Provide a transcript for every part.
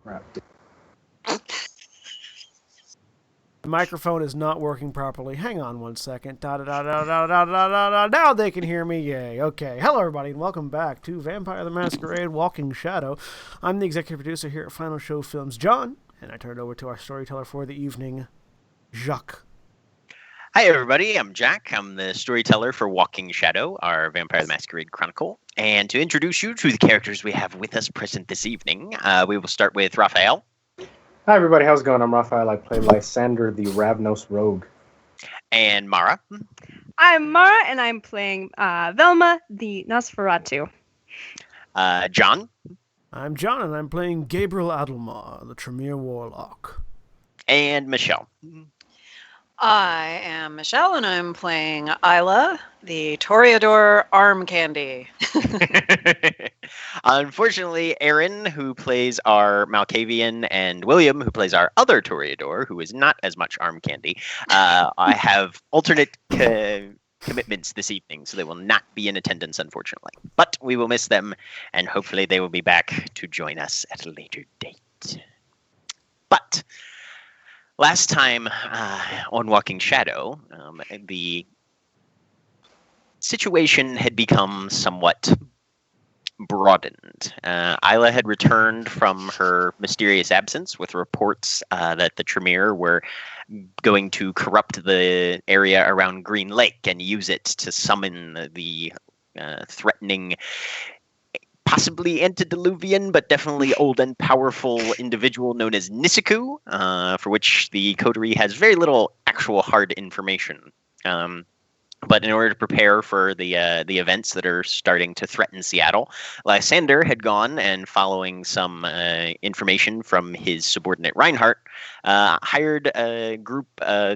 Crap. The microphone is not working properly. Hang on one second. Da da da da da da da da da. Now they can hear me. Yay. Okay. Hello, everybody, and welcome back to Vampire the Masquerade: Walking Shadow. I'm the executive producer here at Final Show Films, John, and I turn it over to our storyteller for the evening, Jacques. Hi, everybody. I'm Jack. I'm the storyteller for Walking Shadow, our Vampire the Masquerade Chronicle. And to introduce you to the characters we have with us present this evening, we will start with Raphael. Hi, everybody. How's it going? I'm Raphael. I play Lysander, the Ravnos Rogue. And Mara. I'm Mara, and I'm playing Velma, the Nosferatu. John. I'm John, and I'm playing Gabriel Adelmar, the Tremere Warlock. And Michelle. I am Michelle, and I'm playing Isla, the Toreador Arm Candy. Unfortunately, Aaron, who plays our Malkavian, and William, who plays our other Toreador, who is not as much arm candy, I have alternate commitments this evening, so they will not be in attendance, unfortunately. But we will miss them, and hopefully they will be back to join us at a later date. But last time on Walking Shadow, the situation had become somewhat broadened. Isla had returned from her mysterious absence with reports that the Tremere were going to corrupt the area around Green Lake and use it to summon the threatening, possibly antediluvian, but definitely old and powerful individual known as Nisiku, for which the coterie has very little actual hard information. But in order to prepare for the events that are starting to threaten Seattle, Lysander had gone and, following some information from his subordinate Reinhardt, hired a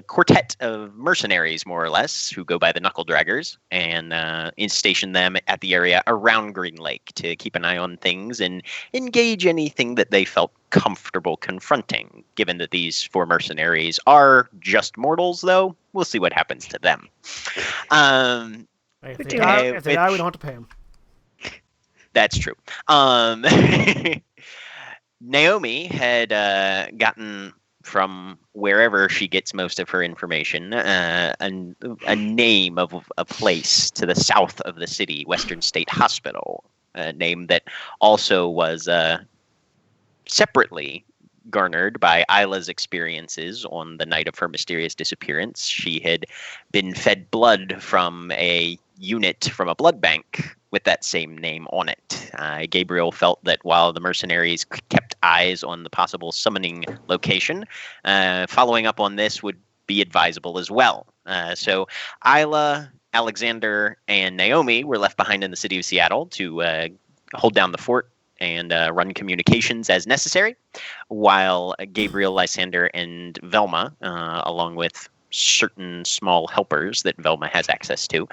quartet of mercenaries, more or less, who go by the Knuckle Draggers, and stationed them at the area around Green Lake to keep an eye on things and engage anything that they felt comfortable confronting. Given that these four mercenaries are just mortals, though, we'll see what happens to them. If they die, we don't have to pay them. That's true. Naomi had gotten from wherever she gets most of her information a name of a place to the south of the city, Western State Hospital, a name that also was separately garnered by Isla's experiences on the night of her mysterious disappearance. She had been fed blood from a unit from a blood bank with that same name on it. Gabriel felt that while the mercenaries kept eyes on the possible summoning location, following up on this would be advisable as well. So Isla, Alexander, and Naomi were left behind in the city of Seattle to hold down the fort and run communications as necessary, while Gabriel, Lysander, and Velma, along with certain small helpers that Velma has access to,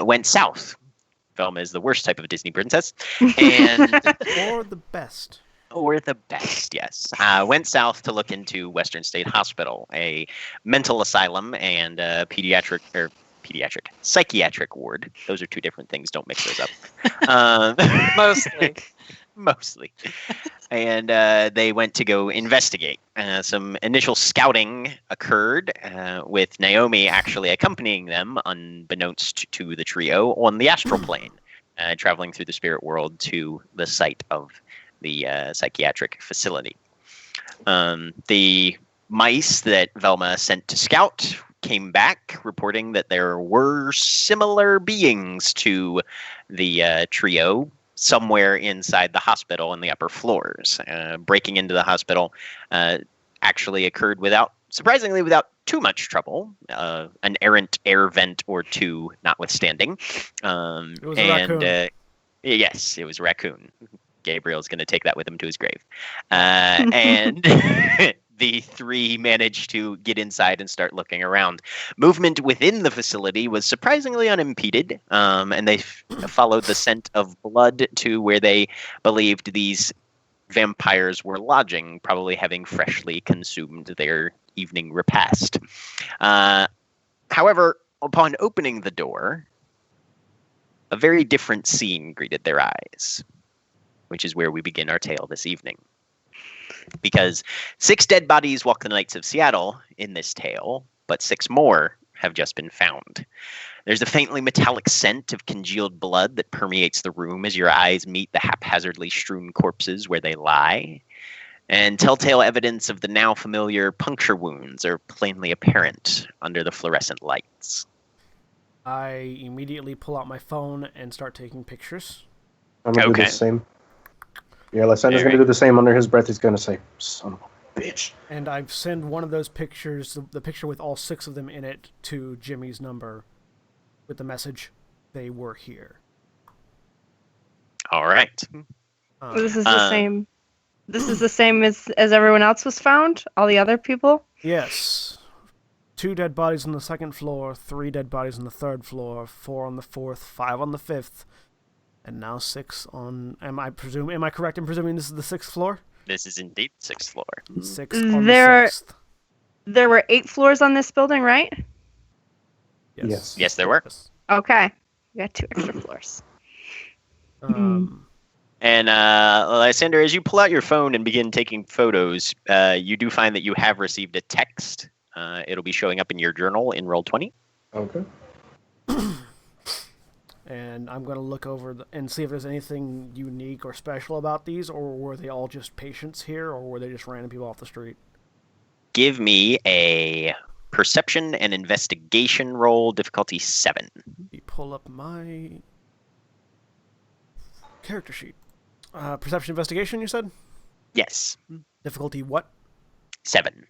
went south. Velma is the worst type of Disney princess. And Or the best. Or the best, yes. Went south to look into Western State Hospital, a mental asylum and psychiatric ward. Those are two different things. Don't mix those up. Mostly. And they went to go investigate. Some initial scouting occurred, with Naomi actually accompanying them, unbeknownst to the trio, on the astral plane, traveling through the spirit world to the site of the psychiatric facility. The mice that Velma sent to scout came back reporting that there were similar beings to the trio somewhere inside the hospital in the upper floors. Breaking into the hospital actually occurred surprisingly without too much trouble. An errant air vent or two notwithstanding. It was a raccoon. Yes, it was a raccoon. Gabriel's going to take that with him to his grave. And the three managed to get inside and start looking around. Movement within the facility was surprisingly unimpeded, and they followed the scent of blood to where they believed these vampires were lodging, probably having freshly consumed their evening repast. However, upon opening the door, a very different scene greeted their eyes, which is where we begin our tale this evening. Because 6 dead bodies walk the nights of Seattle in this tale, but 6 more have just been found. There's a faintly metallic scent of congealed blood that permeates the room as your eyes meet the haphazardly strewn corpses where they lie. And telltale evidence of the now familiar puncture wounds are plainly apparent under the fluorescent lights. I immediately pull out my phone and start taking pictures. I'm gonna do Okay. the same. Yeah, Lysander's Alright. gonna do the same. Under his breath, he's gonna say, "Son of a bitch." And I send one of those pictures, the picture with all 6 of them in it, to Jimmy's number with the message, "They were here." All right. This is the same. This is the same as everyone else was found. All the other people. Yes. 2 dead bodies on the 2nd floor, 3 dead bodies on the 3rd floor, 4 on the 4th, 5 on the 5th, and now 6 on. Am I correct in presuming this is the 6th floor? This is indeed 6th floor. 6 on There- the 6th. There were 8 floors on this building, right? Yes. Yes, there were. Yes. Okay. We got 2 extra floors. And Lysander, as you pull out your phone and begin taking photos, you do find that you have received a text. It'll be showing up in your journal in Roll20. Okay. And I'm going to look over and see if there's anything unique or special about these, or were they all just patients here, or were they just random people off the street? Give me a perception and investigation roll, difficulty 7. Let me pull up my character sheet. Perception investigation, you said? Yes. Difficulty what? 7.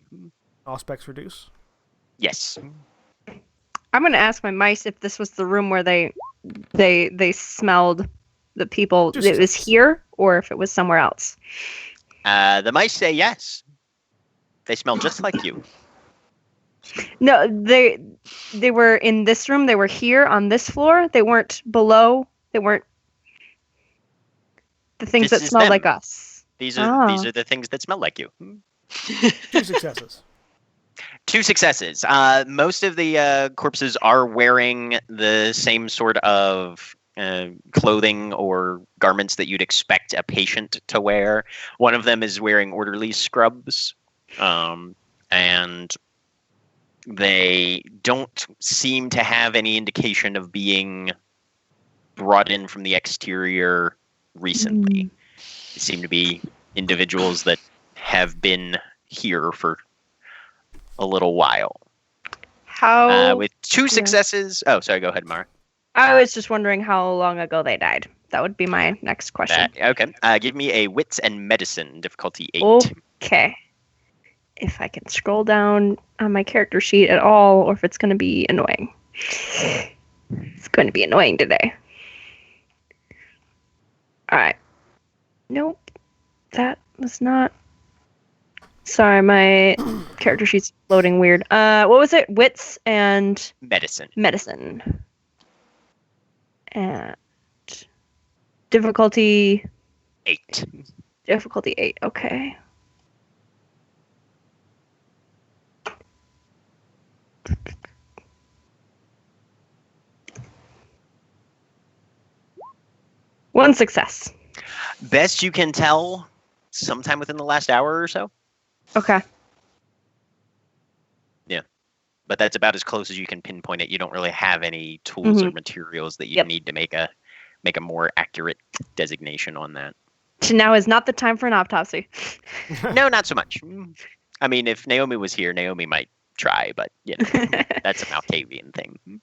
All specs reduce? Yes. I'm gonna ask my mice if this was the room where they smelled the people. Just- It was here, or if it was somewhere else. The mice say yes. They smell just like you. No, they were in this room. They were here on this floor. They weren't below. They weren't the things This that is smelled them. like us. These are Ah. the things that smell like you. 2 successes. 2 successes. Most of the corpses are wearing the same sort of clothing or garments that you'd expect a patient to wear. One of them is wearing orderly scrubs, and they don't seem to have any indication of being brought in from the exterior recently. They seem to be individuals that have been here for a little while. How? With 2 successes. Oh, sorry. Go ahead, Mara. I was just wondering how long ago they died. That would be my next question. Okay. Give me a wits and medicine, difficulty 8. Okay. If I can scroll down on my character sheet at all, or if it's going to be annoying. It's going to be annoying today. All right. Nope. That was not. Sorry, my character sheet's loading weird. What was it? Wits and Medicine. medicine. And difficulty 8. 8. Okay. One success. Best you can tell, sometime within the last hour or so. Okay. But that's about as close as you can pinpoint it. You don't really have any tools or materials that you Yep. need to make a more accurate designation on that. Now is not the time for an autopsy. No, not so much. I mean, if Naomi was here, Naomi might try, but that's a Malkavian thing.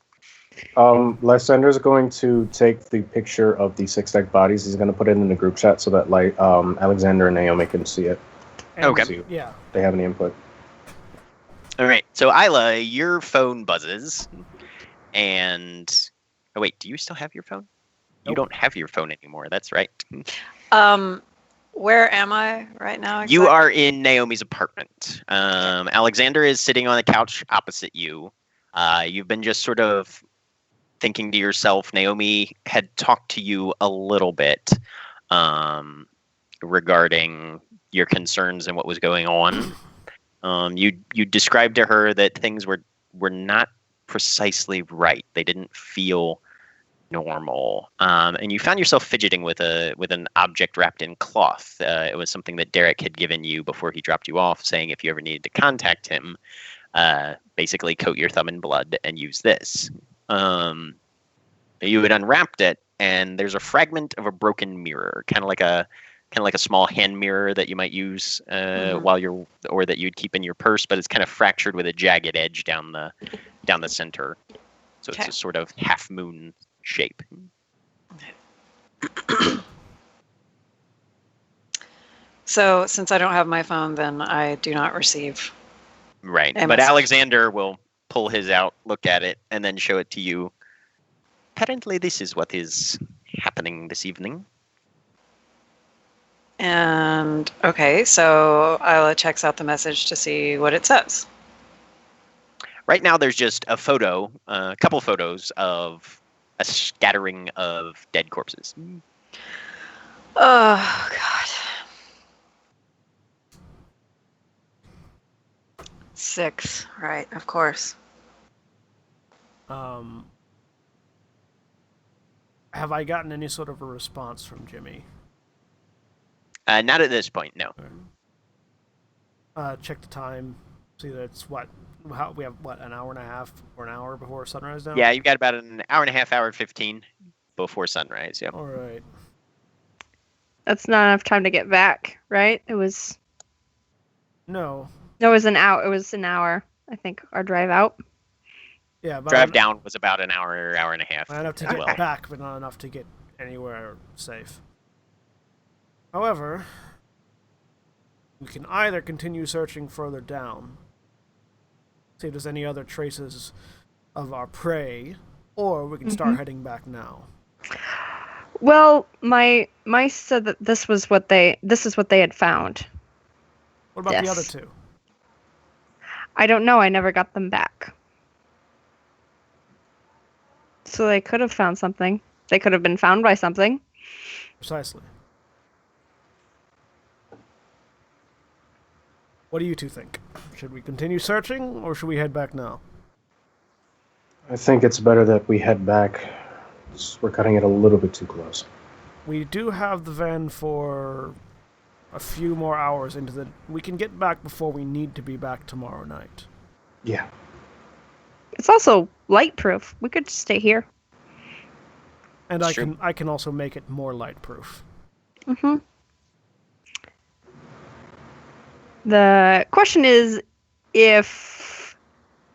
Lysander's going to take the picture of the 6 dead bodies. He's going to put it in the group chat so that Alexander and Naomi can see it. And, Okay. See if Yeah. they have any input. All right. So, Isla, your phone buzzes. And. Oh, wait. Do you still have your phone? You Nope. don't have your phone anymore. That's right. Where am I right now? You exactly? are in Naomi's apartment. Alexander is sitting on the couch opposite you. You've been just sort of thinking to yourself. Naomi had talked to you a little bit regarding your concerns and what was going on. You described to her that things were not precisely right. They didn't feel normal. And you found yourself fidgeting with an object wrapped in cloth. It was something that Derek had given you before he dropped you off, saying if you ever needed to contact him, basically coat your thumb in blood and use this. You had unwrapped it, and there's a fragment of a broken mirror, kind of like a small hand mirror that you might use or that you'd keep in your purse, but it's kind of fractured with a jagged edge down the center. So Okay. it's a sort of half moon shape. So since I don't have my phone, then I do not receive. Right. A But message. Alexander will pull his out, look at it, and then show it to you. Apparently this is what is happening this evening. And okay, so Isla checks out the message to see what it says. Right now there's just a photo, a couple photos of a scattering of dead corpses. Oh God. 6, right? Of course. Have I gotten any sort of a response from Jimmy? Not at this point, no. Check the time. See that it's we have an hour and a half or an hour before sunrise now? Yeah, you've got about an hour and a half, hour 15 before sunrise. Yep. All right. That's not enough time to get back, right? It was No. It was an hour. It was an hour, I think, our drive out. Yeah, but Drive down was about an hour, hour and a half. enough to as get well. back, but not enough to get anywhere safe. However, we can either continue searching further down, see if there's any other traces of our prey, or we can start heading back now. Well, my mice said that this is what they had found. What about the Yes. other two? I don't know. I never got them back. So they could have found something. They could have been found by something. Precisely. What do you two think? Should we continue searching, or should we head back now? I think it's better that we head back. We're cutting it a little bit too close. We do have the van for a few more hours into the... We can get back before we need to be back tomorrow night. Yeah. It's also light proof. We could just stay here. And It's true. I can also make it more light proof. Mm-hmm. The question is if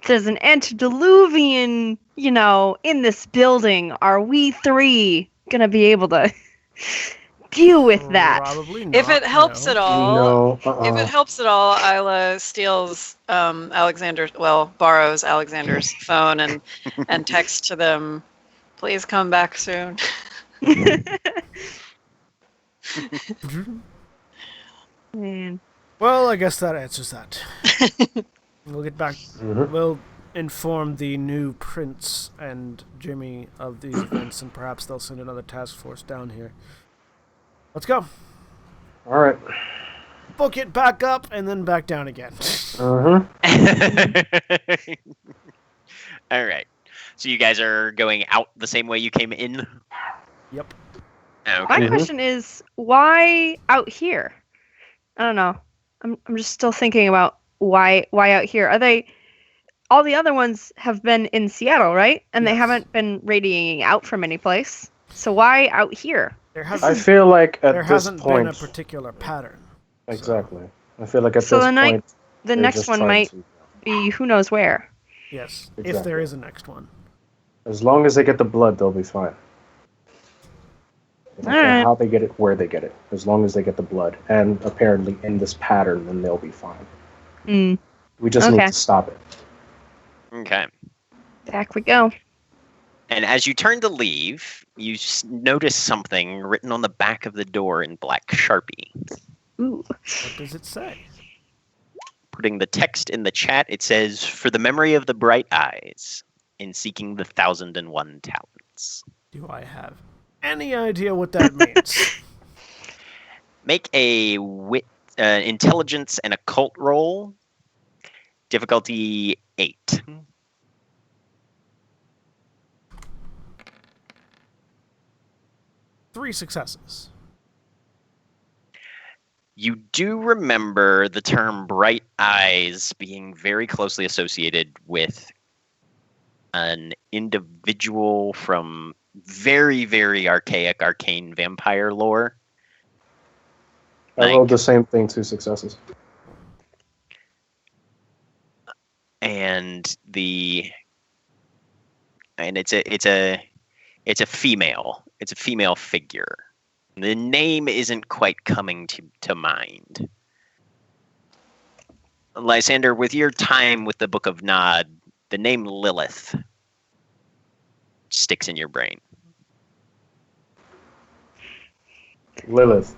there's an antediluvian, in this building, are we three gonna be able to deal with that? Probably not. If it helps no. at all, No. if it helps at all, Isla steals borrows Alexander's phone and texts to them, "Please come back soon." Man. Well, I guess that answers that. We'll get back. Mhm. We'll inform the new prince and Jimmy of these events, and perhaps they'll send another task force down here. Let's go. All right. Book it back up and then back down again. Mm-hmm. All right. So you guys are going out the same way you came in? Yep. Okay. My question is, why out here? I don't know. I'm just still thinking about why out here. Are they? All the other ones have been in Seattle, right? And they Yes. haven't been radiating out from any place. So why out here? There I hasn't, feel like at there this hasn't point, been a particular pattern. exactly. I feel like at So this the point, The they're next just one trying might to- be who knows where. Yes, if Exactly. there is a next one. As long as they get the blood, they'll be fine. I don't care Alright. how they get it, where they get it. As long as they get the blood, and apparently in this pattern, then they'll be fine. Mm, We just need Okay. to stop it. Okay. back we go. And as you turn to leave, you notice something written on the back of the door in black Sharpie. Ooh. What does it say? Putting the text in the chat, it says, "For the memory of the bright eyes, in seeking the 1001 talents." Do I have any idea what that means? Make a intelligence and occult roll. Difficulty 8. 3 successes. You do remember the term bright eyes being very closely associated with an individual from very, very archaic arcane vampire lore. I rolled the same thing, 2 successes. And it's a female. It's a female figure. The name isn't quite coming to mind. Lysander, with your time with the Book of Nod, the name Lilith sticks in your brain. Lilith.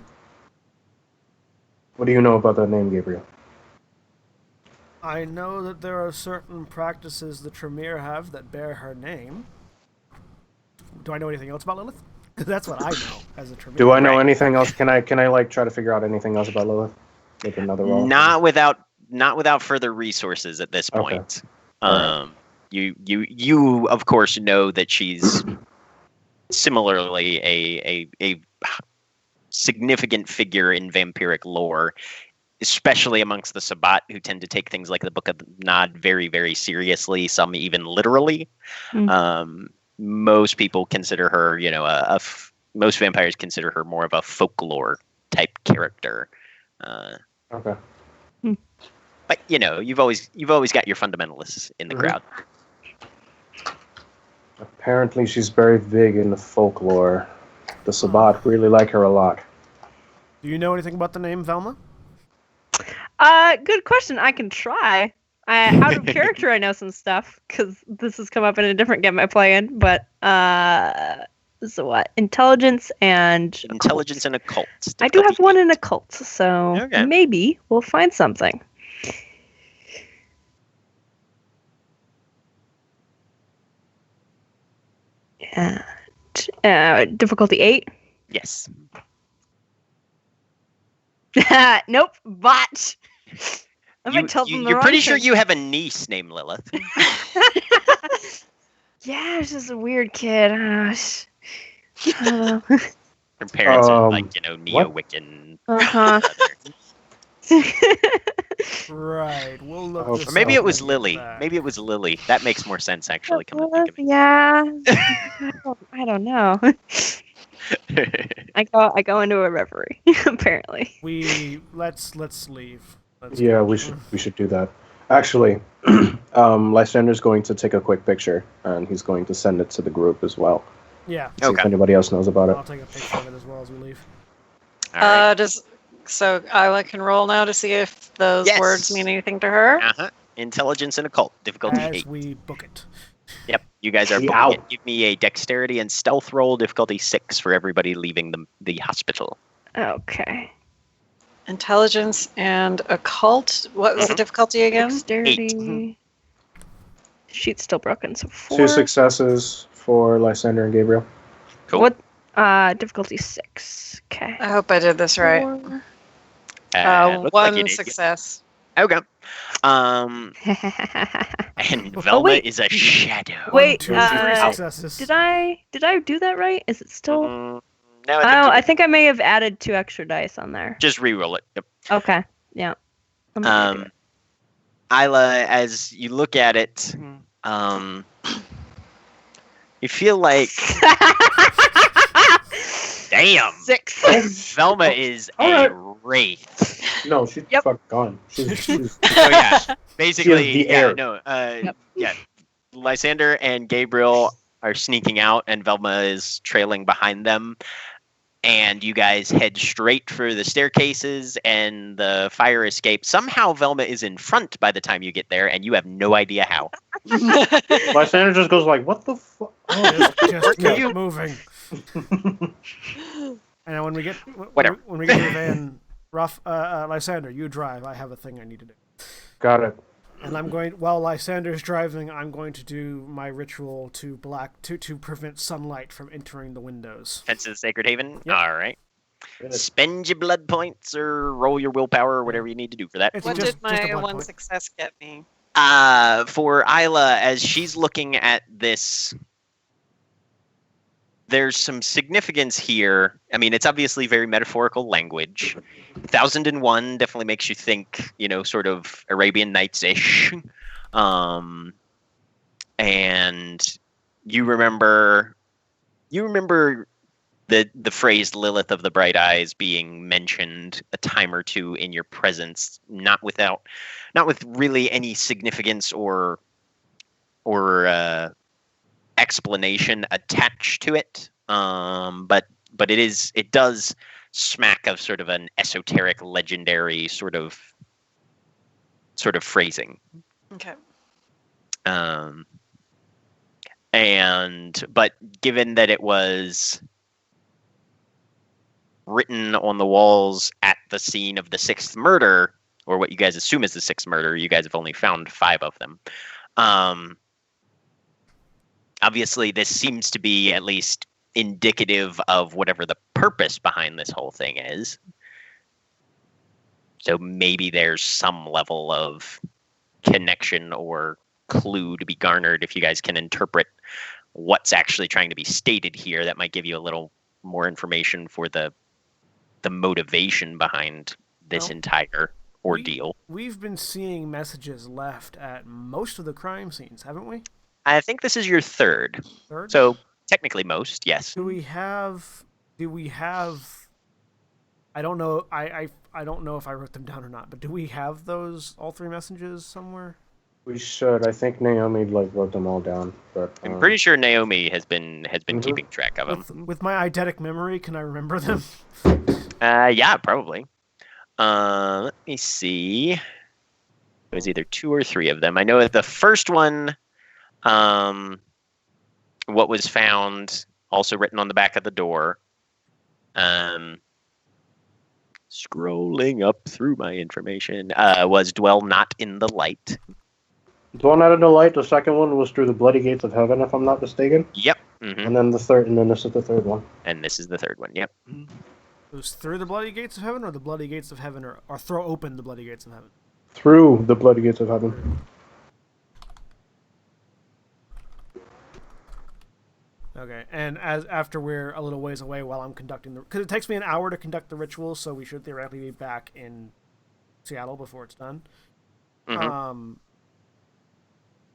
What do you know about that name, Gabriel? I know that there are certain practices the Tremere have that bear her name. Do I know anything else about Lilith? That's what I know as a Tremere. Do I know anything else? Can I like try to figure out anything else about Lilith? Like another roll? Not without further resources at this point. Okay. You of course know that she's similarly a significant figure in vampiric lore, especially amongst the Sabbat, who tend to take things like the Book of Nod very, very seriously, some even literally. Most people consider her, most vampires consider her more of a folklore type character. Okay. But you've always got your fundamentalists in the crowd. Apparently, she's very big in the folklore. The Sabbat really like her a lot. Do you know anything about the name Velma? Good question. I can try. Out of character, I know some stuff because this has come up in a different game I play in. But so what? Intelligence and occult. I do have one in occult, so maybe we'll find something. Difficulty 8. Yes. Nope. Botch. You're pretty sure you have a niece named Lilith. Yeah, she's just a weird kid. Her parents are neo-Wiccan. Uh-huh. Right. We'll look. Or this maybe up it was when we Lily. get back. Maybe it was Lily. That makes more sense, actually. Come to think of it. Yeah. I don't know. I go into a reverie. Apparently. Let's leave. Yeah, we should do that. Actually, Lysander's going to take a quick picture, and he's going to send it to the group as well. Yeah. See if anybody else knows about it. I'll take a picture of it as well as we leave. All right. So Isla can roll now to see if those words mean anything to her. Intelligence and occult, difficulty As 8. we book it. Yep, you guys are booking it. Give me a dexterity and stealth roll, difficulty 6 for everybody leaving the hospital. Okay. Intelligence and occult. What was the difficulty again? Dexterity. Sheet's still broken, so 4. 2 successes for Lysander and Gabriel. Cool. What? Difficulty 6. Okay. I hope I did this right. 4. Looks like One you did. success. Okay. And Velma is a shadow. Wait, 2 3 successes. Did I do that right? Is it still? No, I think I may have added 2 extra dice on there. just re-roll it. Yep. Okay. Yeah. I'm gonna do it. Isla, as you look at it, you feel like, damn, 6. Velma is All a wraith. No, she's fucking gone. She's So yeah, basically, the air. Lysander and Gabriel are sneaking out, and Velma is trailing behind them. And you guys head straight for the staircases and the fire escape. Somehow Velma is in front by the time you get there, and you have no idea how. Lysander just goes like, "What the fuck?" Just keep moving. And when we get to the van, Lysander, you drive. I have a thing I need to do. Got it. And while Lysander's driving, I'm going to do my ritual to prevent sunlight from entering the windows. Fence of the Sacred Haven? Yep. All right. Spend your blood points or roll your willpower or whatever you need to do for that. It's What just did my a blood one point. success get me? For Isla, as she's looking at this there's some significance here. I mean, it's obviously very metaphorical language. 1001 definitely makes you think, sort of Arabian Nights-ish. And you remember the phrase "Lilith of the Bright Eyes" being mentioned a time or two in your presence, not with really any significance or explanation attached to it. But it does smack of sort of an esoteric, legendary sort of phrasing. Okay. But given that it was written on the walls at the scene of the sixth murder, or what you guys assume is the sixth murder, you guys have only found 5 of them. Obviously, this seems to be at least indicative of whatever the purpose behind this whole thing is. So maybe there's some level of connection or clue to be garnered if you guys can interpret what's actually trying to be stated here. That might give you a little more information for the motivation behind this entire ordeal. We've been seeing messages left at most of the crime scenes, haven't we? I think this is your third. Third? So technically most, yes. Do we have I don't know I don't know if I wrote them down or not, but do we have all 3 messages somewhere? We should. I think Naomi wrote them all down, but I'm pretty sure Naomi has been keeping track of them. With my eidetic memory, can I remember them? Yeah, probably. Let me see. It was either 2 or 3 of them. I know that the first one, what was found, also written on the back of the door. Scrolling up through my information, was "Dwell not in the light." Dwell not in the light. The second one was "Through the Bloody Gates of Heaven," if I'm not mistaken. Yep. Mm-hmm. And then this is the third one. And this is the third one. Yep. It was "Through the Bloody Gates of Heaven," or "The Bloody Gates of Heaven," or "Throw open the Bloody Gates of Heaven"? Through the Bloody Gates of Heaven. Okay, and after we're a little ways away while I'm conducting because it takes me an hour to conduct the ritual, so we should theoretically be back in Seattle before it's done. Mm-hmm.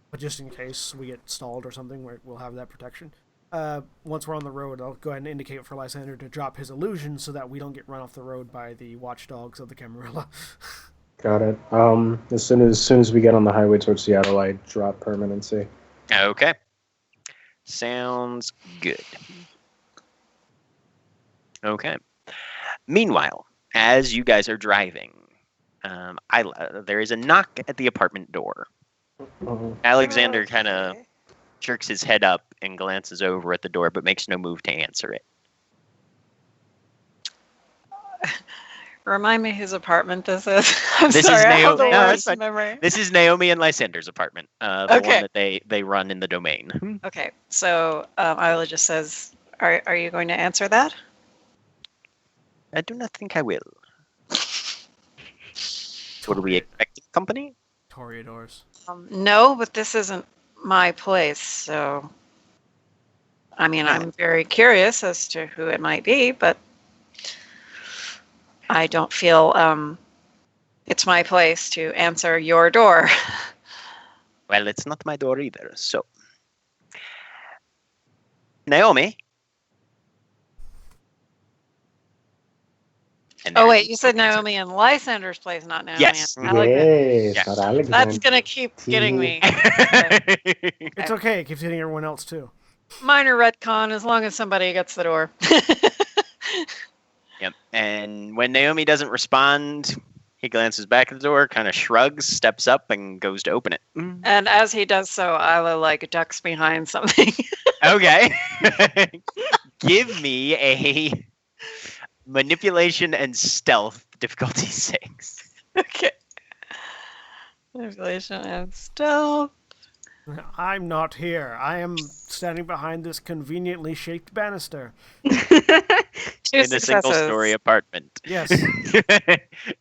But just in case we get stalled or something, we'll have that protection. Once we're on the road, I'll go ahead and indicate for Lysander to drop his illusion so that we don't get run off the road by the watchdogs of the Camarilla. Got it. As soon as we get on the highway towards Seattle, I drop permanency. Okay. Sounds good. Okay. Meanwhile, as you guys are driving, there is a knock at the apartment door. Alexander kind of jerks his head up and glances over at the door, but makes no move to answer it. Remind me whose apartment this is. This sorry, is I have Naomi. the No, worst it's memory. This is Naomi and Lysander's apartment. The one that they run in the domain. Okay, so Isla just says, "Are you going to answer that?" I do not think I will. What are we expecting, company? Toreadors. No, but this isn't my place, so I mean, I'm very curious as to who it might be, but I don't feel it's my place to answer your door. Well, it's not my door either, so. Naomi? Oh, wait, you said Naomi and Lysander's place, not Naomi Yes. and Alexander. Yes, not Alexander. That's going to keep getting me. It's okay. It keeps hitting everyone else, too. Minor retcon, as long as somebody gets the door. Yep. And when Naomi doesn't respond, he glances back at the door, kind of shrugs, steps up, and goes to open it. And as he does so, Isla ducks behind something. Okay. Give me a manipulation and stealth difficulty 6. Okay. Manipulation and stealth. I'm not here. I am standing behind this conveniently shaped banister. In a single-story apartment. Yes.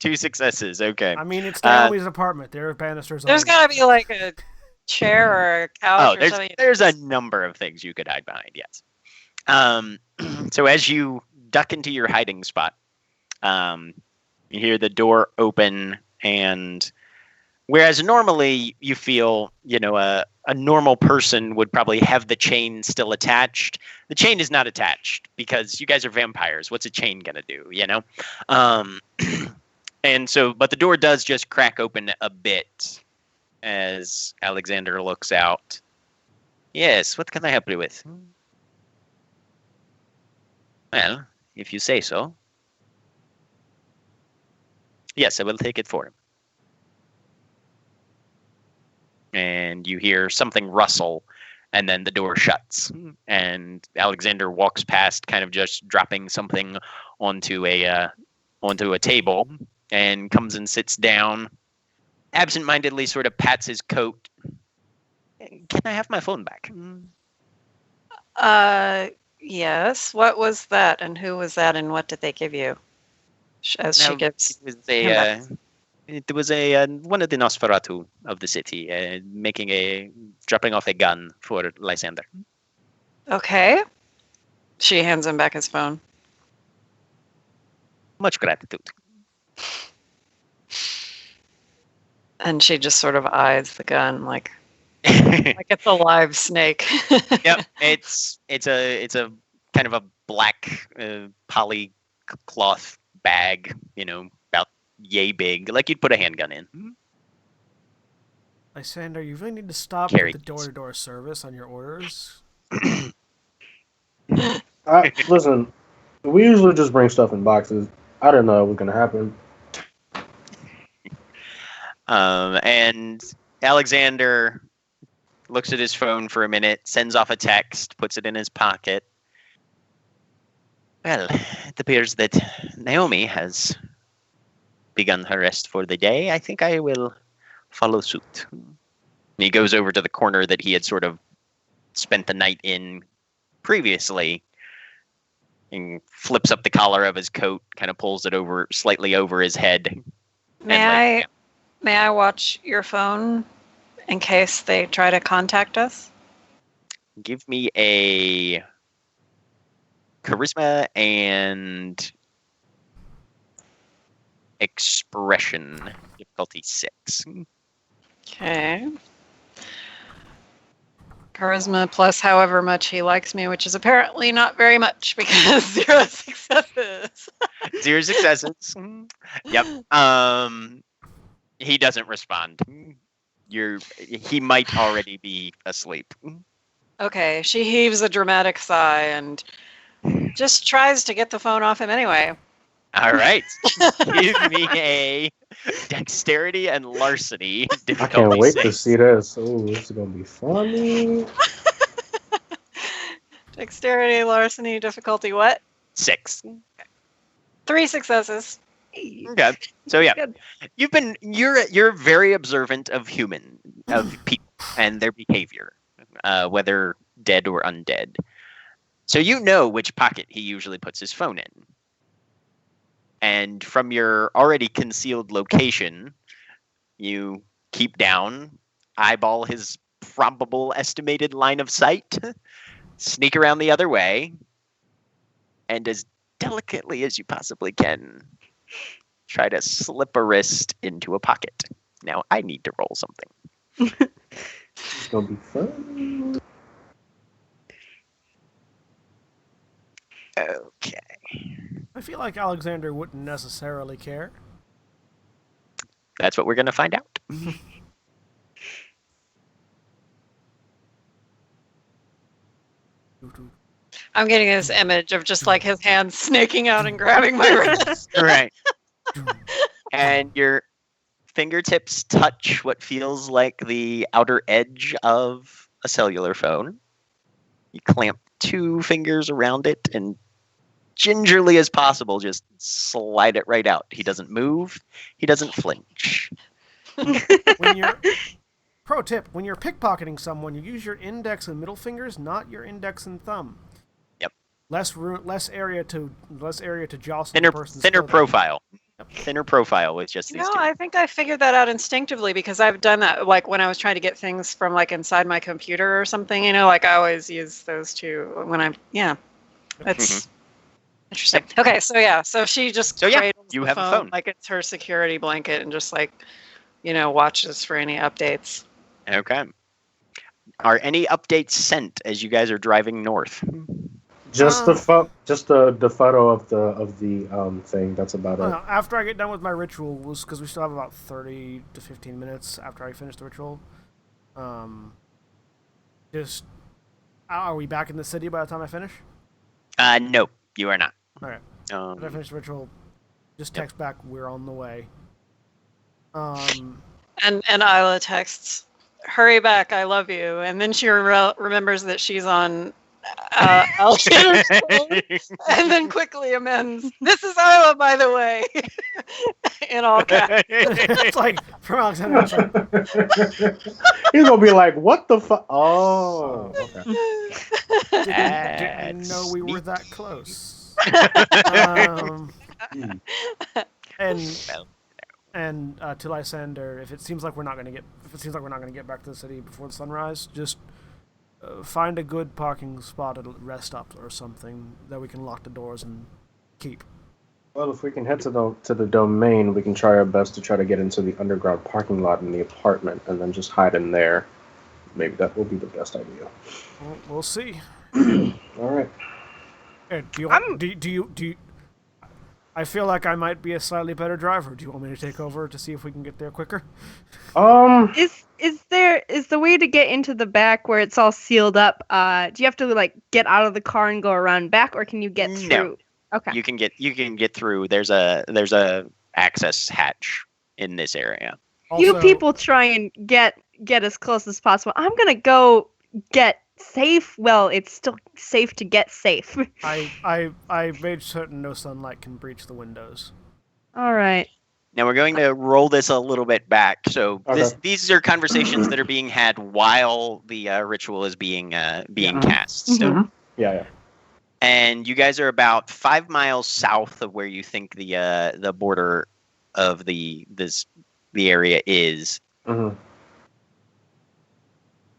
2 successes. Okay. I mean, it's Naomi's apartment. There are banisters. There's got to be like a chair or a couch or something. There's a number of things you could hide behind. Yes. So as you duck into your hiding spot, you hear the door open, and whereas normally you feel, a normal person would probably have the chain still attached. The chain is not attached because you guys are vampires. What's a chain gonna do, And so, but the door does just crack open a bit as Alexander looks out. Yes, what can I help you with? Well, if you say so. Yes, I will take it for him. And you hear something rustle, and then the door shuts. And Alexander walks past, kind of just dropping something onto a table, and comes and sits down, absentmindedly sort of pats his coat. Can I have my phone back? Yes. What was that, and who was that, and what did they give you? As she gives. It was one of the Nosferatu of the city, dropping off a gun for Lysander. Okay. She hands him back his phone. Much gratitude. And she just sort of eyes the gun like it's a live snake. Yep, it's a kind of a black poly cloth bag, about yay big, like you'd put a handgun in. Lysander, you really need to stop Carry. with the door-to-door service on your orders. Listen, we usually just bring stuff in boxes. I didn't know it was going to happen. And Alexander looks at his phone for a minute, sends off a text, puts it in his pocket. Well, it appears that Naomi has begun her rest for the day. I think I will follow suit. He goes over to the corner that he had sort of spent the night in previously and flips up the collar of his coat, kind of pulls it over slightly over his head. May I watch your phone in case they try to contact us? Give me a charisma and expression, difficulty 6. Okay. Charisma plus however much he likes me, which is apparently not very much because 0 successes. 0 successes. Yep. He doesn't respond. He might already be asleep. Okay, she heaves a dramatic sigh and just tries to get the phone off him anyway. All right. Give me a dexterity and larceny. I can't wait to see this. Oh, this is going to be funny. Dexterity, larceny, difficulty what? 6. 3 successes. Okay. So yeah, you're very observant of people and their behavior, whether dead or undead. So you know which pocket he usually puts his phone in. And from your already concealed location, you keep down, eyeball his probable estimated line of sight, sneak around the other way, and as delicately as you possibly can, try to slip a wrist into a pocket. Now, I need to roll something. It's going to be fun. Okay. I feel like Alexander wouldn't necessarily care. That's what we're going to find out. I'm getting this image of just like his hands snaking out and grabbing my wrist. Right. And your fingertips touch what feels like the outer edge of a cellular phone. You clamp 2 fingers around it and gingerly as possible just slide it right out. He doesn't move. He doesn't flinch. Pro tip, when you're pickpocketing someone, you use your index and middle fingers, not your index and thumb. Yep. Less area to jostle the person's thinner clothing. profile. Yep. Thinner profile with just these No, 2. I think I figured that out instinctively because I've done that like when I was trying to get things from like inside my computer or something, like I always use those 2 when I'm That's interesting. Okay, so she just cradles you the have a phone. like it's her security blanket and just like, watches for any updates. Okay. Are any updates sent as you guys are driving north? Just the photo of the thing. That's about it. After I get done with my rituals, because we still have about 30 to 15 minutes after I finish the ritual. Are we back in the city by the time I finish? No, you are not. Okay. After I finish the ritual, just text back, we're on the way. And Isla texts, hurry back, I love you. And then she remembers that she's on Alexander's phone, and then quickly amends, this is Isla, by the way. In all caps. It's like, from Alexander. He's gonna be like, what the fuck? Oh, okay. Didn't know we were that close. And to Lysander, if it seems like we're not gonna get back to the city before the sunrise, just find a good parking spot at a rest stop or something that we can lock the doors and keep. Well, if we can head to the domain, we can try our best to try to get into the underground parking lot in the apartment, and then just hide in there. Maybe that will be the best idea. Well, we'll see. All right. Do you? I feel like I might be a slightly better driver. Do you want me to take over to see if we can get there quicker? Is the way to get into the back where it's all sealed up? Do you have to like get out of the car and go around back, or can you get through? No. Okay. You can get through. There's a access hatch in this area. Also, you people try and get as close as possible. I'm gonna go get safe. Well, it's still safe to get safe. I made certain no sunlight can breach the windows. All right. Now we're going to roll this a little bit back. So Okay. These are conversations that are being had while the ritual is being cast. So. Mm-hmm. Yeah. And you guys are about 5 miles south of where you think the border of the area is. Mm-hmm.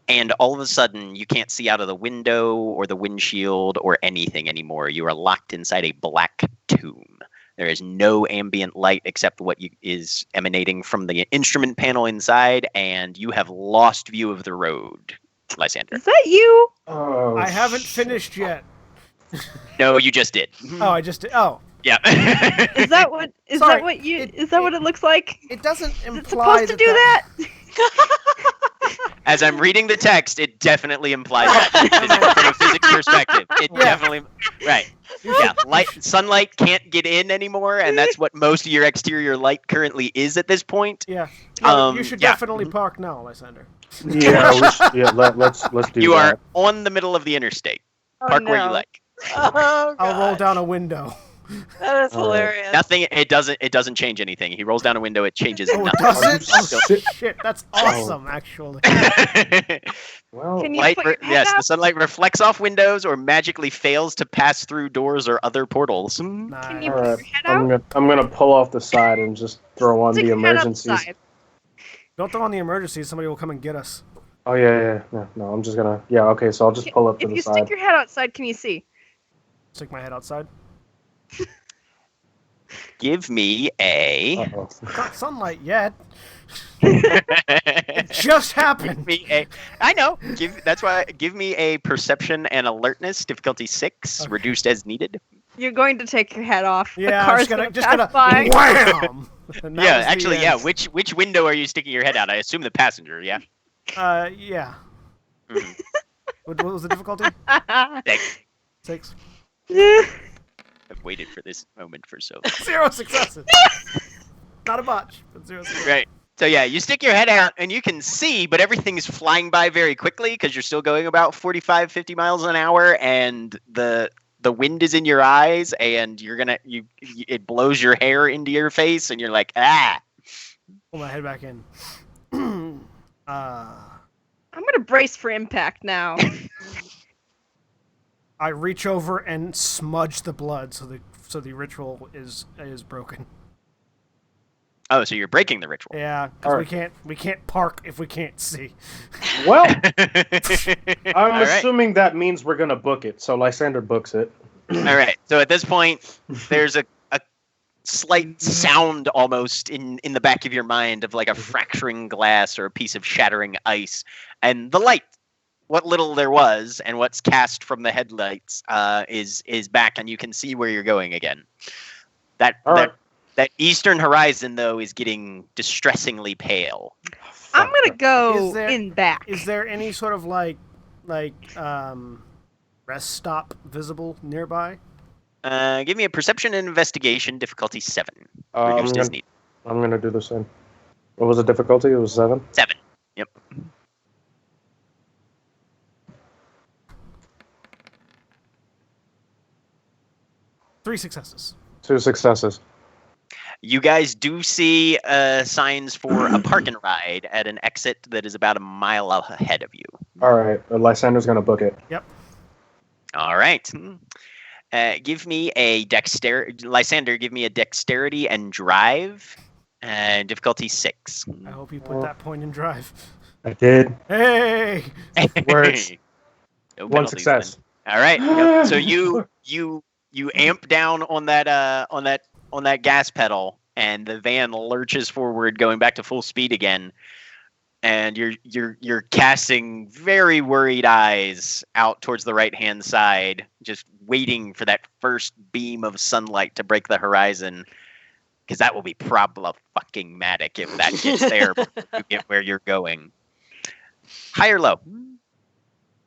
And all of a sudden, you can't see out of the window or the windshield or anything anymore. You are locked inside a black tomb. There is no ambient light except what is emanating from the instrument panel inside, and you have lost view of the road, Lysander. Is that you? Oh, I haven't finished yet. No, you just did. Oh, I just did. Oh. Yeah. Is that what? Is Sorry, that what you? Is that what it looks like? It doesn't Is imply it supposed to do that? As I'm reading the text, it definitely implies that from a physics perspective. It definitely right. Yeah, sunlight can't get in anymore, and that's what most of your exterior light currently is at this point. Yeah. You should yeah. definitely park now, Lysander. Yeah, let's do You that. are on the middle of the interstate. Park where you like. Oh, God. I'll roll down a window. That is hilarious. Nothing. It doesn't change anything. He rolls down a window. It changes Oh, nothing. does it? So- Oh, shit, that's awesome, actually. Well, Can you Light put your head yes, up? the sunlight reflects off windows or magically fails to pass through doors or other portals. Can Nice. you all put right. your head I'm out? gonna pull off the side and just throw on Stick the your head emergencies. outside. Don't throw on the emergencies. Somebody will come and get us. Oh yeah. No, I'm just gonna. Yeah, okay. So I'll just pull up to If the you side. stick your head outside, can you see? Stick my head outside. Give me a. Uh-oh. Not sunlight yet. It just happened. I know. That's why. Give me a perception and alertness, difficulty 6, Okay. reduced as needed. You're going to take your head off. Yeah, the I'm car's just gonna gonna pass by. wham. And that Yeah, was the actually, yeah. end. Which window are you sticking your head out? I assume the passenger. Yeah. Yeah. Mhm. What was the difficulty? Thanks. 6. I've waited for this moment for so 0 successes. Not a botch, but 0 successes. Right. So yeah, you stick your head out and you can see, but everything's flying by very quickly because you're still going about 45, 50 miles an hour, and the wind is in your eyes, and it blows your hair into your face, and you're like, ah. Pull my head back in. I'm gonna brace for impact now. I reach over and smudge the blood so the ritual is broken. Oh, so you're breaking the ritual. Yeah, because Alright. we can't park if we can't see. Well, I'm All right. assuming that means we're gonna book it. So Lysander books it. All right. So at this point, there's a slight sound almost in the back of your mind of like a fracturing glass or a piece of shattering ice, and the light, what little there was, and what's cast from the headlights is back, and you can see where you're going again. That eastern horizon though is getting distressingly pale. I'm gonna go there- in back. Is there any sort of like rest stop visible nearby? Give me a perception and investigation, difficulty 7. I'm Reduced as needed. gonna do the same. What was the difficulty? It was 7. 7. Yep. Three successes. 2 successes. You guys do see signs for a park and ride at an exit that is about a mile ahead of you. All right, Lysander's gonna book it. Yep. All right. Give me a dexterity. Lysander, give me a dexterity and drive. Difficulty 6. I hope you put that point in drive. I did. Hey! Works. No 1 penalties success. then. All right. Yep. So you amp down on that gas pedal, and the van lurches forward, going back to full speed again. And you're casting very worried eyes out towards the right-hand side, just waiting for that first beam of sunlight to break the horizon, because that will be fucking-matic if that gets there before you get where you're going. High or low?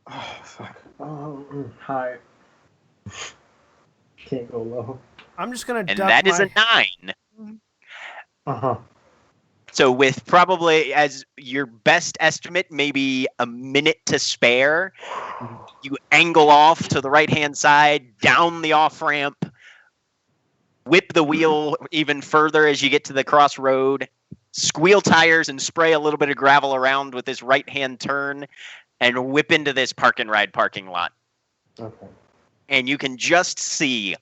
Oh fuck. High. Can't go low. I'm just gonna. And duck that is my... a 9. Uh-huh. So with probably, as your best estimate, maybe a minute to spare, you angle off to the right-hand side, down the off-ramp, whip the wheel even further as you get to the crossroad, squeal tires and spray a little bit of gravel around with this right-hand turn, and whip into this park and ride parking lot. Okay. And you can just see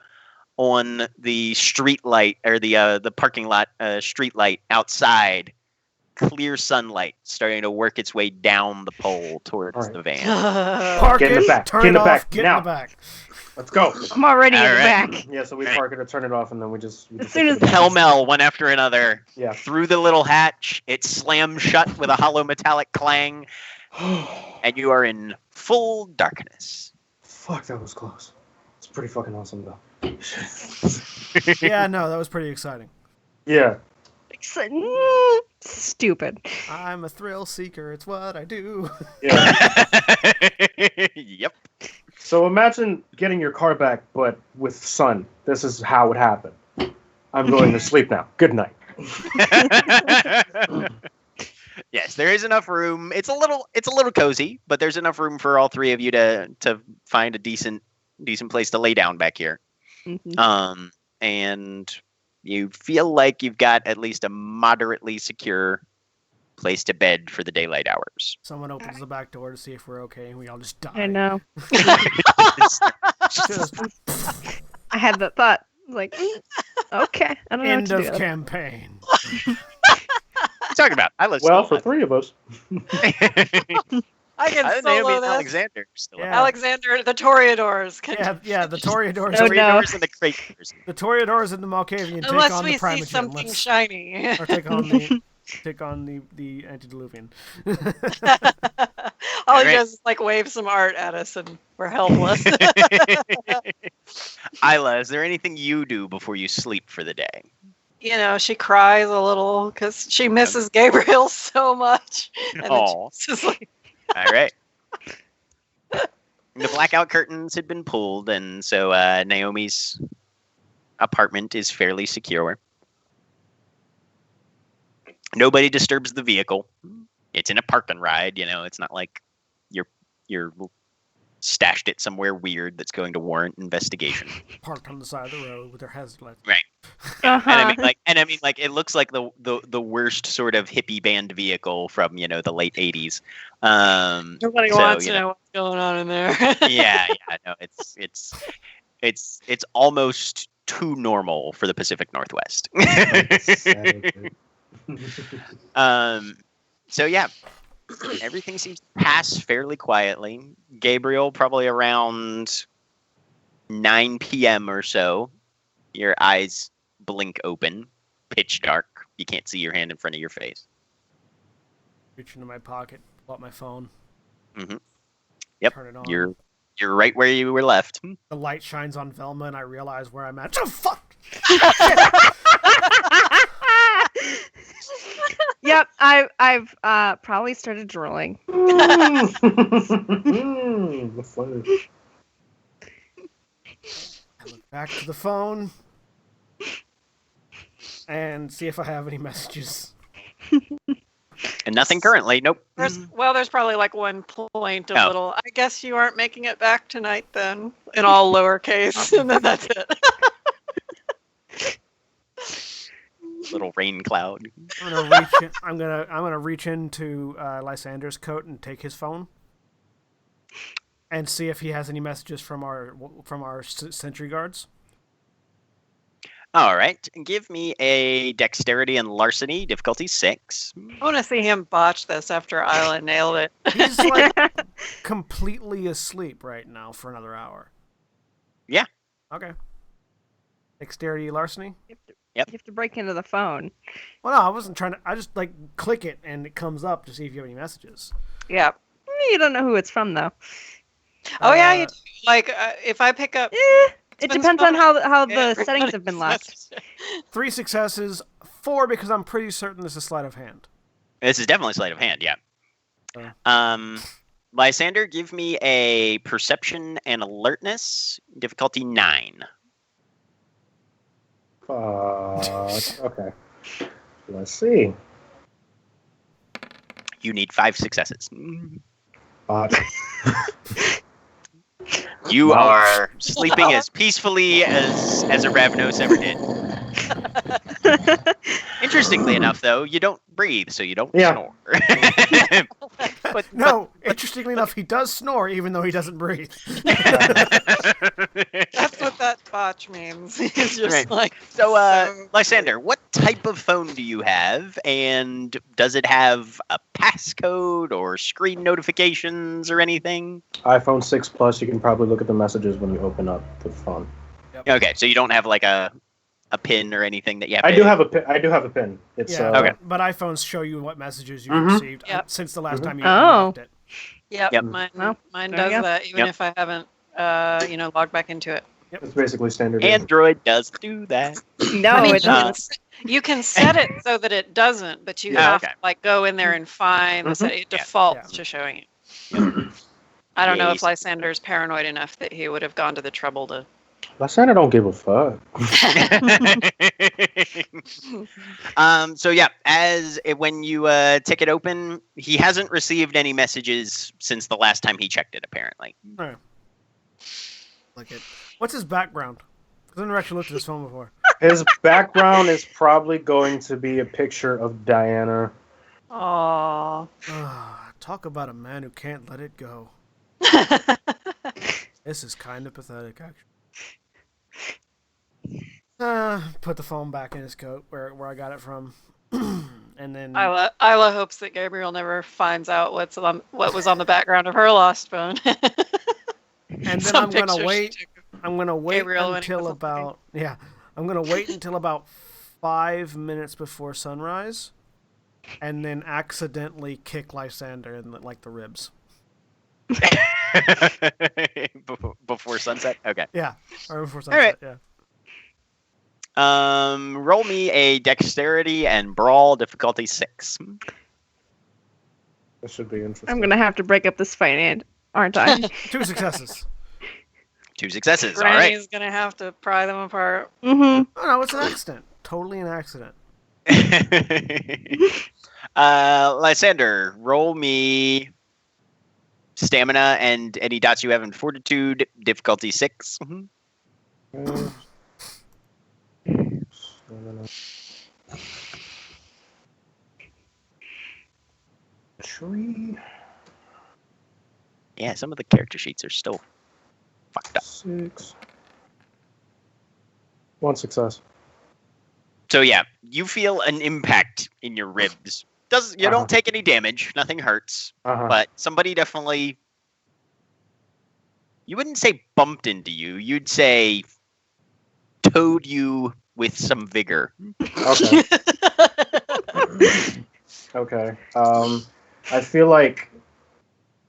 on the street light, or the parking lot street light outside, clear sunlight starting to work its way down the pole towards the van. Park Get in it, the back. turn Get in it the off, back get now. in the back. Let's go. I'm already in the Alright. back. Yeah, so we park it or turn it off, and then we just As soon as- Pell-mell, one after another. Yeah. Through the little hatch, it slams shut with a hollow metallic clang, and you are in full darkness. Fuck, that was close. It's pretty fucking awesome, though. Yeah, no, that was pretty exciting. Yeah. Stupid. I'm a thrill seeker. It's what I do. Yeah. Yep. So imagine getting your car back, but with sun. This is how it happened. I'm going to sleep now. Good night. Yes, there is enough room. It's a little cozy, but there's enough room for all three of you to find a decent place to lay down back here. Mhm. And you feel like you've got at least a moderately secure place to bed for the daylight hours. Someone opens the back door to see if we're okay, and we all just die. I know. Just I had that thought. Like, okay. I don't know end what of to do. campaign. What are you talking about? I listen. Well, for 3 of us. I can Naomi solo and this. Alexander still. Yeah. Alexander, the Toreadors. Can... Yeah, the Toreadors. Oh, The no. Raiders and the Craters. The Toreadors and the Malkavian take Unless on we the see Primogen. something Let's- shiny. or take on the Antediluvian. All he Right. does is like wave some art at us and we're helpless. Isla, is there anything you do before you sleep for the day? You know, she cries a little because she misses Gabriel so much. And then Aw. she's just like, All right. The blackout curtains had been pulled, and so Naomi's apartment is fairly secure. Nobody disturbs the vehicle. It's in a park and ride. You know, it's not like you're stashed it somewhere weird that's going to warrant investigation. Parked on the side of the road with their headlights. Right. Uh-huh. And I mean, like, it looks like the worst sort of hippie band vehicle from the late '80s. nobody So, wants you to know what's going on in there. yeah, no, it's almost too normal for the Pacific Northwest. So yeah, everything seems to pass fairly quietly. Gabriel probably around 9 p.m. or so, your eyes blink open, pitch dark. You can't see your hand in front of your face. Reach into my pocket, pull out my phone. Mm-hmm. Yep. Turn it on. You're right where you were left. The light shines on Velma, and I realize where I'm at. Oh, fuck! Yep, I've probably started drooling. Funny. I look back to the phone and see if I have any messages. And nothing currently. Nope. There's probably like one point of little, I guess you aren't making it back tonight then, in all lowercase, and then that's it. Little rain cloud. I'm gonna reach into Lysander's coat and take his phone and see if he has any messages from our sentry guards. All right. Give me a dexterity and larceny, difficulty 6. I want to see him botch this after Isla nailed it. He's like completely asleep right now for another hour. Yeah. Okay. Dexterity, larceny? Yep. You have to break into the phone. Well, no, I wasn't trying to. I just like click it and it comes up to see if you have any messages. Yeah. You don't know who it's from, though. Oh, yeah, you do. Like, if I pick up... It depends on how the settings have been left. 3 successes, 4 because I'm pretty certain this is sleight of hand. This is definitely sleight of hand, yeah. Lysander, give me a perception and alertness, difficulty 9. Okay. Let's see. You need 5 successes. You are sleeping as peacefully as a Ravnos ever did. Interestingly enough, though, you don't breathe, so you don't snore. Interestingly enough, he does snore even though he doesn't breathe. That's what that botch means. It's just right. like... So, Lysander, what type of phone do you have, and does it have a passcode or screen notifications or anything? iPhone 6 Plus, you can probably look at the messages when you open up the phone. Yep. Okay, so you don't have like a pin or anything that you have I do have a pin. It's okay. But iPhones show you what messages you've received since the last time you left it. Yep. Mine does that, even if I haven't, logged back into it. Yep. It's basically standard. Android does do that. No, it doesn't. You can set it so that it doesn't, but you have to go in there and find it defaults to showing it. I don't know if Lysander's paranoid enough that he would have gone to the trouble to. Lysander don't give a fuck. So yeah, when you tick it open, he hasn't received any messages since the last time he checked it. Apparently. Right. Like it. What's his background? I've never actually looked at his phone before. His background is probably going to be a picture of Diana. Aww. Talk about a man who can't let it go. This is kind of pathetic, actually. Put the phone back in his coat where I got it from, and then Isla hopes that Gabriel never finds out what was on the background of her lost phone. And then I'm gonna wait until about 5 minutes before sunrise, and then accidentally kick Lysander in the ribs. Before sunset? Okay. Yeah. Or before sunset, all right. Yeah. Roll me a dexterity and brawl, difficulty 6. This should be interesting. I'm gonna have to break up this fight, aren't I? 2 successes. 2 successes, Granny's all right. Granny's gonna have to pry them apart. Mm-hmm. Oh no, it's an accident. Totally an accident. Lysander, roll me stamina and any dots you have in fortitude, difficulty 6. Tree. Yeah, some of the character sheets are still fucked up. 6. 1 success. So yeah, you feel an impact in your ribs. You don't take any damage, nothing hurts, but somebody definitely You wouldn't say bumped into you. You'd say towed you with some vigor. Okay. Okay. I feel like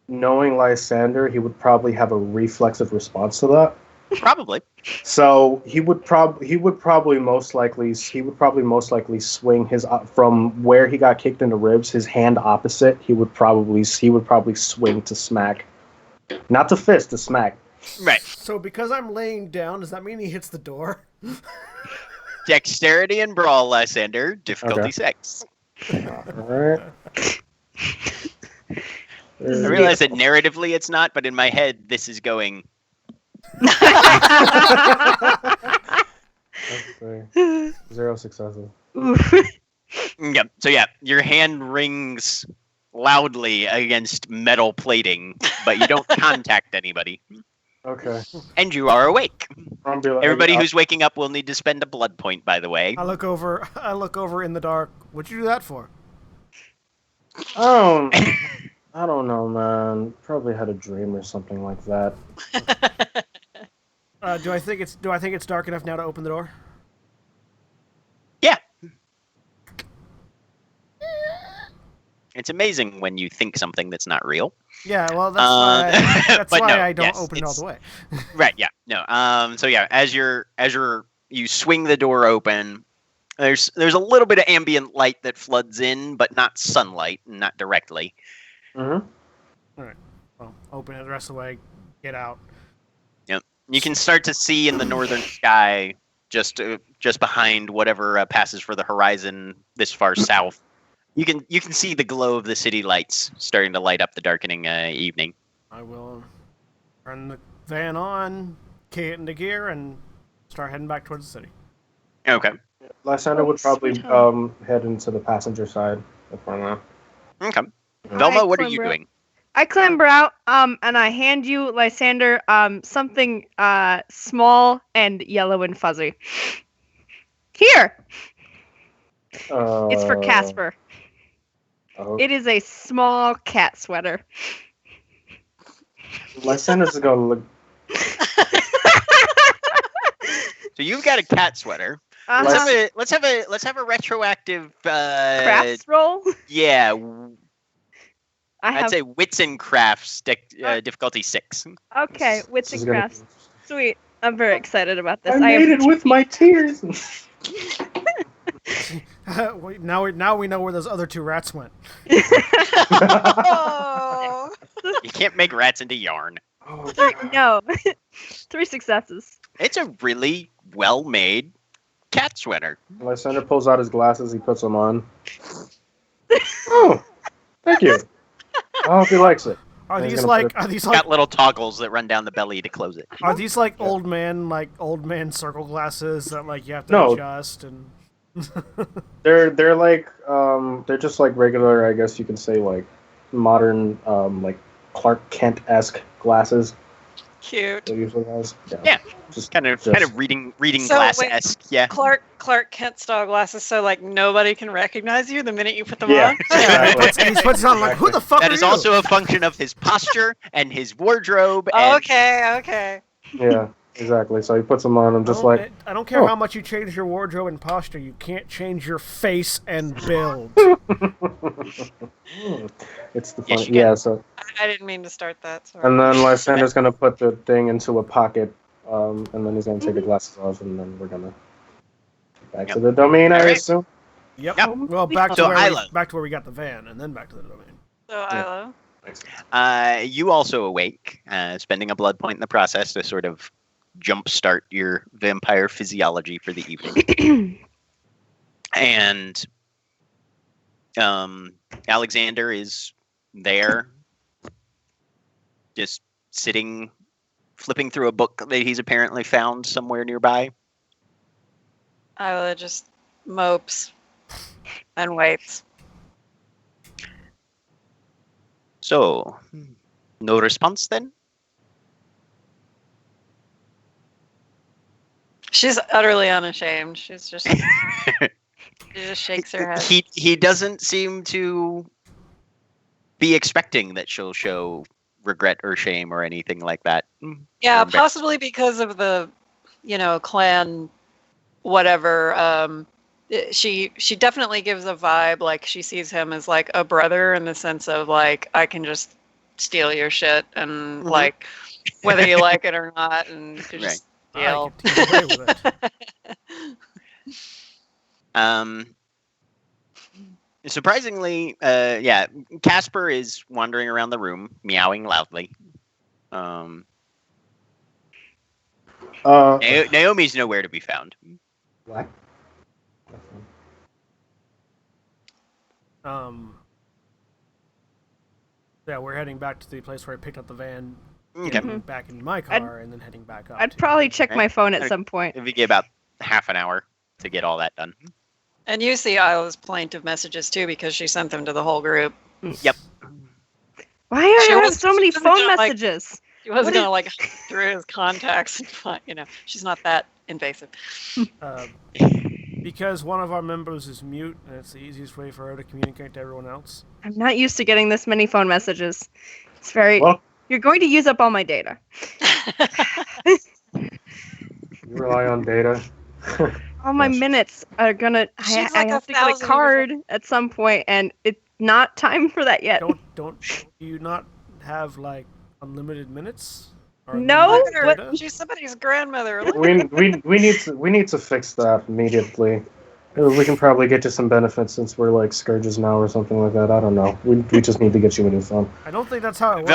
knowing Lysander, he would probably have a reflexive response to that. Probably. So he would probably most likely swing his from where he got kicked in the ribs, his hand opposite. He would probably swing to smack, not to fist, to smack. Right. So because I'm laying down, does that mean he hits the door? Dexterity and brawl, Lysander. Difficulty Okay. 6. All right. I realize that narratively it's not, but in my head this is going. Okay. 0 successes. Yeah. So yeah, your hand rings loudly against metal plating, but you don't contact anybody. Okay. And you are awake. Everybody I'll- who's waking up will need to spend a blood point, by the way. I look over in the dark. What'd you do that for? I don't know, man. Probably had a dream or something like that. Do I think it's dark enough now to open the door? Yeah. It's amazing when you think something that's not real. Yeah, well, that's but why no, I don't yes, open it all the way. Right, yeah. No. So yeah, as you swing the door open, there's a little bit of ambient light that floods in, but not sunlight, not directly. Mm-hmm. All right. Well, open it the rest of the way. Get out. Yep. You can start to see in the northern sky, just behind whatever passes for the horizon this far south. You can see the glow of the city lights starting to light up the darkening evening. I will turn the van on, key it into gear, and start heading back towards the city. Okay. Lysander would probably sweet home. head into the passenger side before now. Okay. Velma, what are you climber out. doing? I clamber out, and I hand you, Lysander, something small and yellow and fuzzy. Here, it's for Casper. Oh, It is a small cat sweater. Lysander's is gonna look. So you've got a cat sweater. Uh-huh. Let's have a retroactive Crafts roll. Yeah, I I'd have. say wits and crafts difficulty 6. Okay, wits This is and gonna- crafts. Sweet. I'm very excited about this. I made it with my tears. Now we know where those other 2 rats went. Oh. You can't make rats into yarn. Oh, No, 3 successes. It's a really well-made cat sweater. Lysander pulls out his glasses. He puts them on. Oh, thank you. I hope he likes it. Are He's these gonna like put are these It's like got little toggles that run down the belly to close it. are these like old man circle glasses that like you have to No. adjust and They're like they're just like regular, I guess you could say, like modern like Clark Kent-esque glasses Cute. that he usually has. Yeah. Just Kind of reading So, glass-esque. Yeah. Clark Kent style glasses, so like nobody can recognize you the minute you put them Yeah. on. Exactly. he puts it on like who the fuck That are is you? also a function of his posture and his wardrobe. And Okay. Yeah, exactly. So he puts them on. I'm just like, I don't care oh. how much you change your wardrobe and posture, you can't change your face and build. it's the Yes, fun. you can. Yeah. So I didn't mean to start that. Sorry. and then Lysander's gonna put the thing into a pocket, and then he's gonna take the glasses off, and then we're gonna back to the domain. I Alright. assume. Yep. Yep. Well, back to So, where Isla. we got the van, and then back to the domain. So Isla. you also awake, spending a blood point in the process to sort of jumpstart your vampire physiology for the evening. And Alexander is there, just sitting, flipping through a book that he's apparently found somewhere nearby. Isla just mopes and waits. So, no response then? She's utterly unashamed. She's just she just shakes her head. He doesn't seem to be expecting that she'll show regret or shame or anything like that. Yeah, possibly because of the, clan, whatever. She definitely gives a vibe like she sees him as like a brother in the sense of like I can just steal your shit and like whether you like it or not, and you can just steal. I get away with it. Surprisingly, Casper is wandering around the room, meowing loudly. Naomi's nowhere to be found. What? Yeah, we're heading back to the place where I picked up the van, Okay. back in my car, and then heading back up. I'd probably check my phone at some point. If you get about half an hour to get all that done. And you see Isla's plaintive messages too because she sent them to the whole group. Yep. Why do I have so many phone messages? She wasn't gonna like through his contacts and find, she's not that invasive. Because one of our members is mute, and it's the easiest way for her to communicate to everyone else. I'm not used to getting this many phone messages. It's very... Well, you're going to use up all my data. you rely on data. All my minutes are gonna... I have to get a card at some point, and it's not time for that yet. Don't you not have, like, unlimited minutes? No, she's somebody's grandmother. we need to fix that immediately. We can probably get you some benefits since we're like scourges now or something like that. I don't know. We just need to get you a new phone. I don't think that's how it works.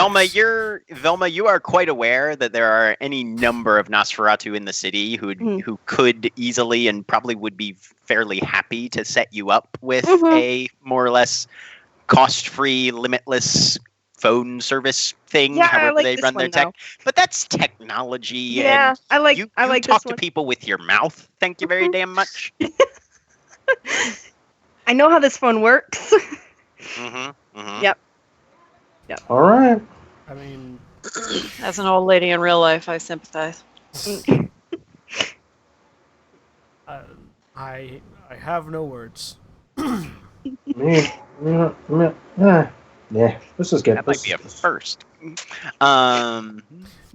Velma, you are quite aware that there are any number of Nosferatu in the city who could easily and probably would be fairly happy to set you up with a more or less cost-free, limitless phone service thing, however they run their tech. But that's technology. Yeah, and I like you this talk one. to people with your mouth. Thank you very damn much. I know how this phone works. Yep. All right. I mean, as an old lady in real life, I sympathize. I have no words. Yeah, this is good. That might be a first.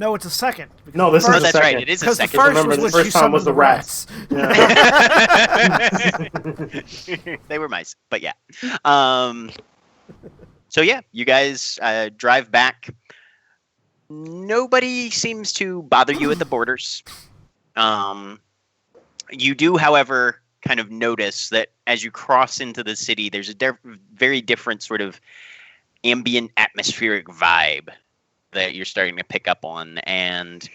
No, it's a second. No, this is a that's second. right. It is a Because the second. first Remember, was the when first she time was summoned the rats. Yeah. They were mice, but yeah. So yeah, you guys drive back. Nobody seems to bother you at the borders. You do, however, kind of notice that as you cross into the city, there's a very different sort of ambient atmospheric vibe that you're starting to pick up on. And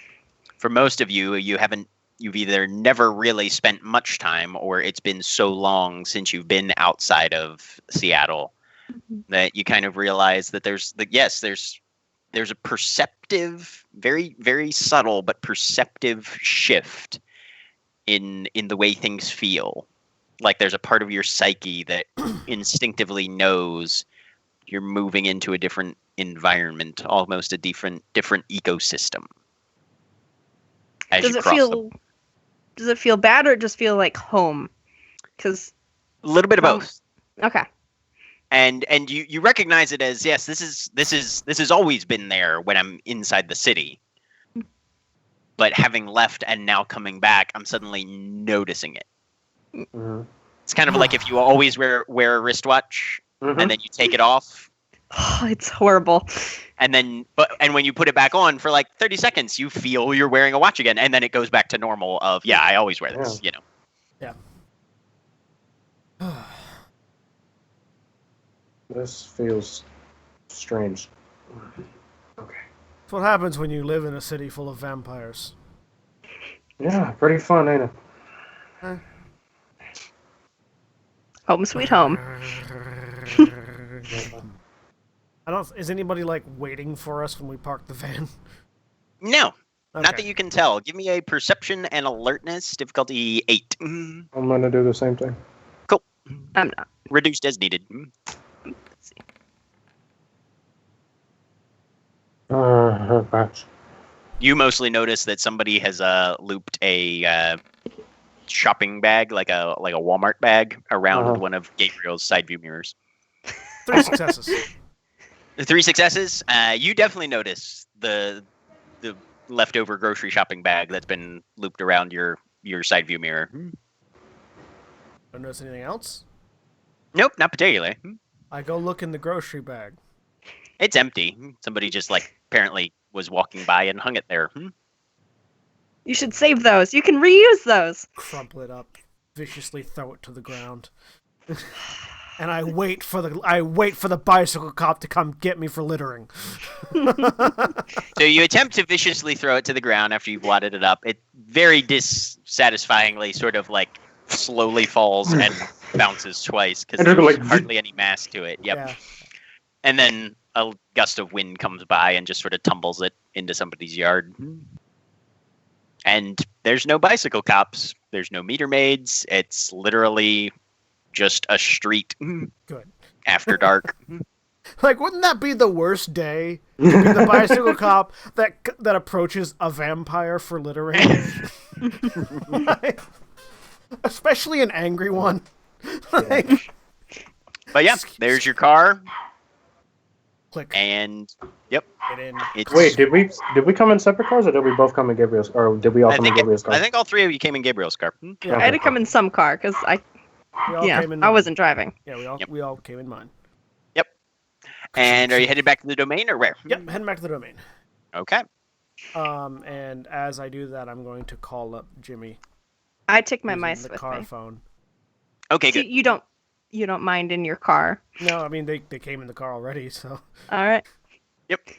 for most of you, you've either never really spent much time, or it's been so long since you've been outside of Seattle that you kind of realize that there's a perceptive, very, very subtle but perceptive shift in the way things feel. Like there's a part of your psyche that instinctively knows you're moving into a different environment, almost a different ecosystem. Does it feel bad, or just feel like home? Because a little bit of both. Okay. And you recognize it as, yes, this has always been there when I'm inside the city. But having left and now coming back, I'm suddenly noticing it. Mm-hmm. It's kind of like if you always wear a wristwatch and then you take it off. Oh, it's horrible. And when you put it back on for like 30 seconds, you feel you're wearing a watch again, and then it goes back to normal of, yeah, I always wear this, Yeah. This feels strange. Okay. That's what happens when you live in a city full of vampires. Yeah, pretty fun, ain't it? Home sweet home. Is anybody like waiting for us when we park the van? No, Okay. not that you can tell. Give me a perception and alertness, difficulty 8. I'm gonna do the same thing. Cool. I'm not. Reduced as needed. Batch. You mostly notice that somebody has looped a shopping bag, like a Walmart bag, around one of Gabriel's side view mirrors. 3 successes. The 3 successes. You definitely notice the leftover grocery shopping bag that's been looped around your side view mirror. Don't notice anything else? Nope, not particularly. I go look in the grocery bag. It's empty. Somebody just apparently was walking by and hung it there. You should save those. You can reuse those. Crumple it up, viciously throw it to the ground. And I wait for the bicycle cop to come get me for littering. So you attempt to viciously throw it to the ground after you've wadded it up. It very dissatisfyingly sort of slowly falls and bounces twice because there's hardly any mass to it. Yep. Yeah. And then a gust of wind comes by and just sort of tumbles it into somebody's yard. And there's no bicycle cops. There's no meter maids. It's literally just a street. Good. After dark. Wouldn't that be the worst day? To be the bicycle cop that approaches a vampire for littering? Especially an angry one. But yeah, there's your car. Click. And yep. Get in. Wait, did we come in separate cars, or did we both come in Gabriel's, or did we all come in Gabriel's car? I think all 3 of you came in Gabriel's car. Yeah. I had to come in some car because I wasn't driving. Yeah, we all came in mine. Yep. And are you headed back to the domain or where? Yep, heading back to the domain. Okay. And as I do that, I'm going to call up Jimmy. I take my using mice the with car me. phone. Okay, So good. you don't mind in your car. No, I mean they came in the car already, so. All right. Yep.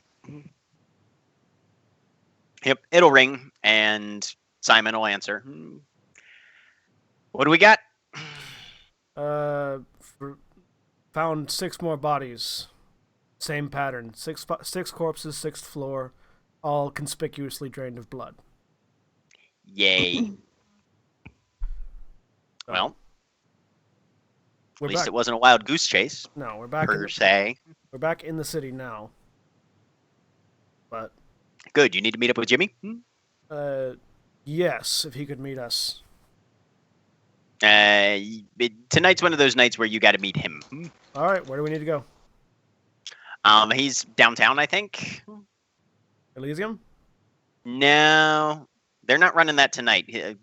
Yep, it'll ring, and Simon will answer. What do we got? Found 6 more bodies. Same pattern. 6 corpses, 6th floor, all conspicuously drained of blood. Yay. Well, at least it wasn't a wild goose chase. No, we're back. Per se. We're back in the city now. But. Good. You need to meet up with Jimmy? Yes, if he could meet us. Tonight's one of those nights where you got to meet him. All right, where do we need to go? He's downtown, I think. Elysium? No, they're not running that tonight.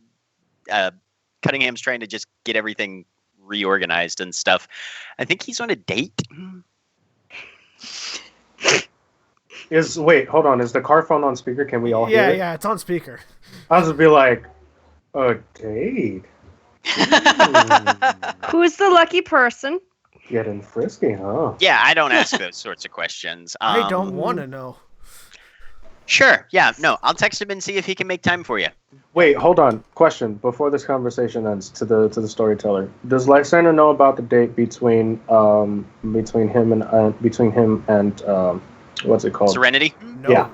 Cunningham's trying to just get everything reorganized and stuff. I think he's on a date. Wait, hold on. Is the car phone on speaker? Can we all hear it? Yeah, it's on speaker. I'll just be like, a date? Who's the lucky person? Getting frisky, huh? Yeah, I don't ask those sorts of questions. I don't want to know. Sure, yeah, no, I'll text him and see if he can make time for you. Wait, hold on. Question before this conversation ends to the storyteller. Does Lysander know about the date between him and what's it called? Serenity? No. Yeah.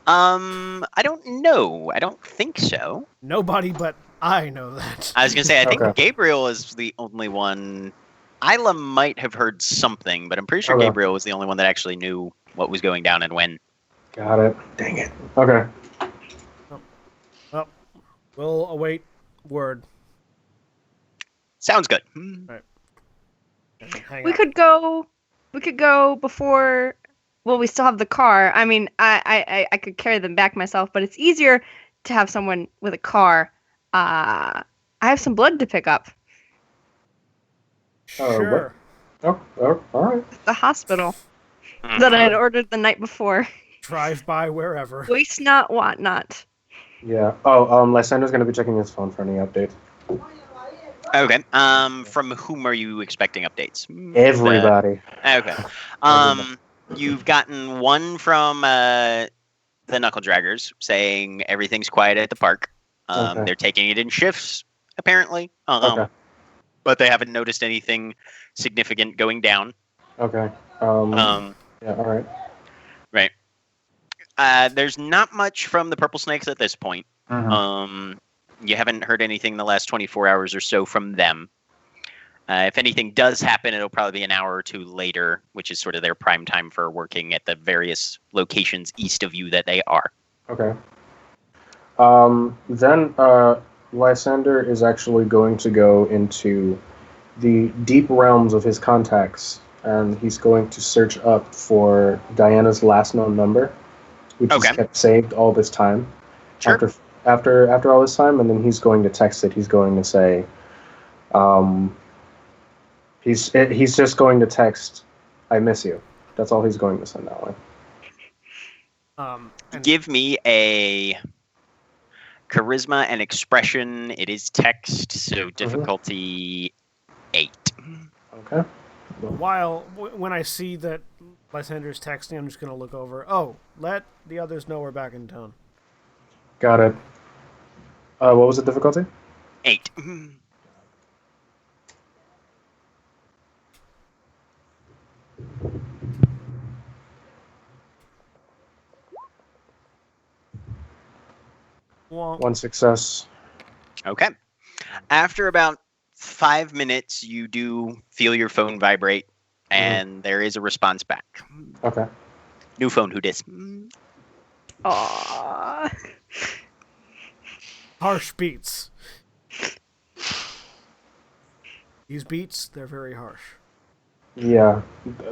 I don't know. I don't think so. Nobody but I know that. I was gonna say I think Okay. Gabriel is the only one. Isla might have heard something, but I'm pretty sure Okay. Gabriel was the only one that actually knew what was going down and when. Got it. Dang it. Okay. Well, we'll await word. Sounds good. Hang We out. could go before. Well, we still have the car. I mean, I could carry them back myself, but it's easier to have someone with a car. I have some blood to pick up Sure. Oh, all right. at the hospital that I had ordered the night before. Drive by wherever. Waste not, want not. Yeah. Oh, Lysander's gonna be checking his phone for any updates. Okay. From whom are you expecting updates? Everybody. Okay. You've gotten one from the Knuckle Draggers saying everything's quiet at the park. Okay. They're taking it in shifts, apparently. Okay. But they haven't noticed anything significant going down. Okay. Yeah. All right. Right. There's not much from the Purple Snakes at this point. Mhm. You haven't heard anything in the last 24 hours or so from them. If anything does happen, it'll probably be an hour or two later, which is sort of their prime time for working at the various locations east of you that they are. Okay. Then Lysander is actually going to go into the deep realms of his contacts and he's going to search up for Diana's last known number, which is kept saved all this time. Sure. After all this time, and then he's going to text it. He's going to say, he's just going to text, "I miss you." That's all he's going to send that way. Give me a charisma and expression. It is text, so difficulty 8. Okay. When I see that Lysander's texting, I'm just going to look over. Oh, let the others know we're back in town. Got it. What was the difficulty? 8. One success. Okay. After about 5 minutes, you do feel your phone vibrate, and there is a response back. Okay. New phone, who dis? Aww. Harsh beats. These beats, they're very harsh. Yeah.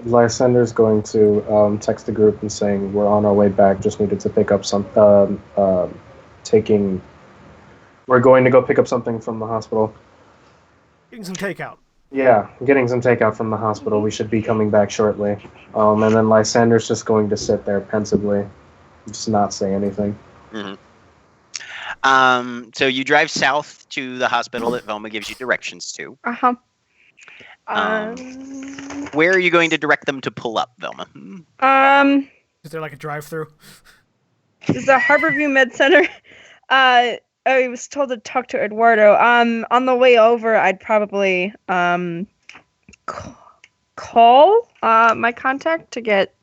Lysander's going to text the group and saying, "We're on our way back, just needed to pick up some... We're going to go pick up something from the hospital." Getting some takeout. Yeah, getting some takeout from the hospital. We should be coming back shortly. And then Lysander's just going to sit there pensively, just not say anything. Mm-hmm. So you drive south to the hospital that Velma gives you directions to. Uh-huh. Where are you going to direct them to pull up, Velma? Is there like a drive-through? Is the Harborview Med Center? I was told to talk to Eduardo. On the way over, I'd probably call my contact to get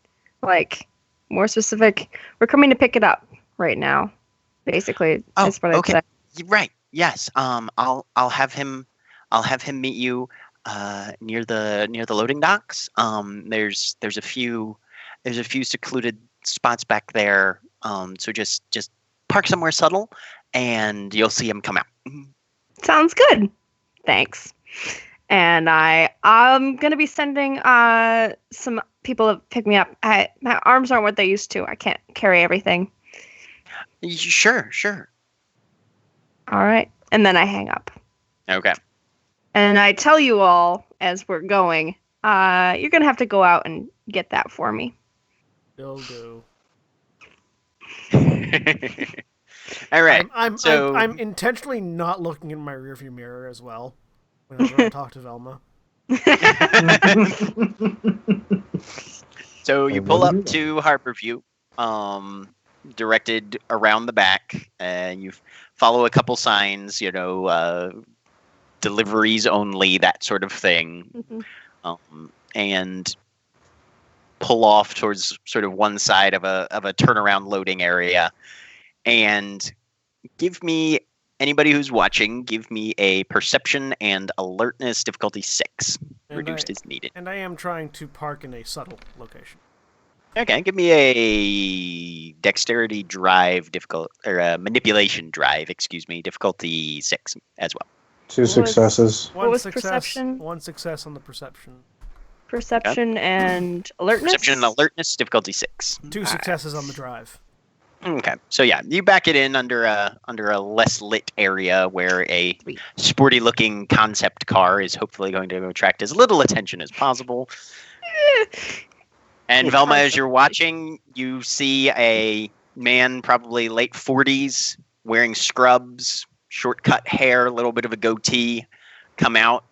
like more specific. We're coming to pick it up right now. Basically, that's what I'd say. Right. Yes. I'll have him meet you near the loading docks. There's a few secluded spots back there. So just park somewhere subtle, and you'll see him come out. Sounds good. Thanks. And I'm gonna be sending some people to pick me up. My arms aren't what they used to. I can't carry everything. Sure. All right. And then I hang up. Okay. And I tell you all as we're going, you're gonna have to go out and get that for me. Will do. All right. I'm intentionally not looking in my rearview mirror as well whenever I talk to Velma. So you pull up to Harborview, directed around the back, and you follow a couple signs, deliveries only, that sort of thing, and pull off towards sort of one side of a turnaround loading area. And anybody who's watching, give me a perception and alertness difficulty 6. Reduced as needed. And I am trying to park in a subtle location. Okay, give me a dexterity drive manipulation drive, difficulty 6 as well. 2 successes. What was perception? 1 success on the perception. Perception and alertness? Perception and alertness, difficulty 6. 2 successes on the drive. Okay, so yeah, you back it in under a less lit area where a sporty-looking concept car is hopefully going to attract as little attention as possible. And Velma, as you're watching, you see a man, probably late 40s, wearing scrubs, short-cut hair, a little bit of a goatee, come out.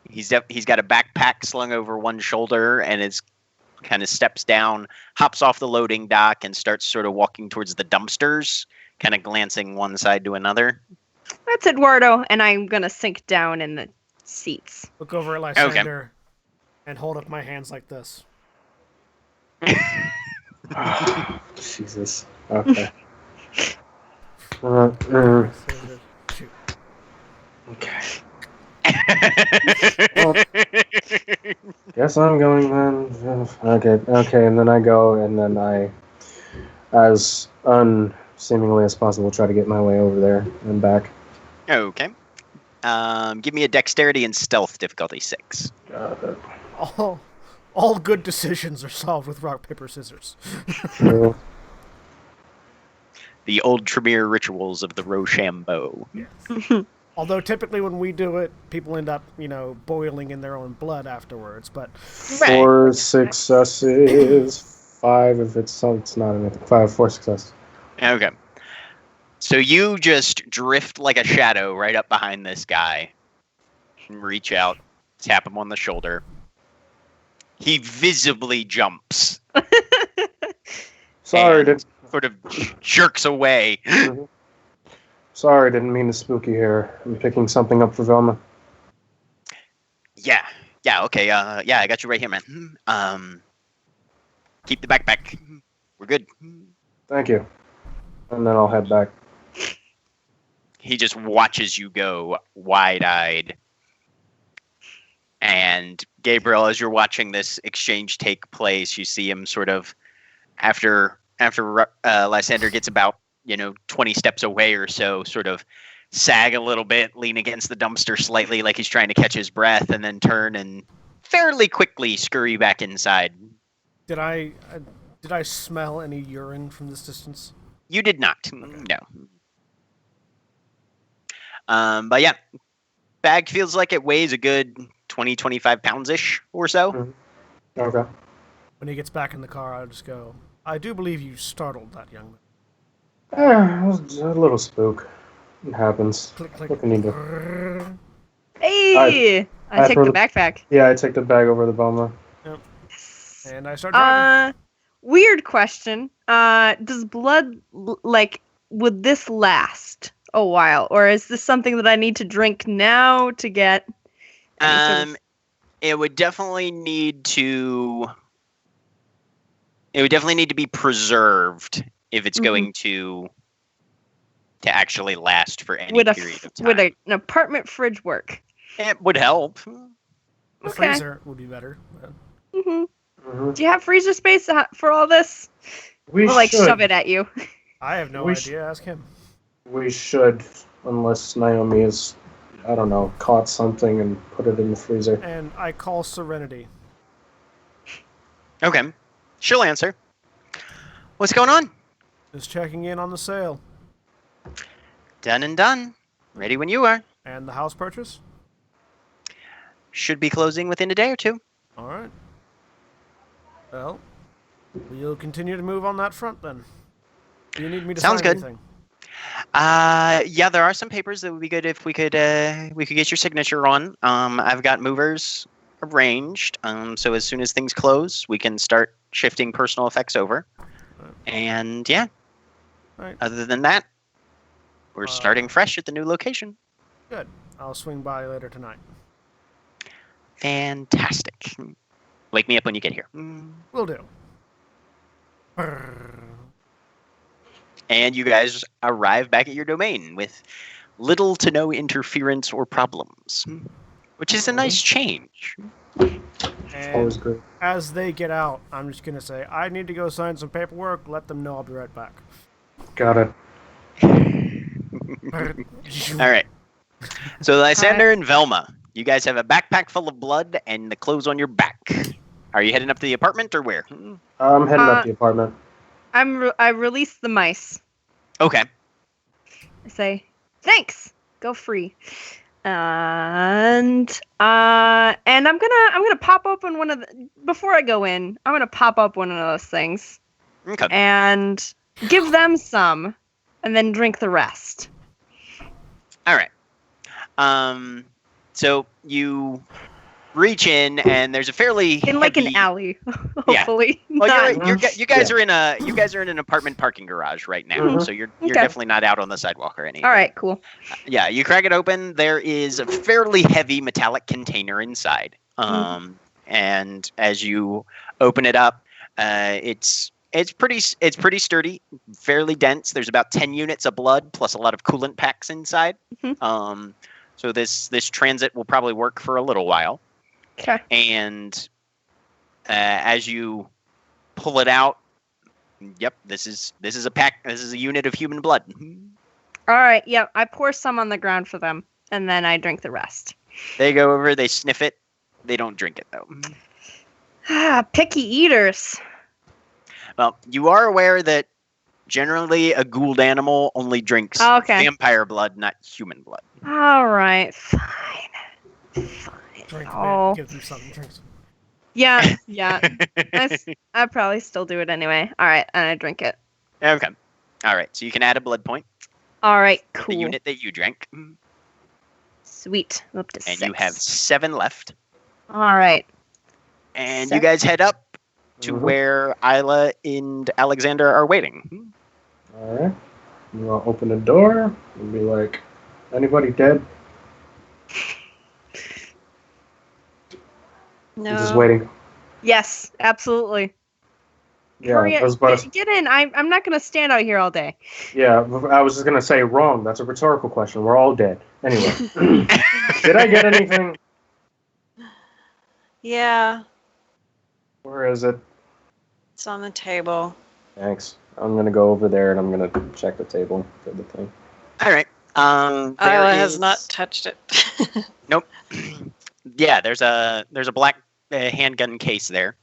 He's got a backpack slung over one shoulder and is kind of steps down, hops off the loading dock, and starts sort of walking towards the dumpsters, kind of glancing one side to another. That's Eduardo, and I'm going to sink down in the seats. Look over at Lysander and hold up my hands like this. Jesus. Okay. Shoot. Okay. Well, guess I'm going then. Okay, and then I go, and then I, as unseemingly as possible, try to get my way over there and back. Okay. Give me a dexterity and stealth difficulty 6. All good decisions are solved with rock, paper, scissors. True. The old Tremere rituals of the Rochambeau. Although typically when we do it, people end up, boiling in their own blood afterwards. But 4 successes, 5 if it's not anything. 4 successes. Okay. So you just drift like a shadow right up behind this guy. Reach out, tap him on the shoulder. He visibly jumps. Sorry, sort of jerks away. Sorry, didn't mean to spook you here. I'm picking something up for Velma. Yeah, okay, yeah, I got you right here, man. Keep the backpack. We're good. Thank you. And then I'll head back. He just watches you go, wide-eyed. And Gabriel, as you're watching this exchange take place, you see him sort of, after Lysander gets about 20 steps away or so, sort of sag a little bit, lean against the dumpster slightly like he's trying to catch his breath, and then turn and fairly quickly scurry back inside. Did I smell any urine from this distance? You did not. Okay. No. But yeah, bag feels like it weighs a good 20, 25 pounds-ish or so. Mm-hmm. Okay. When he gets back in the car, I'll just go, I do believe you startled that young man. It was a little spook. It happens. Click, click. What can you do? Hey! I take the backpack. Yeah, I take the bag over the Velma. Yep. And I start driving. Weird question. Does blood, would this last a while? Or is this something that I need to drink now to get... It would definitely need to... It would definitely need to be preserved if it's going to actually last for any period of time. Would an apartment fridge work? It would help. The freezer would be better. Mm-hmm. Do you have freezer space for all this? We Or should. shove it at you? I have no idea. Ask him. We should, unless Naomi has, I don't know, caught something and put it in the freezer. And I call Serenity. Okay. She'll answer. What's going on? Just checking in on the sale. Done and done. Ready when you are. And the house purchase? Should be closing within a day or two. All right. Well, we'll continue to move on that front then. Do you need me to Sounds sign good. anything? Yeah, there are some papers that would be good if we could get your signature on. I've got movers arranged. So as soon as things close, we can start shifting personal effects over. And yeah. Right. Other than that, we're starting fresh at the new location. Good. I'll swing by later tonight. Fantastic. Wake me up when you get here. Will do. And you guys arrive back at your domain with little to no interference or problems, which is a nice change. Always great. As they get out, I'm just going to say, I need to go sign some paperwork. Let them know I'll be right back. Got it. All right. So Lysander and Velma, you guys have a backpack full of blood and the clothes on your back. Are you heading up to the apartment or where? I'm heading up the apartment. I release the mice. Okay. I say, thanks. Go free. And I'm gonna pop open one of the, before I go in, I'm gonna pop up one of those things. Okay. And give them some, and then drink the rest. All right. So you reach in, and there's a fairly in like heavy... an alley, hopefully. Yeah. Well, Not... you guys are in an apartment parking garage right now, so you're definitely not out on the sidewalk or anything. All right, cool. Yeah, you crack it open. There is a fairly heavy metallic container inside, and as you open it up, it's pretty sturdy, fairly dense. There's about 10 units of blood plus a lot of coolant packs inside. So this transit will probably work for a little while. Okay. And as you pull it out, yep, this is a pack. This is a unit of human blood. All right. Yep. I pour some on the ground for them, and then I drink the rest. They go over. They sniff it. They don't drink it though. Picky eaters. Well, you are aware that generally a ghouled animal only drinks vampire blood, not human blood. All right, fine. Drink Oh. Give them something. Drink some. Yeah. I'd probably still do it anyway. All right, and I drink it. Okay. All right. So you can add a blood point. All right, For cool. the unit that you drank. Sweet. Up to 6. And you have 7 left. All right. And you guys head up to where Isla and Alexander are waiting. All right. You want to open the door and be like, anybody dead? No. I'm just waiting. Yes, absolutely. Yeah, Hurry I was about to, get in. I'm not going to stand out here all day. yeah, I was just going to say wrong. That's a rhetorical question. We're all dead. Anyway. Did I get anything? Yeah, Where is it? it's on the table. Thanks. I'm going to go over there and I'm going to check the table for the thing. All right. Isla has not touched it. Nope. Yeah, there's a black handgun case there.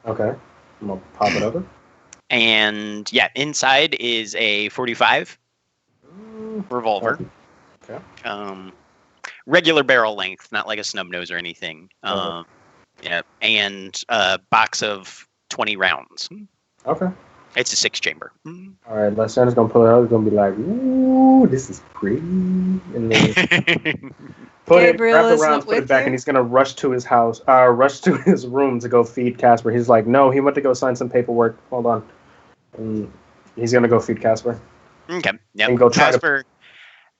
Okay. I'm going to pop it over. And yeah, inside is a 45 revolver. Okay. Regular barrel length, not like a snub nose or anything. Yeah, and a box of 20 rounds. Okay. It's a 6-chamber. All right. Lysander's going to pull it out. He's going to be like, ooh, this is pretty. And then grab the rounds, put it back, and he's going to rush to his house, rush to his room to go feed Casper. He's like, no, he went to go sign some paperwork. Hold on. And he's going to go feed Casper. Okay. Yep. And go try Casper.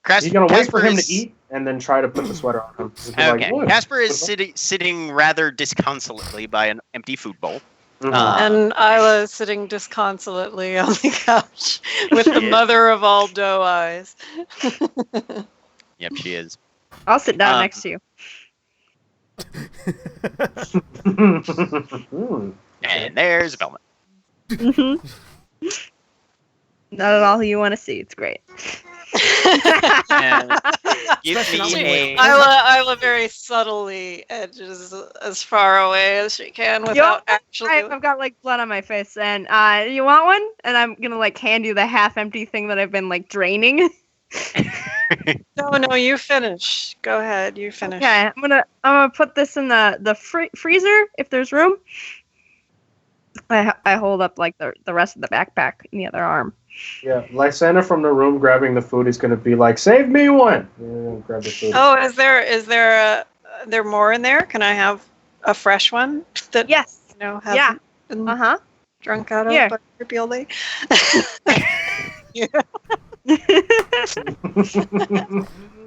He's going to wait for him to eat and then try to put the sweater on him. Okay. Like, Casper is sitting rather disconsolately by an empty food bowl. And Isla is sitting disconsolately on the couch with the mother of all doe eyes. Yep, she is. I'll sit down next to you. And there's Velma. Not at all who you want to see. It's great. Give me Isla very subtly edges as far away as she can without actually. I've got like blood on my face, and you want one? And I'm gonna like hand you the half-empty thing that I've been like draining. No, you finish. Go ahead, you finish. Okay, I'm gonna put this in the freezer if there's room. I hold up like the rest of the backpack in the other arm. Yeah, Lysander from the room grabbing the food is going to be like, save me one! Grab the food. Oh, is there more in there? Can I have a fresh one? That, yes. Hasn't been drunk out of by creepy old lady?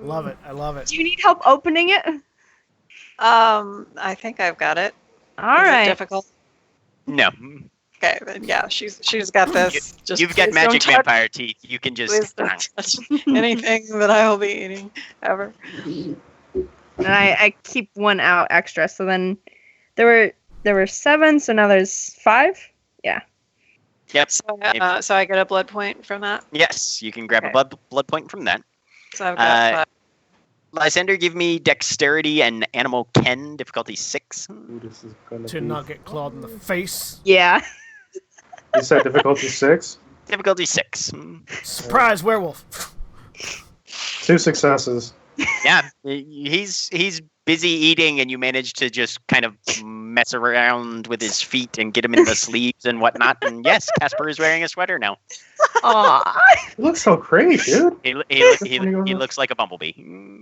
Love it. I love it. Do you need help opening it? I think I've got it. All right. Is it difficult? No. Okay, then yeah, she's got this. You've got magic vampire teeth. You can just. Please don't touch anything that I will be eating ever. And I keep one out extra. So then there were 7, so now there's 5. Yeah. Yep. So I get a blood point from that. Yes, you can grab a blood point from that. So I've got 5. Lysander, give me dexterity and animal ken, difficulty 6. Ooh, this is gonna To not get clawed in the face. Yeah. You said difficulty 6? Difficulty 6. Surprise werewolf. 2 successes. Yeah, he's busy eating, and you manage to just kind of mess around with his feet and get him in the sleeves and whatnot. And yes, Casper is wearing a sweater now. Aww. He looks so great, dude. He looks like a bumblebee.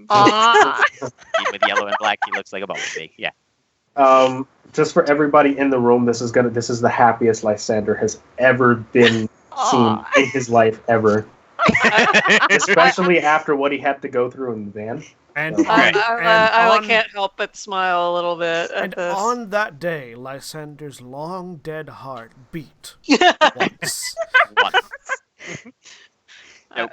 Aww. With yellow and black, he looks like a bumblebee. Yeah. Just for everybody in the room, this is the happiest Lysander has ever been seen in his life ever. Especially after what he had to go through in the van. And, I can't help but smile a little bit at this. On that day, Lysander's long dead heart beat once. Nope,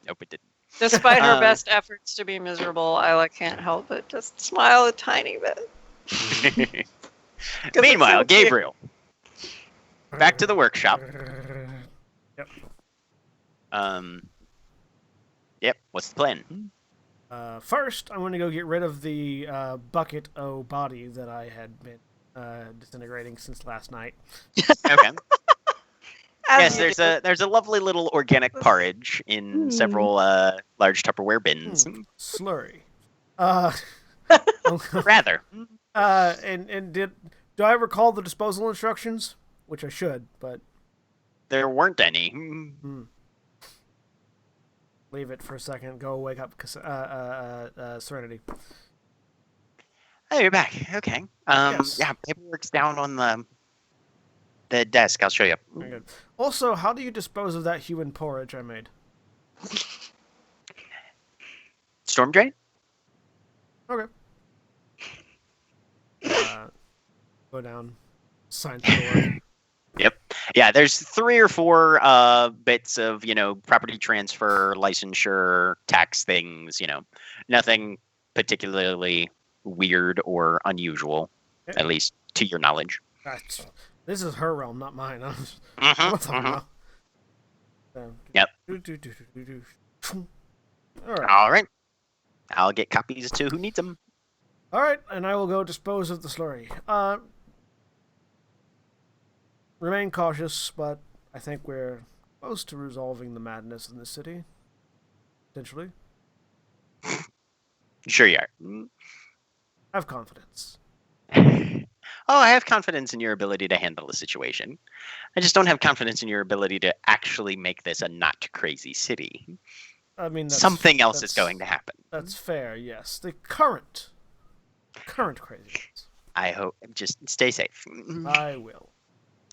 it didn't. Despite her best efforts to be miserable, Isla can't help but just smile a tiny bit. Meanwhile, Gabriel, back to the workshop. Yep. Yep. What's the plan? First, I'm going to go get rid of the bucket o' body that I had been disintegrating since last night. Okay. As Yes, you do. there's a lovely little organic porridge in several large Tupperware bins. Slurry. Rather. And do I recall the disposal instructions? Which I should, but There weren't any. leave it for a second. Go wake up Serenity. Oh, you're back. Okay. Yes. Yeah, paperwork's down on the desk. I'll show you. Very good. Also, how do you dispose of that human porridge I made? Storm drain? Okay. Go down. Sign paperwork. Yep. Yeah, there's 3 or 4 bits of, property transfer, licensure, tax things, nothing particularly weird or unusual, at least to your knowledge. This is her realm, not mine. Yep. All right. I'll get copies to who needs them. All right, and I will go dispose of the slurry. Remain cautious, but I think we're close to resolving the madness in the city. Potentially. Sure you are. Have confidence. Oh, I have confidence in your ability to handle the situation. I just don't have confidence in your ability to actually make this a not crazy city. I mean, something else is going to happen. That's fair, yes. The current craziness. I hope. Just stay safe. I will.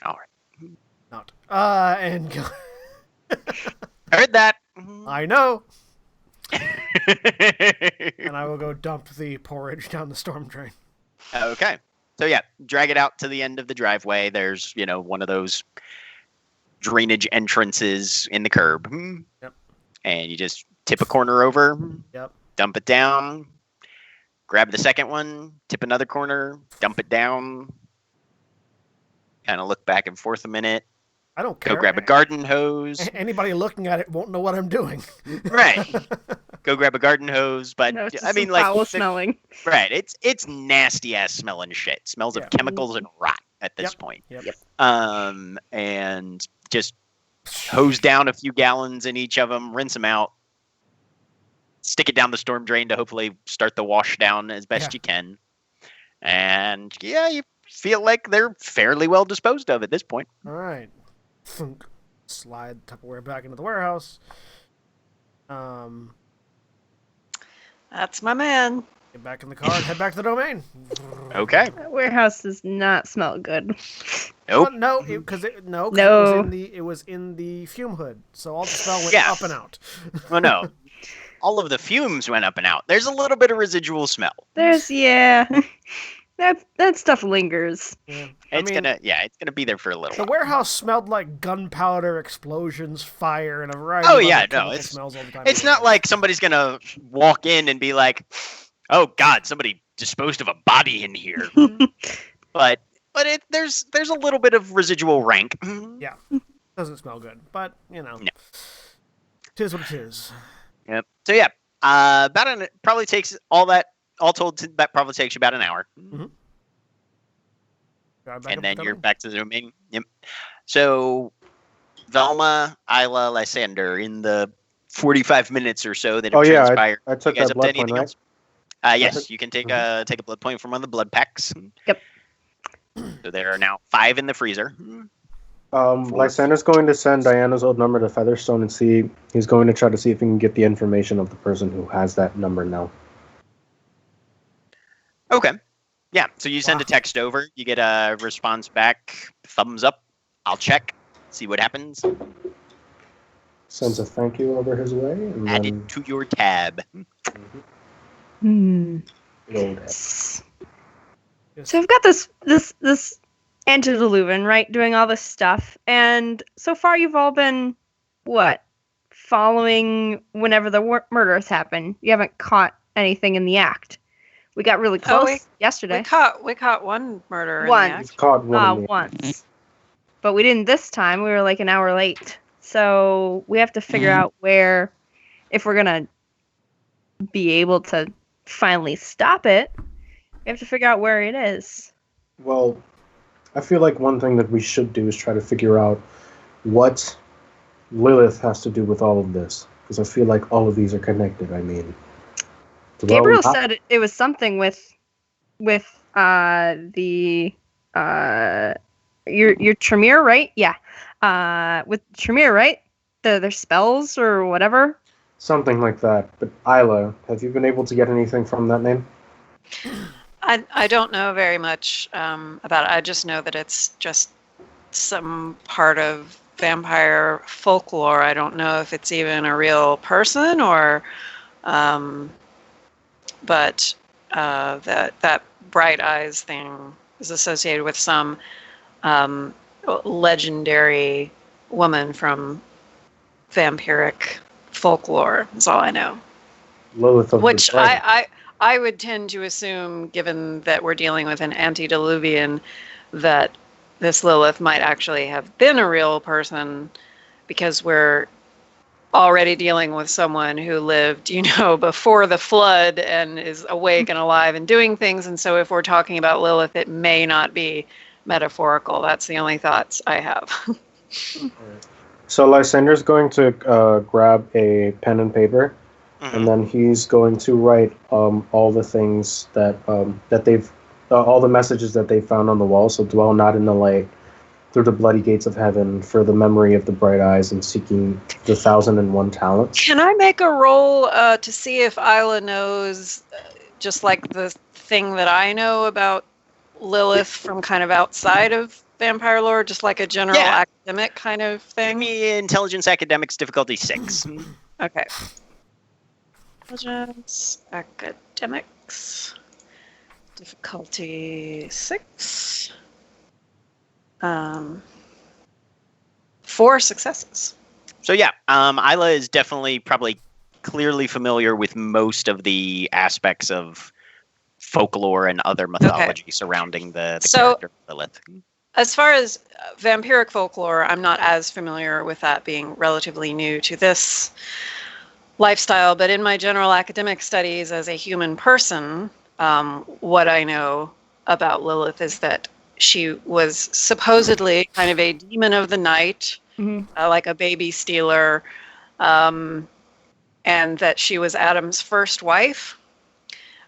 All right. Not. And go. Heard that. I know. And I will go dump the porridge down the storm drain. Okay. So yeah, drag it out to the end of the driveway. There's, one of those drainage entrances in the curb. Yep. And you just tip a corner over. Yep. Dump it down. Grab the second one. Tip another corner. Dump it down. Kind of look back and forth a minute. I don't care. Go grab a garden hose. Anybody looking at it won't know what I'm doing. Right. Go grab a garden hose, but No, it's just I mean, some like, foul smelling. right? It's nasty ass smelling shit. Smells of chemicals and rot at this point. Yep. And just hose down a few gallons in each of them, rinse them out, stick it down the storm drain to hopefully start the wash down as best you can. And yeah, you feel like they're fairly well disposed of at this point. All right. Thunk. Slide Tupperware back into the warehouse. That's my man. Get back in the car and head back to the domain. Okay. That warehouse does not smell good. Nope. No, because it was in the fume hood, so all the smell went up and out. Well, no. All of the fumes went up and out. There's a little bit of residual smell. That stuff lingers. Yeah. It's gonna be there for a little The while. warehouse smelled like gunpowder, explosions, fire, and a variety Oh of yeah, other no, chemical smells all the time. it's not like somebody's gonna walk in and be like, "Oh God, somebody disposed of a body in here." but there's a little bit of residual rank. Yeah, doesn't smell good, but no. Tis what it is. Yep. So yeah, probably takes all told, that probably takes you about an hour. Mm-hmm. And then you're back to the domain. Yep. So, Velma, Isla, Lysander, in the 45 minutes or so that have transpired. I took that blood point, right? Yes, you can take a blood point from one of the blood packs. Yep. So there are now 5 in the freezer. Lysander's going to send Diana's old number to Featherstone and he's going to try to see if he can get the information of the person who has that number now. Okay. Yeah, so you send a text over, you get a response back, thumbs up, I'll check, see what happens. Sends a thank you over his way. And add it to your tab. So I've got this antediluvian, right, doing all this stuff, and so far you've all been, following whenever the murders happen. You haven't caught anything in the act. We got really close yesterday. We caught one murder. Once. Caught one once. But we didn't this time. We were like an hour late. So we have to figure out where, if we're going to be able to finally stop it, we have to figure out where it is. Well, I feel like one thing that we should do is try to figure out what Lilith has to do with all of this, because I feel like all of these are connected. I mean, Gabriel said it was something with the your Tremere, right? Yeah. With Tremere, right? Their spells or whatever. Something like that. But Isla, have you been able to get anything from that name? I don't know very much about it. I just know that it's just some part of vampire folklore. I don't know if it's even a real person or, but that bright eyes thing is associated with some legendary woman from vampiric folklore. Is all I know. Lilith of Which the Bright. I would tend to assume, given that we're dealing with an antediluvian, that this Lilith might actually have been a real person, because we're already dealing with someone who lived, before the flood and is awake and alive and doing things. And so if we're talking about Lilith, it may not be metaphorical. That's the only thoughts I have. So Lysander's going to grab a pen and paper, and then he's going to write all the things that they've, all the messages that they found on the wall. So dwell not in the light, through the bloody gates of heaven, for the memory of the bright eyes, and seeking the 1,001 talents. Can I make a roll to see if Isla knows, just like the thing that I know about Lilith from kind of outside of vampire lore, just like a general academic kind of thing? Give me intelligence academics difficulty 6. Okay. Intelligence academics difficulty 6. 4 successes. So yeah, Isla is definitely probably clearly familiar with most of the aspects of folklore and other mythology surrounding the character of Lilith. As far as vampiric folklore, I'm not as familiar with that, being relatively new to this lifestyle. But in my general academic studies as a human person, what I know about Lilith is that she was supposedly kind of a demon of the night, like a baby stealer, and that she was Adam's first wife.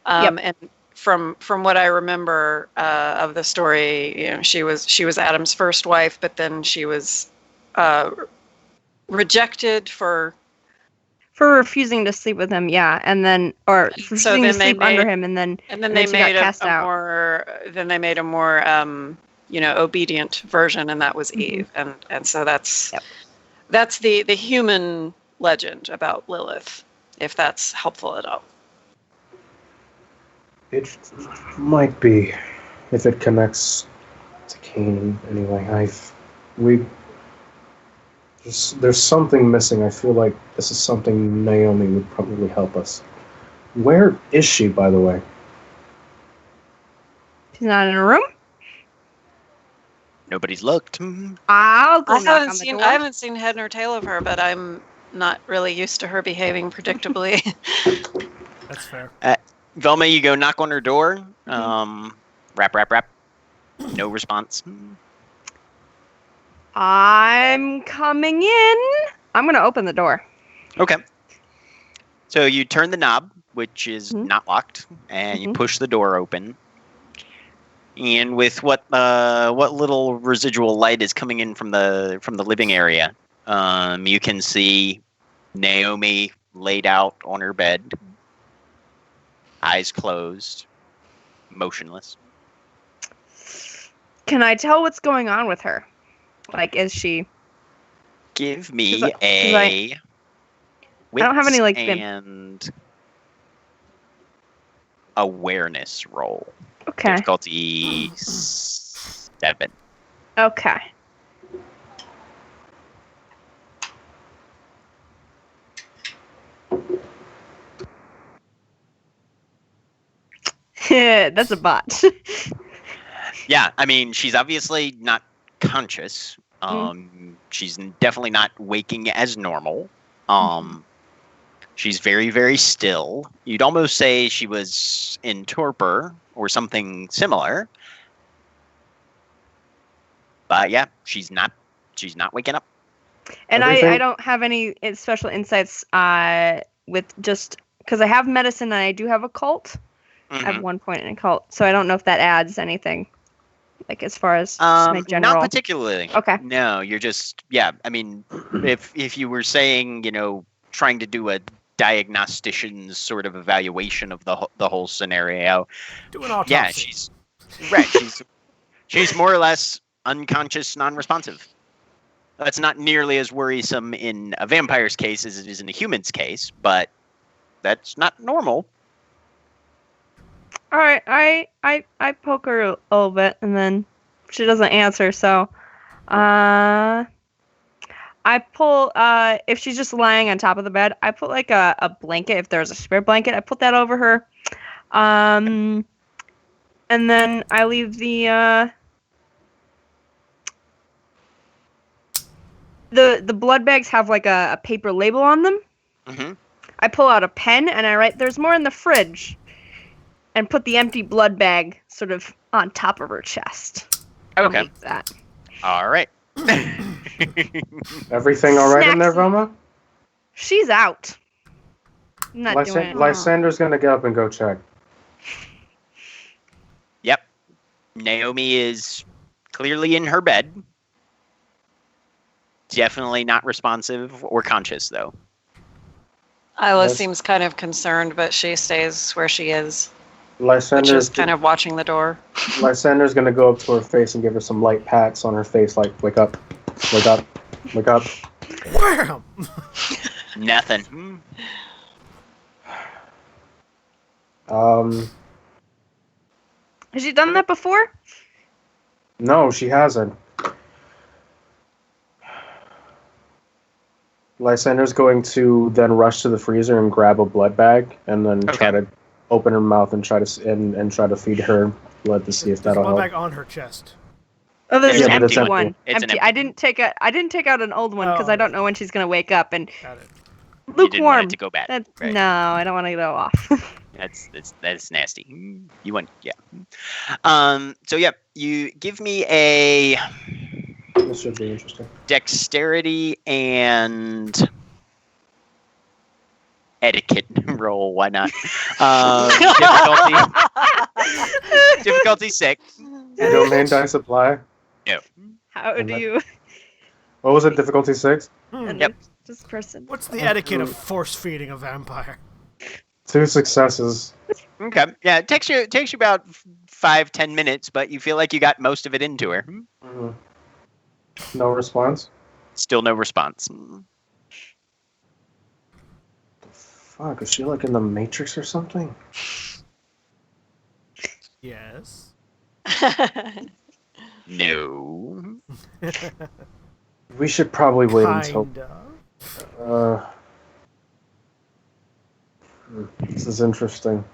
And from what I remember of the story, she was Adam's first wife, but then she was rejected for refusing to sleep with him, and then refusing to sleep under him, and then they made cast out. a more obedient version, and that was Eve, and so that's the human legend about Lilith, if that's helpful at all. It might be, if it connects to Cain anyway. There's something missing. I feel like this is something Naomi would probably help us. Where is she, by the way? She's not in a room? Nobody's looked. I'll go knock on the door. I haven't seen head nor tail of her, but I'm not really used to her behaving predictably. That's fair. Velma, you go knock on her door. Rap. No response. I'm coming in. I'm going to open the door. Okay. So you turn the knob, which is not locked, and you push the door open. And with what little residual light is coming in from the living area, you can see Naomi laid out on her bed, eyes closed, motionless. Can I tell what's going on with her? Like, is she... Give me I don't have any, like... and awareness roll. Okay. Difficulty 7. Okay. That's a bot. Yeah, I mean, she's obviously not conscious. She's definitely not waking as normal. She's very, very still. You'd almost say she was in torpor or something similar. But yeah, she's not waking up. And Everything- I don't have any special insights with just because I have medicine and I do have occult. I have 1 point in occult, so I don't know if that adds anything, like as far as just my general. Not particularly. Okay. No, you're just I mean, if you were saying, trying to do a diagnostician's sort of evaluation of the whole scenario. Do an autopsy. Yeah, she's right. She's more or less unconscious, non-responsive. That's not nearly as worrisome in a vampire's case as it is in a human's case, but that's not normal. All right, I poke her a little bit, and then she doesn't answer. So, I pull. If she's just lying on top of the bed, I put like a blanket. If there's a spare blanket, I put that over her. And then I leave the blood bags have like a paper label on them. Mm-hmm. I pull out a pen and I write, "There's more in the fridge," and put the empty blood bag sort of on top of her chest. Okay. Like that. All right. Everything all right in there, Snacks. Velma? She's out. I'm not doing it. Lysander's gonna get up and go check. Yep. Naomi is clearly in her bed. Definitely not responsive or conscious, though. Isla Yes. seems kind of concerned, but she stays where she is, which Lysander's is kind of watching the door. Lysander's gonna go up to her face and give her some light pats on her face, like wake up, wake up, wake up. Wham! Nothing. Has she done that before? No, she hasn't. Lysander's going to then rush to the freezer and grab a blood bag, and then try to open her mouth and try to feed her blood to see if There's that'll one help. back on her chest. Oh, there's It's an an empty empty one. one. It's an Empty. I didn't take out an old one because Oh. I don't know when she's gonna wake up. And Got it. You didn't want lukewarm. it to go bad. That, right? No, I don't want to go off. That's nasty. You want So yeah, you give me a This should be interesting. dexterity and etiquette roll. Why not? Difficulty 6. Domain die supply. No. How And do that- you? What was it? Difficulty 6? And Yep. This person. What's the etiquette of force feeding a vampire? 2 successes. Okay. Yeah, it takes you about 5-10 minutes, but you feel like you got most of it into her. Mhm. No response. Still no response. Fuck, is she like in the Matrix or something? Yes. No. We should probably wait until. Kinda. This is interesting.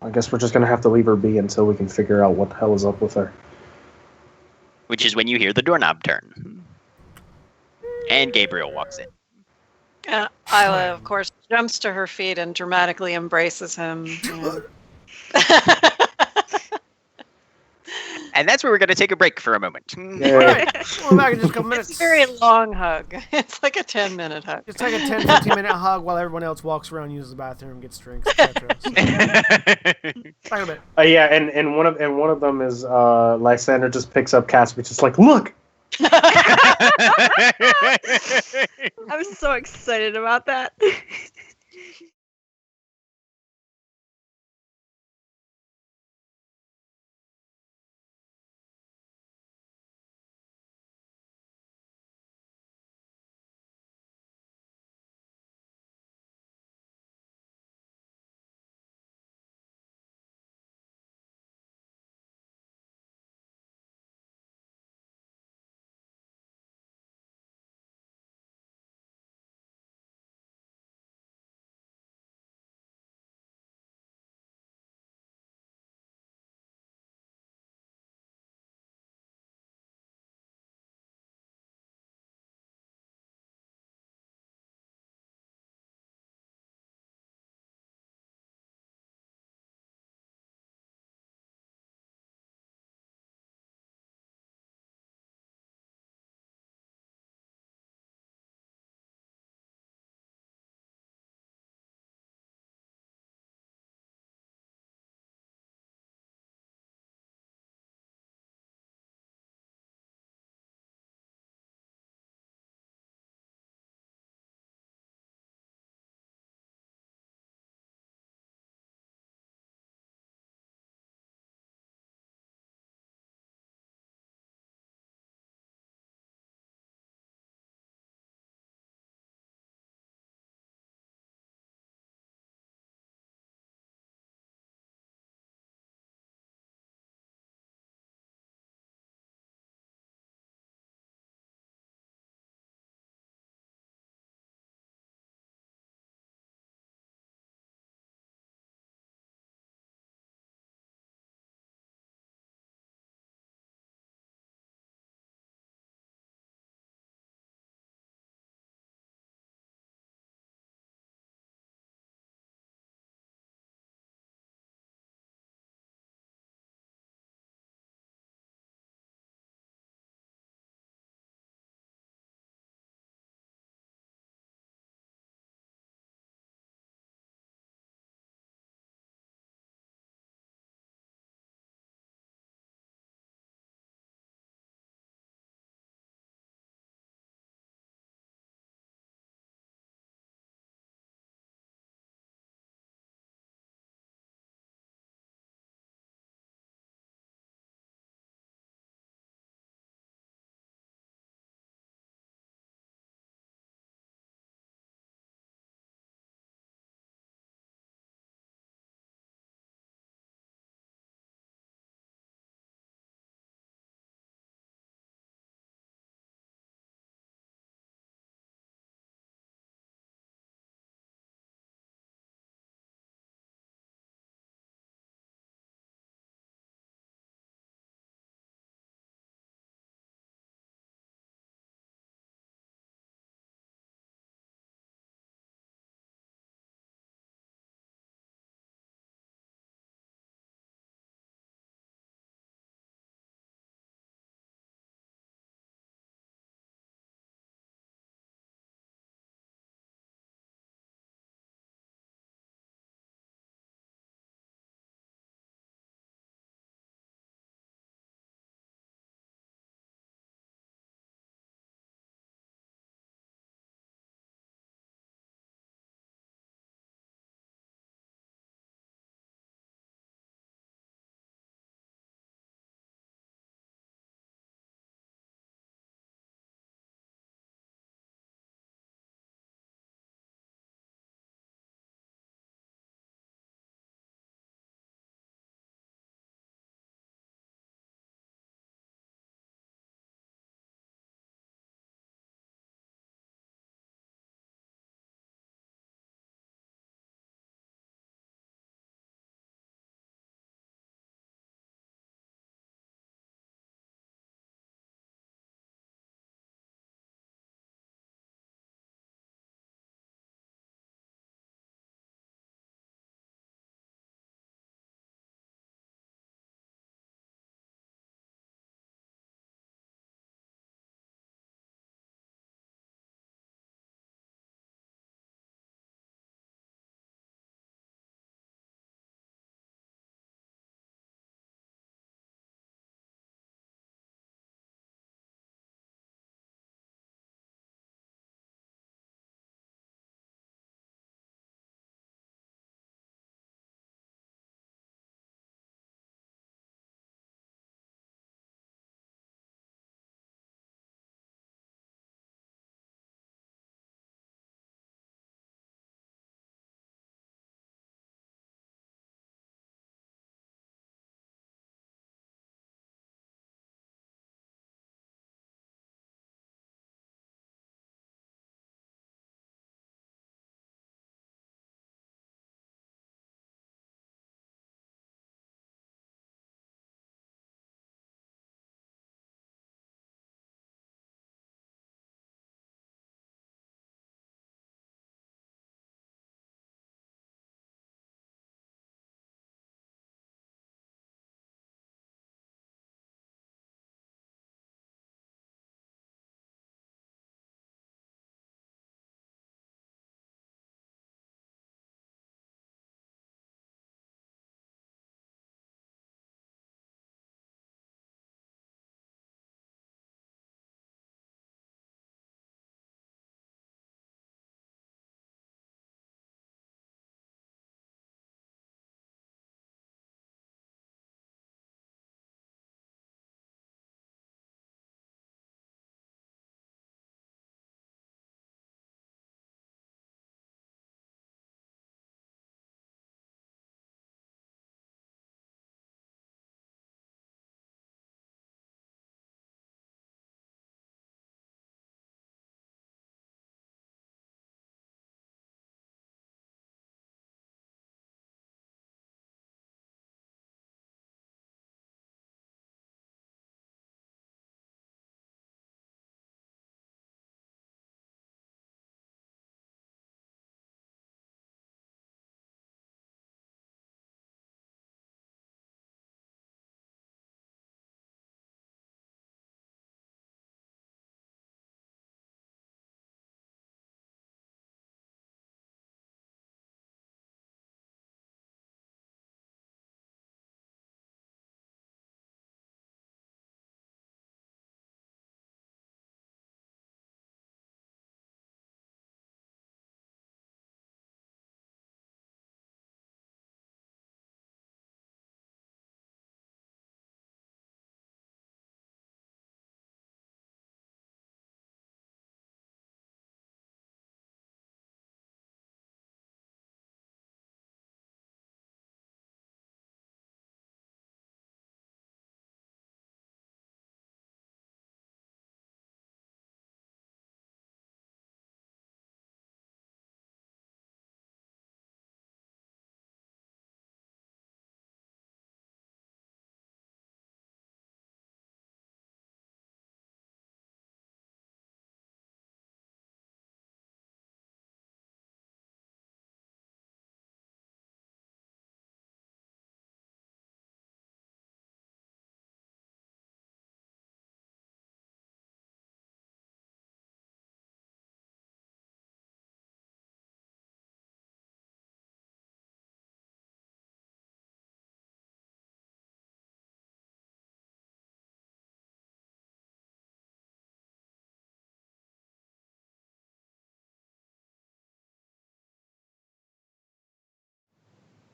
I guess we're just gonna have to leave her be until we can figure out what the hell is up with her. Which is when you hear the doorknob turn. And Gabriel walks in. Isla, of course, jumps to her feet and dramatically embraces him. And that's where we're going to take a break for a moment. Yeah. We're back in just a couple minutes. It's a very long hug. It's like a 10-minute hug. Just take a 10-15 minute hug while everyone else walks around, uses the bathroom, gets drinks, etc. So, back in a bit. Yeah, and one of them is Lysander just picks up Casper, just like, look. I was so excited about that.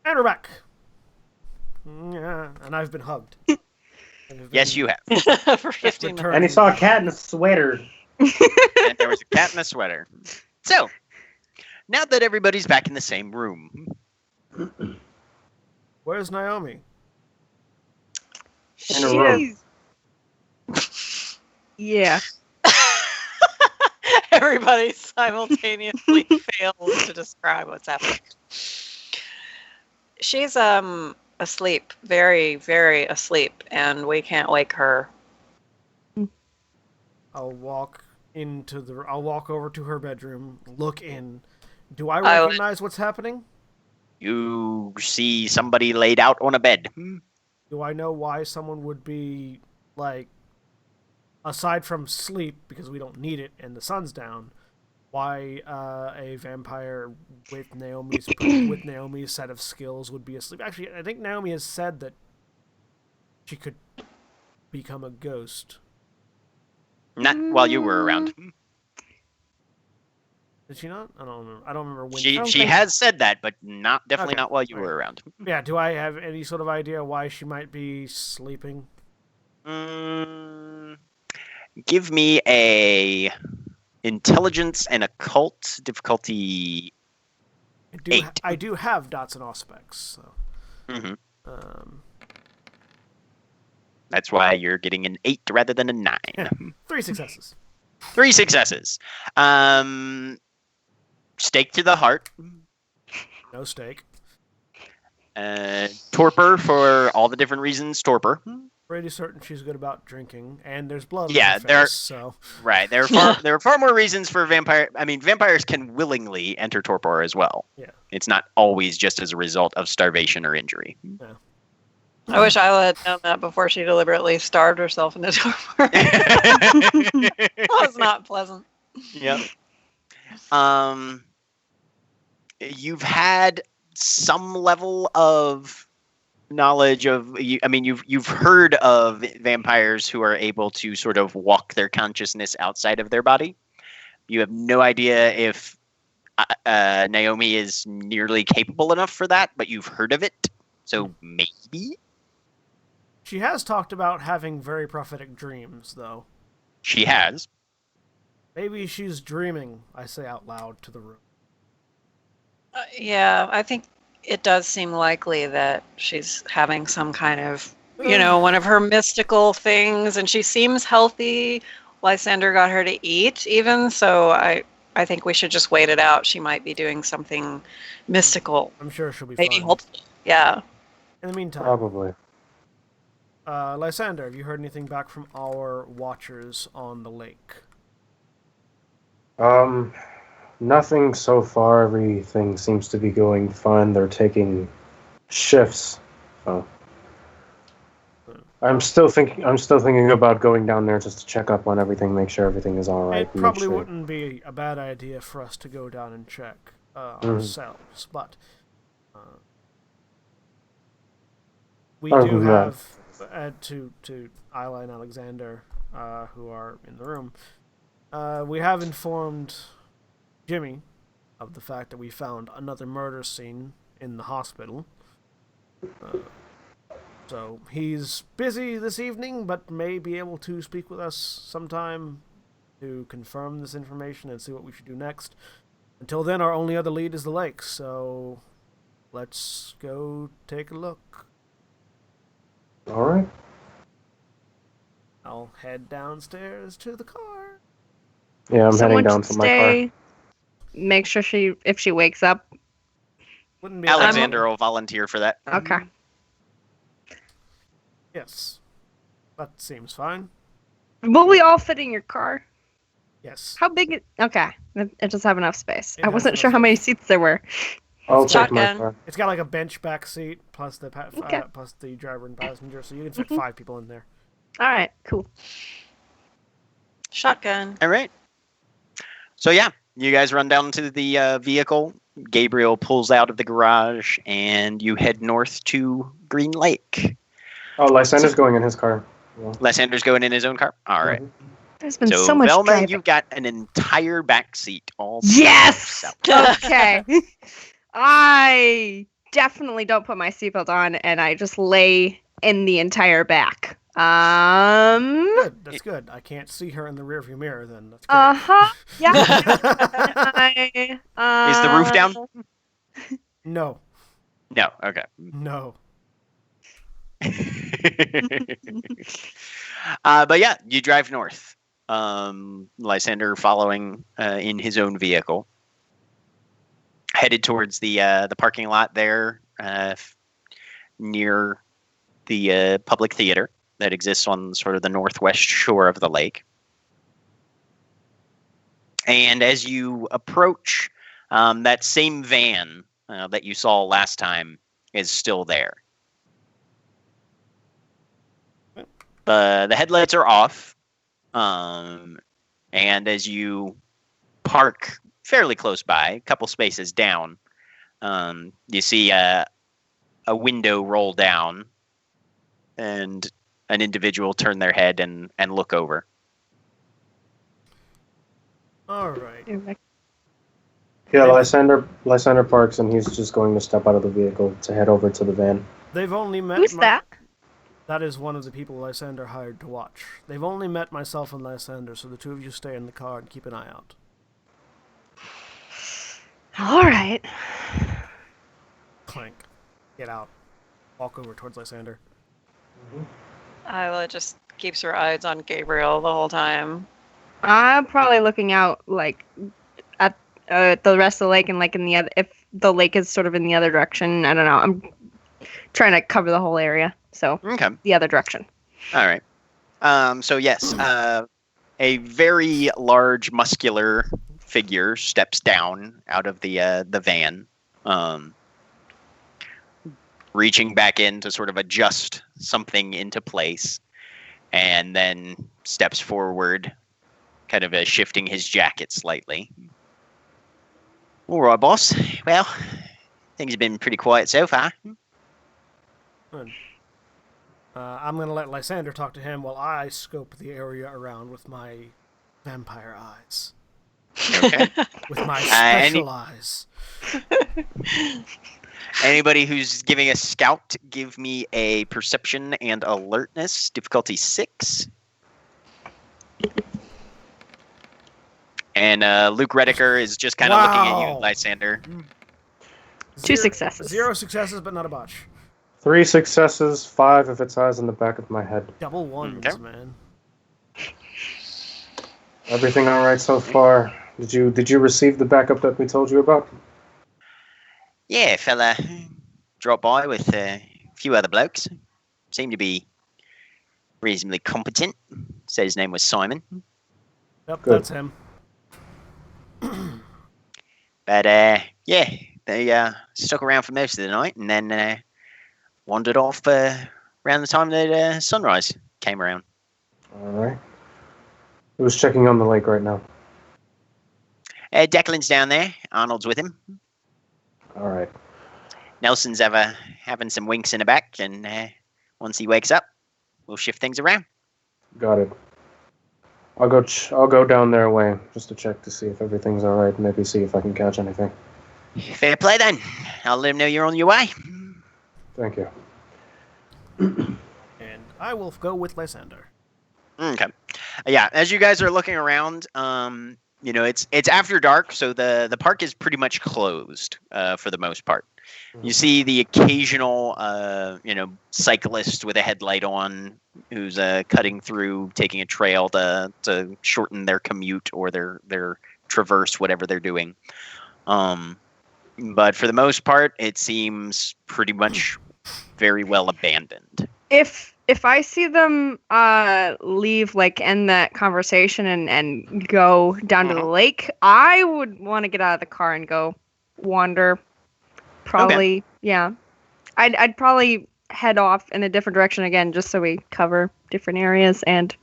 And we're back. Yeah, and I've been hugged. Yes, you have. For 15 minutes. And he saw a cat in a sweater. And there was a cat in a sweater. So, now that everybody's back in the same room. Where's Naomi? In a room. Yeah. Everybody simultaneously fails to describe what's happening. She's asleep, very, very asleep, and we can't wake her. I'll walk over to her bedroom, look in. Do I recognize what's happening? You see somebody laid out on a bed. Do I know why someone would be, like, aside from sleep, because we don't need it and the sun's down, why a vampire with Naomi's set of skills would be asleep? Actually, I think Naomi has said that she could become a ghost. Not while you were around. Did she not? I don't remember when. She has said that, but definitely not while you were around. Yeah. Do I have any sort of idea why she might be sleeping? Give me a intelligence and occult difficulty. I do have dots and aspects. So. Mm-hmm. That's why you're getting an 8 rather than a 9. Yeah. 3 successes. 3 successes. Stake to the heart. No stake. Torpor for all the different reasons. Torpor. Pretty certain she's good about drinking, and there's blood. Yeah, on her face, so right. There are far more reasons for vampire. I mean, vampires can willingly enter torpor as well. Yeah, it's not always just as a result of starvation or injury. Yeah. I wish Isla had known that before she deliberately starved herself into torpor. That was not pleasant. Yep. You've had some level of knowledge of. I mean, you've heard of vampires who are able to sort of walk their consciousness outside of their body. You have no idea if Naomi is nearly capable enough for that, but you've heard of it, so maybe. She has talked about having very prophetic dreams, though. She has. Maybe she's dreaming, I say out loud to the room. Yeah, I think it does seem likely that she's having some kind of, one of her mystical things, and she seems healthy. Lysander got her to eat, even, so I think we should just wait it out. She might be doing something mystical. I'm sure she'll be maybe fine. Hopefully. Yeah. In the meantime. Probably. Lysander, have you heard anything back from our watchers on the lake? Nothing so far. Everything seems to be going fine. They're taking shifts. So I'm still thinking about going down there just to check up on everything, make sure everything is all right. It probably wouldn't be a bad idea for us to go down and check ourselves, but we do have to Isla and Alexander, who are in the room. We have informed Jimmy of the fact that we found another murder scene in the hospital. So he's busy this evening, but may be able to speak with us sometime to confirm this information and see what we should do next. Until then, our only other lead is the lake, so let's go take a look. All right. I'll head downstairs to the car. Yeah, I'm heading down to my car. Make sure if she wakes up. Wouldn't be Alexander will volunteer for that. Okay. Yes. That seems fine. Will we all fit in your car? Yes. How big okay. It does have enough space. It I wasn't sure how many seats there were. I'll take my car. It's got like a bench back seat plus the plus the driver and passenger, so you can fit 5 people in there. All right, cool. Shotgun. All right. So yeah, you guys run down to the vehicle. Gabriel pulls out of the garage, and you head north to Green Lake. Oh, Lysander's going in his car. Yeah. Lysander's going in his own car? All right. There's been so much Velma, driving. you've got an entire back seat all by Yes! yourself. Okay. I definitely don't put my seatbelt on, and I just lay in the entire back. Good. That's good. I can't see her in the rearview mirror. Then that's great. Yeah. Is the roof down? No. No. Okay. No. But yeah, you drive north. Lysander following in his own vehicle, headed towards the parking lot there near the public theater that exists on sort of the northwest shore of the lake. And as you approach, that same van that you saw last time is still there. The headlights are off, and as you park fairly close by, a couple spaces down, you see a window roll down, and an individual turn their head and look over. All right. Yeah, Lysander parks, and he's just going to step out of the vehicle to head over to the van. They've only met. Who's that? That is one of the people Lysander hired to watch. They've only met myself and Lysander, so the two of you stay in the car and keep an eye out. All right. Clank. Get out. Walk over towards Lysander. Isla just keeps her eyes on Gabriel the whole time. I'm probably looking out like at the rest of the lake and like in the other. If the lake is sort of in the other direction, I don't know. I'm trying to cover the whole area, so Okay. the other direction. All right. So yes, a very large, muscular figure steps down out of the van, reaching back in to sort of adjust something into place, and then steps forward, kind of shifting his jacket slightly. All right, boss. Well, things have been pretty quiet so far. Good. I'm going to let Lysander talk to him while I scope the area around with my vampire eyes. Okay. With my special eyes. Anybody who's giving a scout, give me a perception and alertness, difficulty 6. And Luke Rediker is just kind of looking at you, Lysander. 2 successes. 0 successes, but not a botch. 3 successes, 5 if it's eyes in the back of my head. Double ones, Okay. man. Everything all right so far? Did you receive the backup that we told you about? Yeah, fella dropped by with a few other blokes. Seemed to be reasonably competent. Said his name was Simon. Yep, Good. that's him. But yeah, they stuck around for most of the night and then wandered off around the time that sunrise came around. All right. Who's checking on the lake right now? Declan's down there. Arnold's with him. All right. Nelson's having some winks in the back, and once he wakes up, we'll shift things around. Got it. I'll go down their way just to check to see if everything's all right. Maybe see if I can catch anything. Fair play then. I'll let him know you're on your way. Thank you. And I will go with Lysander. Okay. Yeah, as you guys are looking around, it's after dark, so the park is pretty much closed for the most part. You see the occasional, cyclist with a headlight on who's cutting through, taking a trail to shorten their commute or their traverse, whatever they're doing. But for the most part, it seems pretty much very well abandoned. If I see them leave, like end that conversation and go down to the lake, I would want to get out of the car and go wander. Probably, yeah. I'd probably head off in a different direction again, just so we cover different areas. And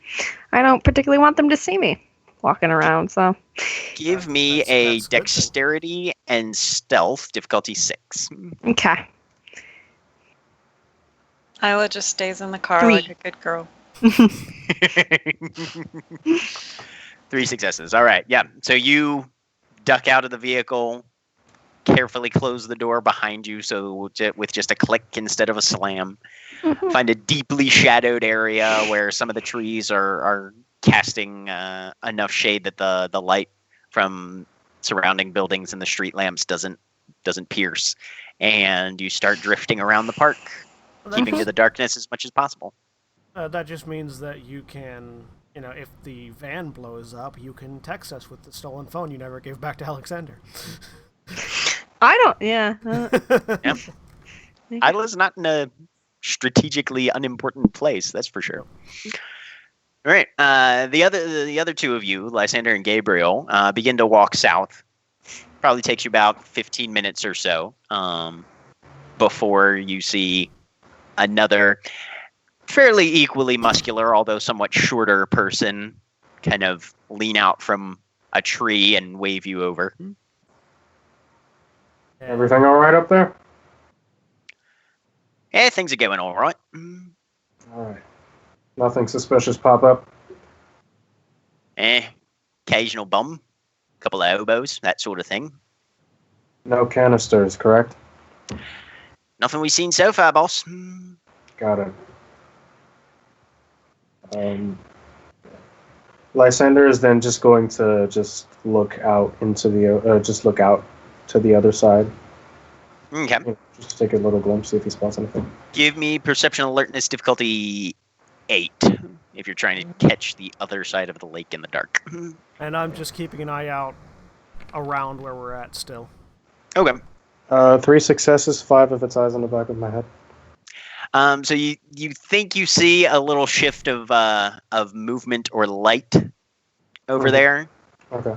I don't particularly want them to see me walking around. So, give me a dexterity and stealth, difficulty 6. Okay. Isla just stays in the car 3. like a good girl. 3 successes. All right. Yeah. So you duck out of the vehicle, carefully close the door behind you, so with just a click instead of a slam. Find a deeply shadowed area where some of the trees are casting enough shade that the light from surrounding buildings and the street lamps doesn't pierce, and you start drifting around the park, keeping to the darkness as much as possible. That just means that you can, if the van blows up, you can text us with the stolen phone you never gave back to Alexander. Yeah. Yep. Isla's not in a strategically unimportant place, that's for sure. All right. The other two of you, Lysander and Gabriel, begin to walk south. Probably takes you about 15 minutes or so before you see another fairly equally muscular, although somewhat shorter person kind of lean out from a tree and wave you over. Everything all right up there? Yeah, things are going all right. All right. Nothing suspicious pop up? Occasional bum, couple of elbows, that sort of thing. No canisters, correct? Nothing we've seen so far, boss. Got it. Lysander is then just going to look out into to the other side. Okay. Just take a little glimpse, see if he spots anything. Give me perception alertness difficulty 8 if you're trying to catch the other side of the lake in the dark. And I'm just keeping an eye out around where we're at still. Okay. 3 successes, 5 if it's eyes on the back of my head. So you think you see a little shift of movement or light over there. Okay.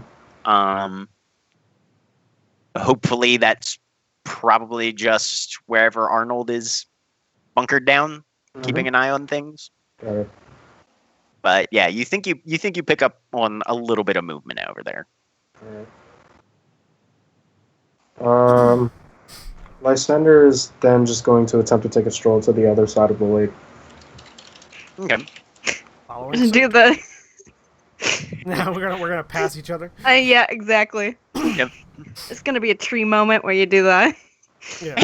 Hopefully that's probably just wherever Arnold is bunkered down, keeping an eye on things. Got it. But yeah, you think you pick up on a little bit of movement over there. All right. Lysander is then just going to attempt to take a stroll to the other side of the lake. Okay. Do the. Now we're gonna pass each other. Yeah, exactly. Yep. It's gonna be a tree moment where you do that. Yeah.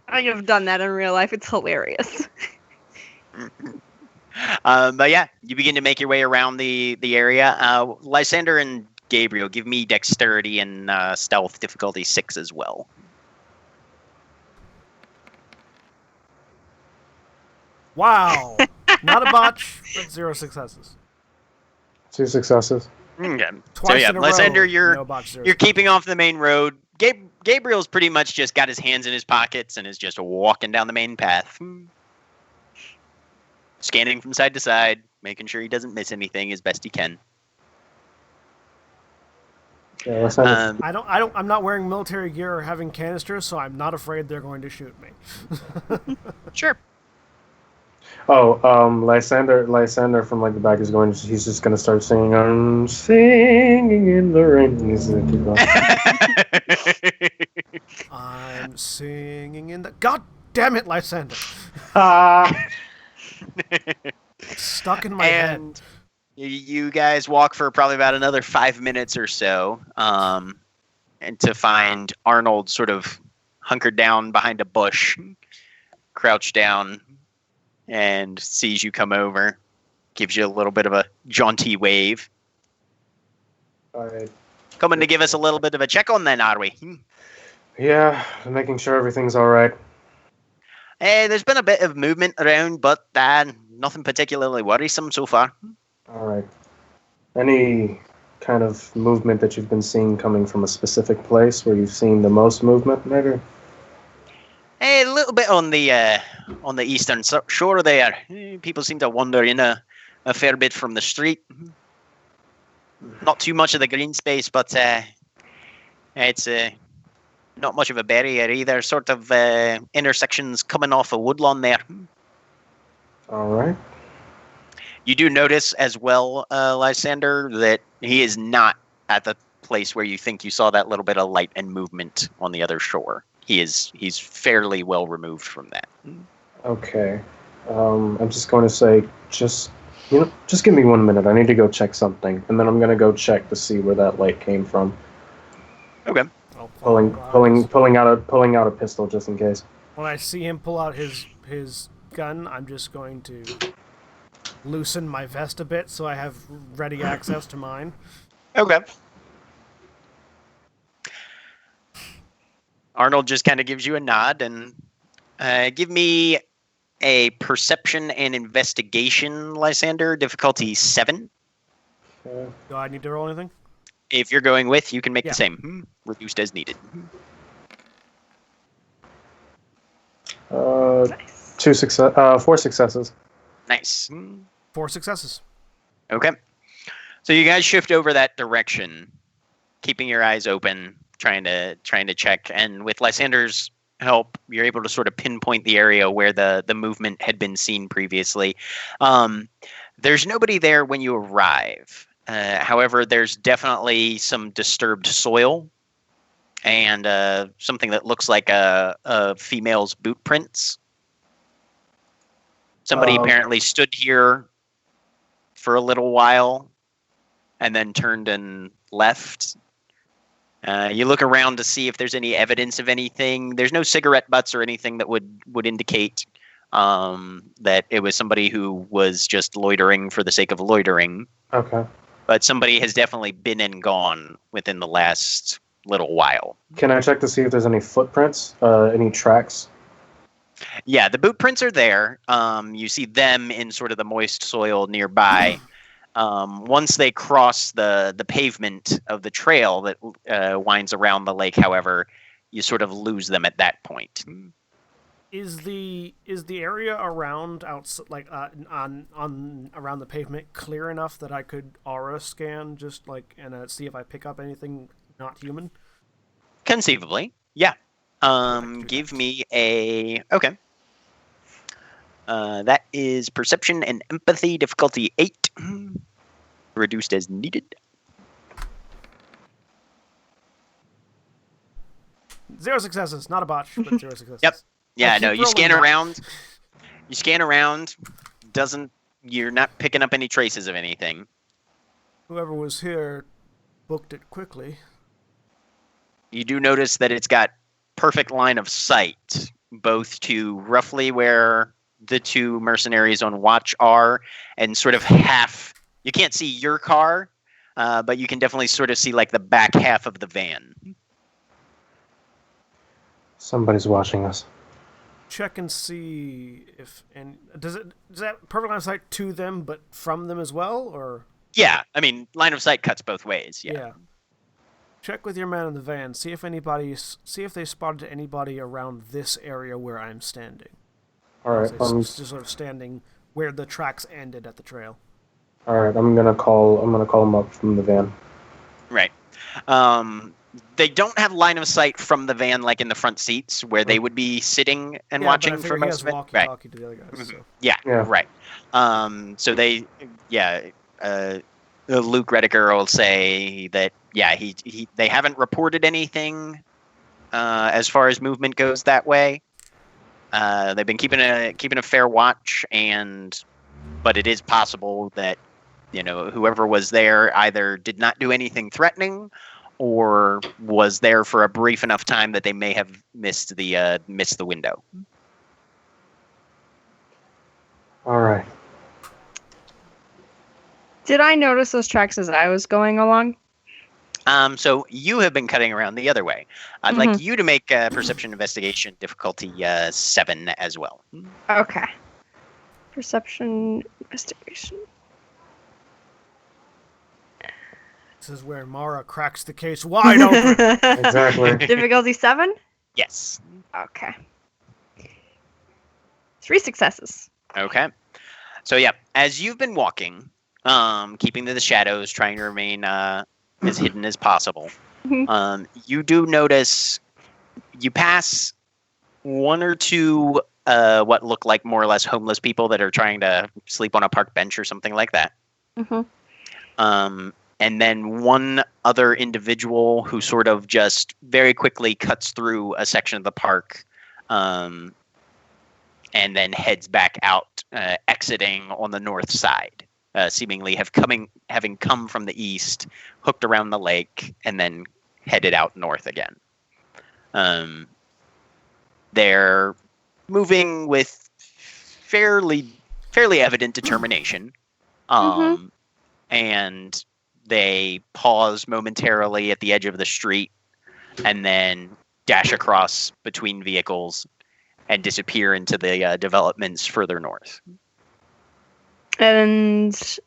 I have done that in real life. It's hilarious. But yeah, you begin to make your way around the area. Lysander and Gabriel, give me dexterity and stealth difficulty 6 as well. Wow. Not a botch, but 0 successes. 2 successes. Okay. Twice So yeah, in a Lysander, row, no botch, 0 you're keeping off the main road. Gabriel's pretty much just got his hands in his pockets and is just walking down the main path. Scanning from side to side, making sure he doesn't miss anything as best he can. Yeah, I'm not wearing military gear or having canisters, so I'm not afraid they're going to shoot me. Sure. Oh, Lysander from like the back is going. He's just gonna start singing. I'm singing in the rain. He's gonna keep going. I'm singing in the. God damn it, Lysander! Stuck in my head. You guys walk for probably about another 5 minutes or so, and to find Arnold sort of hunkered down behind a bush, crouched down, and sees you come over, gives you a little bit of a jaunty wave. All right. Coming to give us a little bit of a check on then, are we? Yeah, making sure everything's all right. There's been a bit of movement around, but nothing particularly worrisome so far. All right. Any kind of movement that you've been seeing coming from a specific place where you've seen the most movement, maybe? A little bit on the eastern shore there. People seem to wander in a fair bit from the street. Not too much of the green space, but it's not much of a barrier either. Sort of intersections coming off a woodlawn there. All right. You do notice as well, Lysander, that he is not at the place where you think you saw that little bit of light and movement on the other shore. He's fairly well removed from that. Okay. I'm just going to say, just give me 1 minute. I need to go check something, and then I'm going to go check to see where that light came from. Okay. I'll pulling out a pistol just in case. When I see him pull out his gun, I'm just going to loosen my vest a bit so I have ready access to mine. Okay. Arnold just kind of gives you a nod and give me a perception and investigation, Lysander, difficulty 7. Do I need to roll anything? If you're going with, you can make the same. Reduced as needed. Nice. 4 successes. Nice. 4 successes. Okay. So you guys shift over that direction, keeping your eyes open, trying to check, and with Lysander's help, you're able to sort of pinpoint the area where the movement had been seen previously. There's nobody there when you arrive. However, there's definitely some disturbed soil and something that looks like a female's boot prints. Somebody apparently stood here for a little while and then turned and left. You look around to see if there's any evidence of anything. There's no cigarette butts or anything that would indicate that it was somebody who was just loitering for the sake of loitering. Okay. But somebody has definitely been and gone within the last little while. Can I check to see if there's any footprints, any tracks? Yeah, the boot prints are there. You see them in sort of the moist soil nearby. Once they cross the pavement of the trail that winds around the lake, however, you sort of lose them at that point. Is the area around around the pavement clear enough that I could aura scan just and see if I pick up anything not human? Conceivably, yeah. Give me a okay. That is perception and empathy, difficulty 8, reduced as needed. 0 successes, not a botch, but 0 successes. Yep. Yeah, no, you scan that. around. You scan around. You're not picking up any traces of anything. Whoever was here booked it quickly. You do notice that it's got perfect line of sight, both to roughly where the 2 mercenaries on watch are, and sort of half. You can't see your car, but you can definitely sort of see like the back half of the van. Somebody's watching us. Check and see if does that perfect line of sight to them, but from them as well, or? Yeah, I mean, line of sight cuts both ways. Yeah. Check with your man in the van. See if they spotted anybody around this area where I'm standing. All right. Just sort of standing where the tracks ended at the trail. All right. I'm gonna call them up from the van. Right. They don't have line of sight from the van, like in the front seats where they would be sitting and watching for most of it. Right. To the other guys, so. Yeah. Right. So they, Luke Rediker will say that, they haven't reported anything as far as movement goes that way. They've been keeping a fair watch, but it is possible that whoever was there either did not do anything threatening, or was there for a brief enough time that they may have missed the window. All right. Did I notice those tracks as I was going along? So you have been cutting around the other way. I'd like you to make a perception investigation difficulty 7 as well. Okay. Perception investigation. This is where Mara cracks the case wide open. Exactly. Difficulty 7? Yes. Okay. 3 successes. Okay. So as you've been walking, keeping to the shadows, trying to remain as hidden as possible, you do notice you pass 1 or 2 what look like more or less homeless people that are trying to sleep on a park bench or something like that. And then 1 other individual who sort of just very quickly cuts through a section of the park and then heads back out, exiting on the north side, seemingly having come from the east, hooked around the lake, and then headed out north again. They're moving with fairly evident determination. And they pause momentarily at the edge of the street and then dash across between vehicles and disappear into the developments further north. And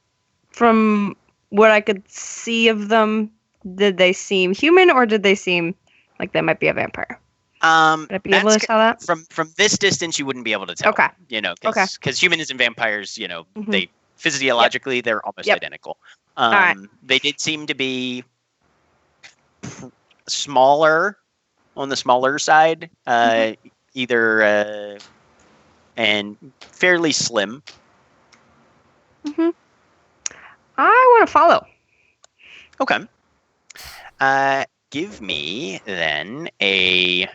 from what I could see of them, did they seem human or did they seem like they might be a vampire? Would I be able to tell that? From this distance, you wouldn't be able to tell. Okay. Because humans and vampires, they physiologically they're almost identical. Right. They did seem to be smaller, on the smaller side, either and fairly slim. I want to follow. Okay. Give me then a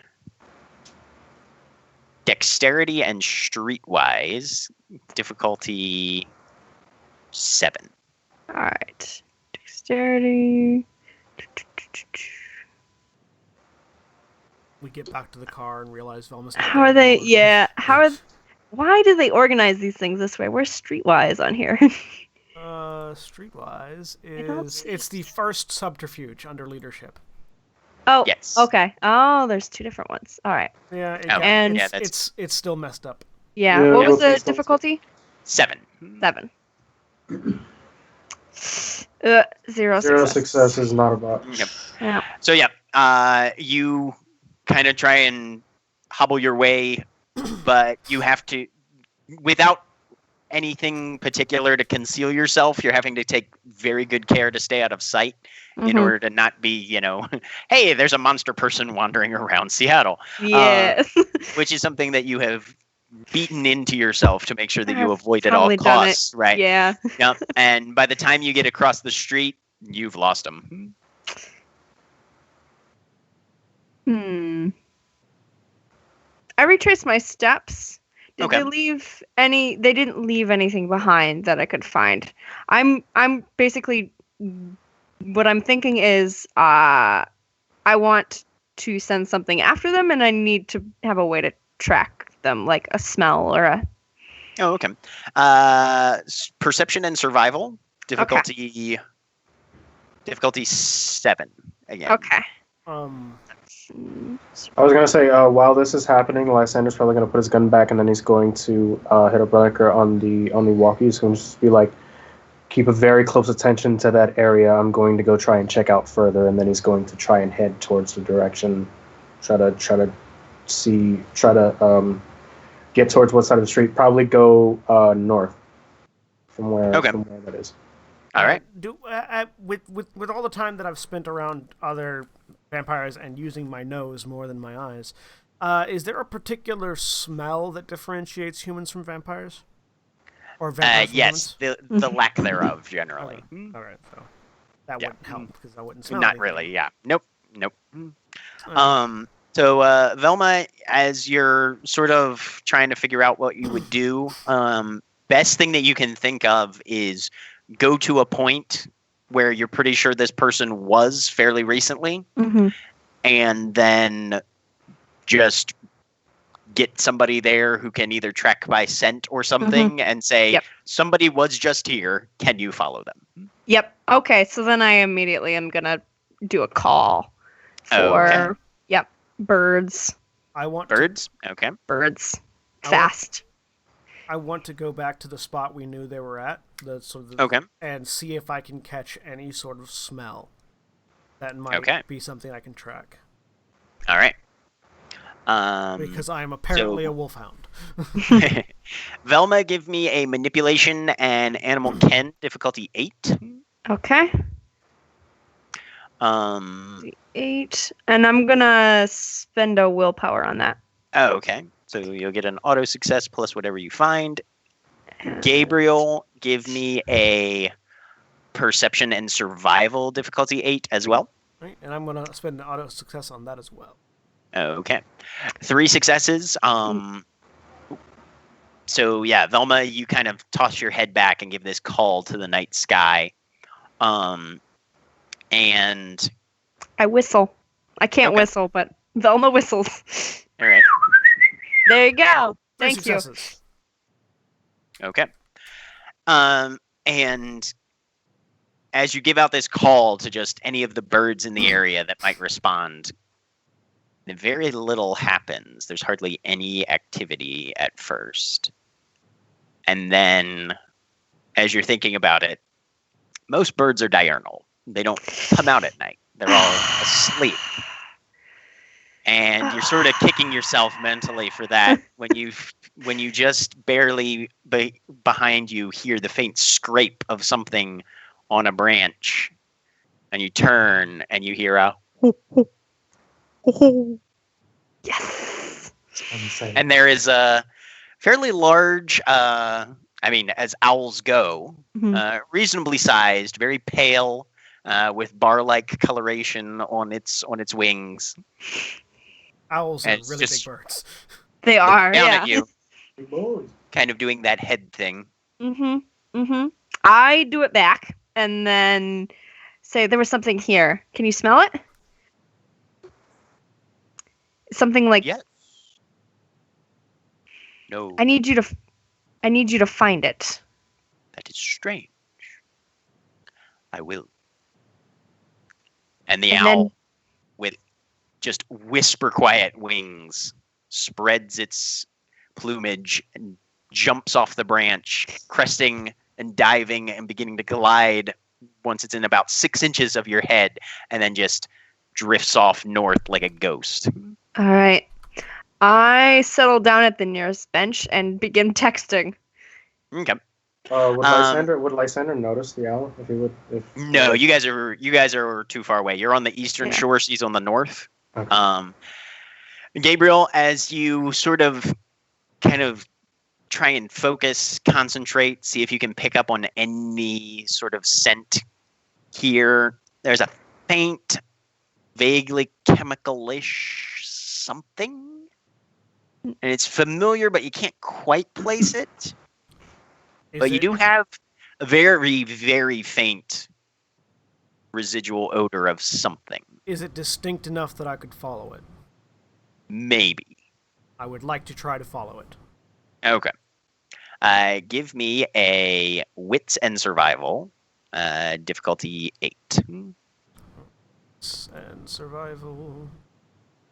dexterity and streetwise difficulty 7. All right. Dexterity. We get back to the car and realize Velma's. How are they? Yeah. Why do they organize these things this way? Where's streetwise on here? Streetwise it's the first subterfuge under leadership. Oh, yes. Okay. Oh, there's 2 different ones. All right. Yeah, it's still messed up. Yeah. What was the difficulty? 7. 7. 0 success is not about. Yep. Yeah. So you kind of try and hobble your way, but you have to, without anything particular to conceal yourself, you're having to take very good care to stay out of sight in order to not be, hey, there's a monster person wandering around Seattle. Yes. Which is something that you have beaten into yourself to make sure that you avoid at all costs, right? Yeah. Yep. And by the time you get across the street, you've lost them. I retraced my steps. Did Okay. they leave any? They didn't leave anything behind that I could find. I'm basically, what I'm thinking is, I want to send something after them, and I need to have a way to track them, like a smell or a. Oh, okay. Perception and survival difficulty. Difficulty 7 again. Okay. I was gonna say, while this is happening, Lysander's probably gonna put his gun back, and then he's going to hit a brother on the walkies, and just be like, keep a very close attention to that area. I'm going to go try and check out further, and then he's going to try and head towards the direction, try to get towards what side of the street. Probably go north from where that is. All right. With all the time that I've spent around other vampires and using my nose more than my eyes, is there a particular smell that differentiates humans from vampires? Or vampires from yes, humans? the lack thereof generally. Okay. All right, so that wouldn't help because I wouldn't smell Not anything. really. Yeah. Nope. Right. So Velma, as you're sort of trying to figure out what you would do, best thing that you can think of is go to a point where you're pretty sure this person was fairly recently, and then just get somebody there who can either track by scent or something and say, somebody was just here. Can you follow them? Yep. Okay. So then I immediately am gonna do a call for birds. I want birds. Okay. Birds. Fast. I want to go back to the spot we knew they were at, and see if I can catch any sort of smell that might be something I can track. All right. Because I am apparently a wolfhound. Velma, give me a manipulation and animal ken difficulty 8. Okay. 8, and I'm gonna spend a willpower on that. Oh, okay. So you'll get an auto success plus whatever you find. Gabriel, give me a perception and survival difficulty 8 as well. Right, and I'm gonna spend an auto success on that as well. Okay. 3 successes. So yeah, Velma, you kind of toss your head back and give this call to the night sky. And I whistle. I can't whistle, but Velma whistles. All right. There you go. Three Thank you. successes. Okay. And as you give out this call to just any of the birds in the area that might respond, very little happens. There's hardly any activity at first. And then, as you're thinking about it, most birds are diurnal. They don't come out at night. They're all asleep. And you're sort of kicking yourself mentally for that when you just barely behind you hear the faint scrape of something on a branch, and you turn and you hear a Yes. and there is a fairly large, as owls go, reasonably sized, very pale, with bar-like coloration on its wings. Owls are And it's really just- big birds. They are. Down Yeah. at you, kind of doing that head thing. I do it back and then say there was something here. Can you smell it? Something like Yes. No, I need you to find it. that is strange. I will. And the And owl, then- with just whisper quiet wings, spreads its plumage and jumps off the branch, cresting and diving and beginning to glide once it's in about 6 inches of your head, and then just drifts off north like a ghost. All right. I settle down at the nearest bench and begin texting. Okay. Would Lysander notice the owl if he would? No, you guys are too far away. You're on the eastern Yeah. shore, she's on the north. Okay. Gabriel, as you sort of kind of try and focus, concentrate, see if you can pick up on any sort of scent here, there's a faint, vaguely chemical-ish something. And it's familiar, but you can't quite place it. But you do have a very, very faint residual odor of something. Is it distinct enough that I could follow it? Maybe. I would like to try to follow it. Okay. Give me a wits and survival, difficulty 8. And survival.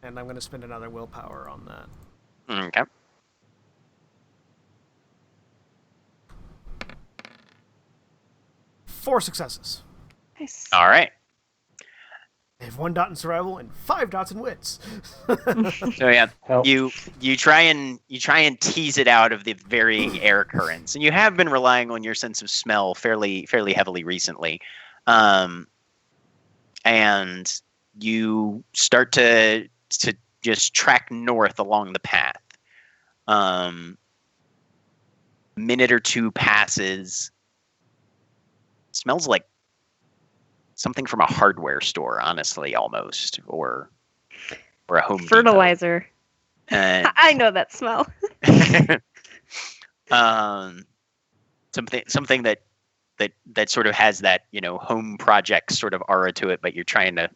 And I'm going to spend another willpower on that. Okay. Four successes. Nice. All right. I have 1 dot in survival and 5 dots in wits. So yeah, Help. you try and tease it out of the varying air currents, and you have been relying on your sense of smell fairly heavily recently, and you start to just track north along the path. Minute or two passes. Smells like something from a hardware store, honestly, almost, or a Home Depot. Fertilizer. Uh, I know that smell. something that sort of has that, home project sort of aura to it, but you're trying to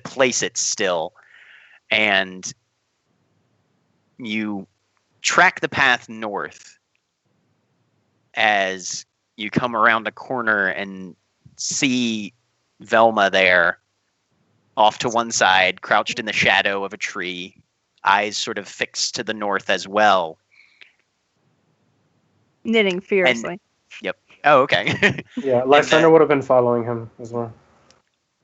place it still, and you track the path north as you come around a corner and see Velma there, off to one side, crouched in the shadow of a tree, eyes sort of fixed to the north as well. Knitting fiercely. Oh, okay. Yeah, Lysander would have been following him as well.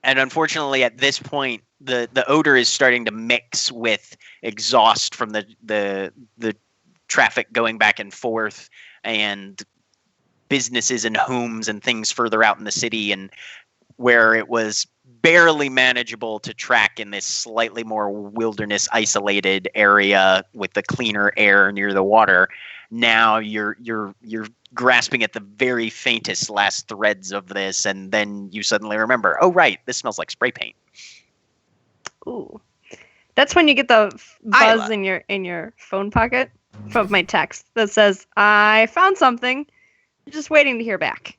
And unfortunately, at this point, the odor is starting to mix with exhaust from the traffic going back and forth, and businesses and homes and things further out in the city, and where it was barely manageable to track in this slightly more wilderness isolated area with the cleaner air near the water. Now you're grasping at the very faintest last threads of this, and then you suddenly remember, oh right, this smells like spray paint. Ooh. That's when you get the buzz Isla. in your phone pocket from my text that says, I found something. Just waiting to hear back.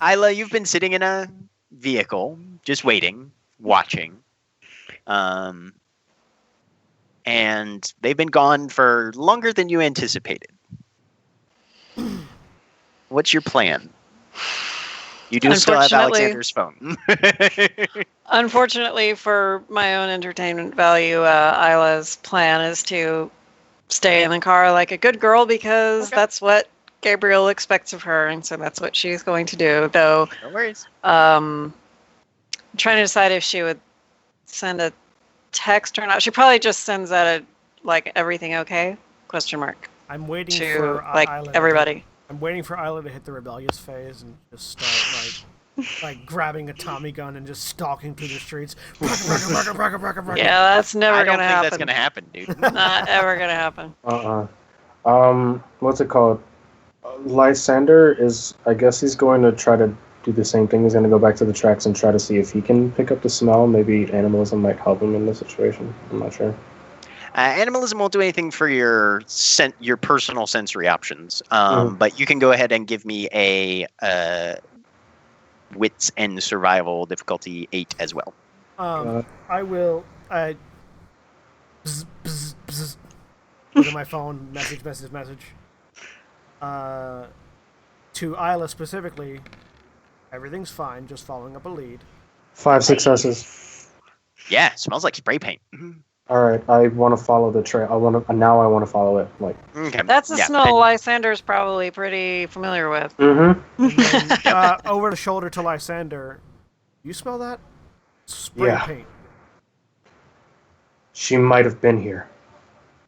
Isla, you've been sitting in a vehicle, just waiting, watching. And they've been gone for longer than you anticipated. What's your plan? You do still have Alexander's phone. Unfortunately, for my own entertainment value, Isla's plan is to stay in the car like a good girl because that's what Gabriel expects of her, and so that's what she's going to do. Though, No worries. I'm trying to decide if she would send a text or not. She probably just sends out a everything okay? Question mark. I'm waiting to for Isla everybody. I'm waiting for Isla to hit the rebellious phase and just start like grabbing a Tommy gun and just stalking through the streets. Yeah, that's never gonna happen. I don't think that's gonna happen, dude. Not ever gonna happen. What's it called? Lysander is, I guess he's going to try to do the same thing. He's going to go back to the tracks and try to see if he can pick up the smell. Maybe animalism might help him in this situation. I'm not sure. Animalism won't do anything for your personal sensory options, but you can go ahead and give me a wits and survival difficulty 8 as well. I will. Bzz, bzz, bzz. Look at my phone. Message. To Isla specifically, everything's fine. Just following up a lead. 5 successes. Yeah, smells like spray paint. All right, I want to follow the trail. I want to follow it. Okay. That's a smell Lysander's probably pretty familiar with. Mm-hmm. Then, over the shoulder to Lysander. You smell that? Spray paint. She might have been here.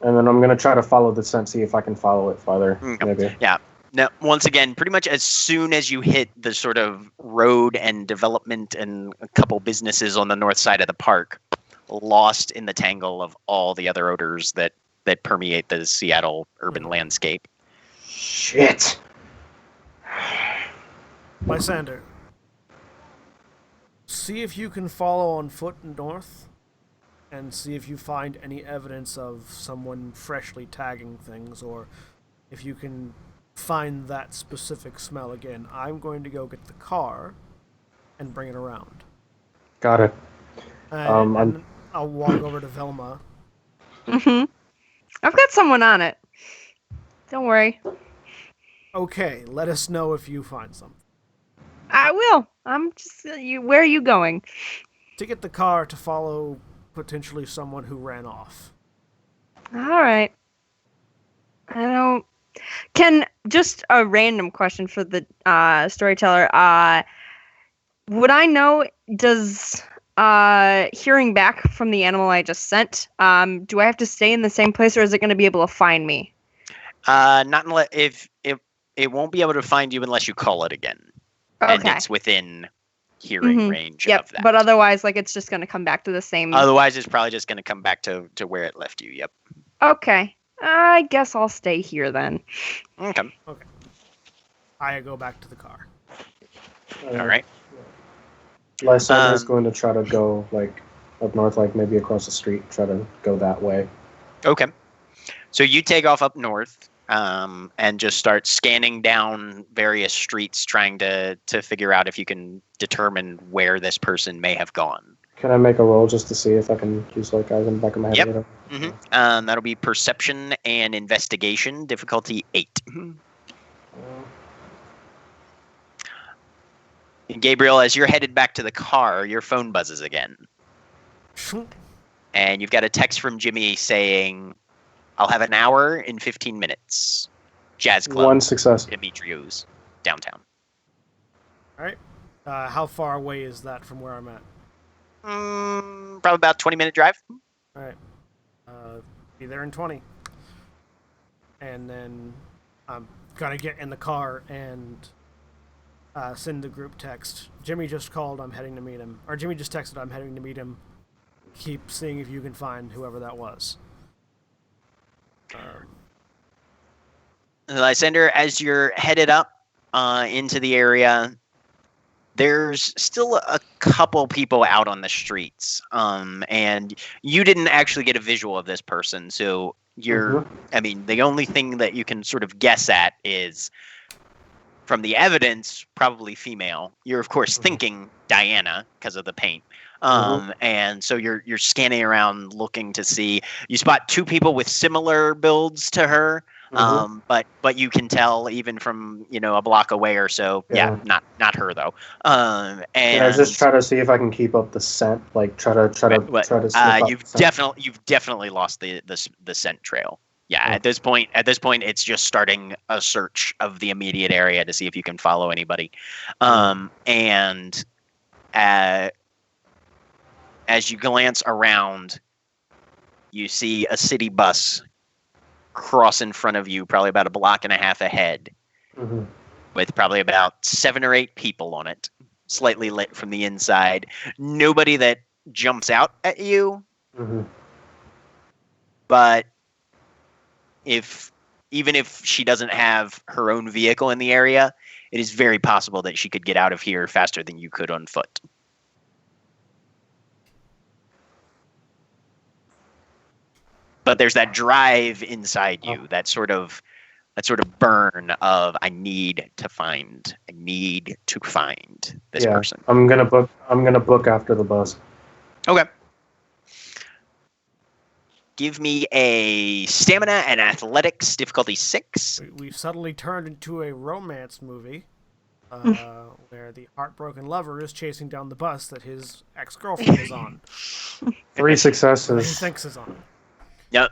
And then I'm going to try to follow the scent, see if I can follow it farther. Maybe. Yeah. Now, once again, pretty much as soon as you hit the sort of road and development and a couple businesses on the north side of the park, lost in the tangle of all the other odors that permeate the Seattle urban landscape. Shit. Lysander, see if you can follow on foot north and see if you find any evidence of someone freshly tagging things, or if you can find that specific smell again. I'm going to go get the car and bring it around. Got it. And I'll walk over to Velma. I've got someone on it. Don't worry. Okay, let us know if you find something. I will. I'm just. Where are you going? To get the car to follow potentially someone who ran off. All right. I don't. Can just a random question for the storyteller. Would I know? Does hearing back from the animal I just sent, do I have to stay in the same place, or is it going to be able to find me? Not unless if it won't be able to find you unless you call it again, and it's within hearing range of that. But otherwise, it's just going to come back to the same. Otherwise, it's probably just going to come back to where it left you. Yep. Okay. I guess I'll stay here then. Okay. I go back to the car. All right. Lysander is going to try to go up north, maybe across the street. Try to go that way. Okay. So you take off up north, and just start scanning down various streets, trying to figure out if you can determine where this person may have gone. Can I make a roll just to see if I can use eyes in the back of my head? Yep. That'll be perception and investigation, difficulty 8. Gabriel, as you're headed back to the car, your phone buzzes again. And you've got a text from Jimmy saying, I'll have an hour in 15 minutes. Jazz Club. 1 success. Demetrios, downtown. All right. How far away is that from where I'm at? Probably about 20-minute drive. All right. Be there in 20. And then I'm going to get in the car and send the group text. Jimmy just called, I'm heading to meet him. Or Jimmy just texted, I'm heading to meet him. Keep seeing if you can find whoever that was. Lysander, as you're headed up into the area, there's still a couple people out on the streets, and you didn't actually get a visual of this person, so you're, the only thing that you can sort of guess at is from the evidence, probably female. You're of course thinking Diana because of the paint. And so you're scanning around looking to see. You spot two people with similar builds to her, but you can tell even from a block away or so. Yeah, not her though. And I just try to see if I can keep up the scent. Like try to slip up you've definitely lost the scent trail. Yeah, at this point, it's just starting a search of the immediate area to see if you can follow anybody. And as you glance around, you see a city bus cross in front of you, probably about a block and a half ahead, with probably about 7 or 8 people on it, slightly lit from the inside. Nobody that jumps out at you, but even if she doesn't have her own vehicle in the area, it is very possible that she could get out of here faster than you could on foot. But there's that drive inside you, that sort of burn of I need to find this person. I'm gonna book after the bus. Okay. Give me a stamina and athletics, difficulty 6. We've suddenly turned into a romance movie where the heartbroken lover is chasing down the bus that his ex-girlfriend is on. 3 successes. He thinks is on. Yep.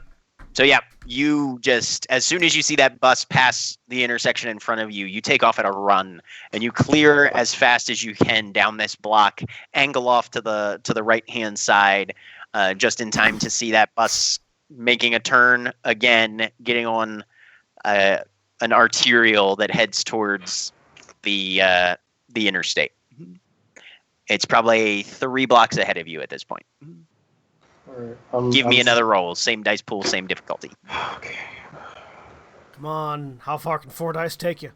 So yeah, you just, as soon as you see that bus pass the intersection in front of you, you take off at a run and you clear as fast as you can down this block, angle off to the right-hand side, just in time to see that bus making a turn again, getting on an arterial that heads towards the interstate. It's probably 3 blocks ahead of you at this point. Give me another roll. Same dice pool, same difficulty. Okay. Come on. How far can 4 dice take you?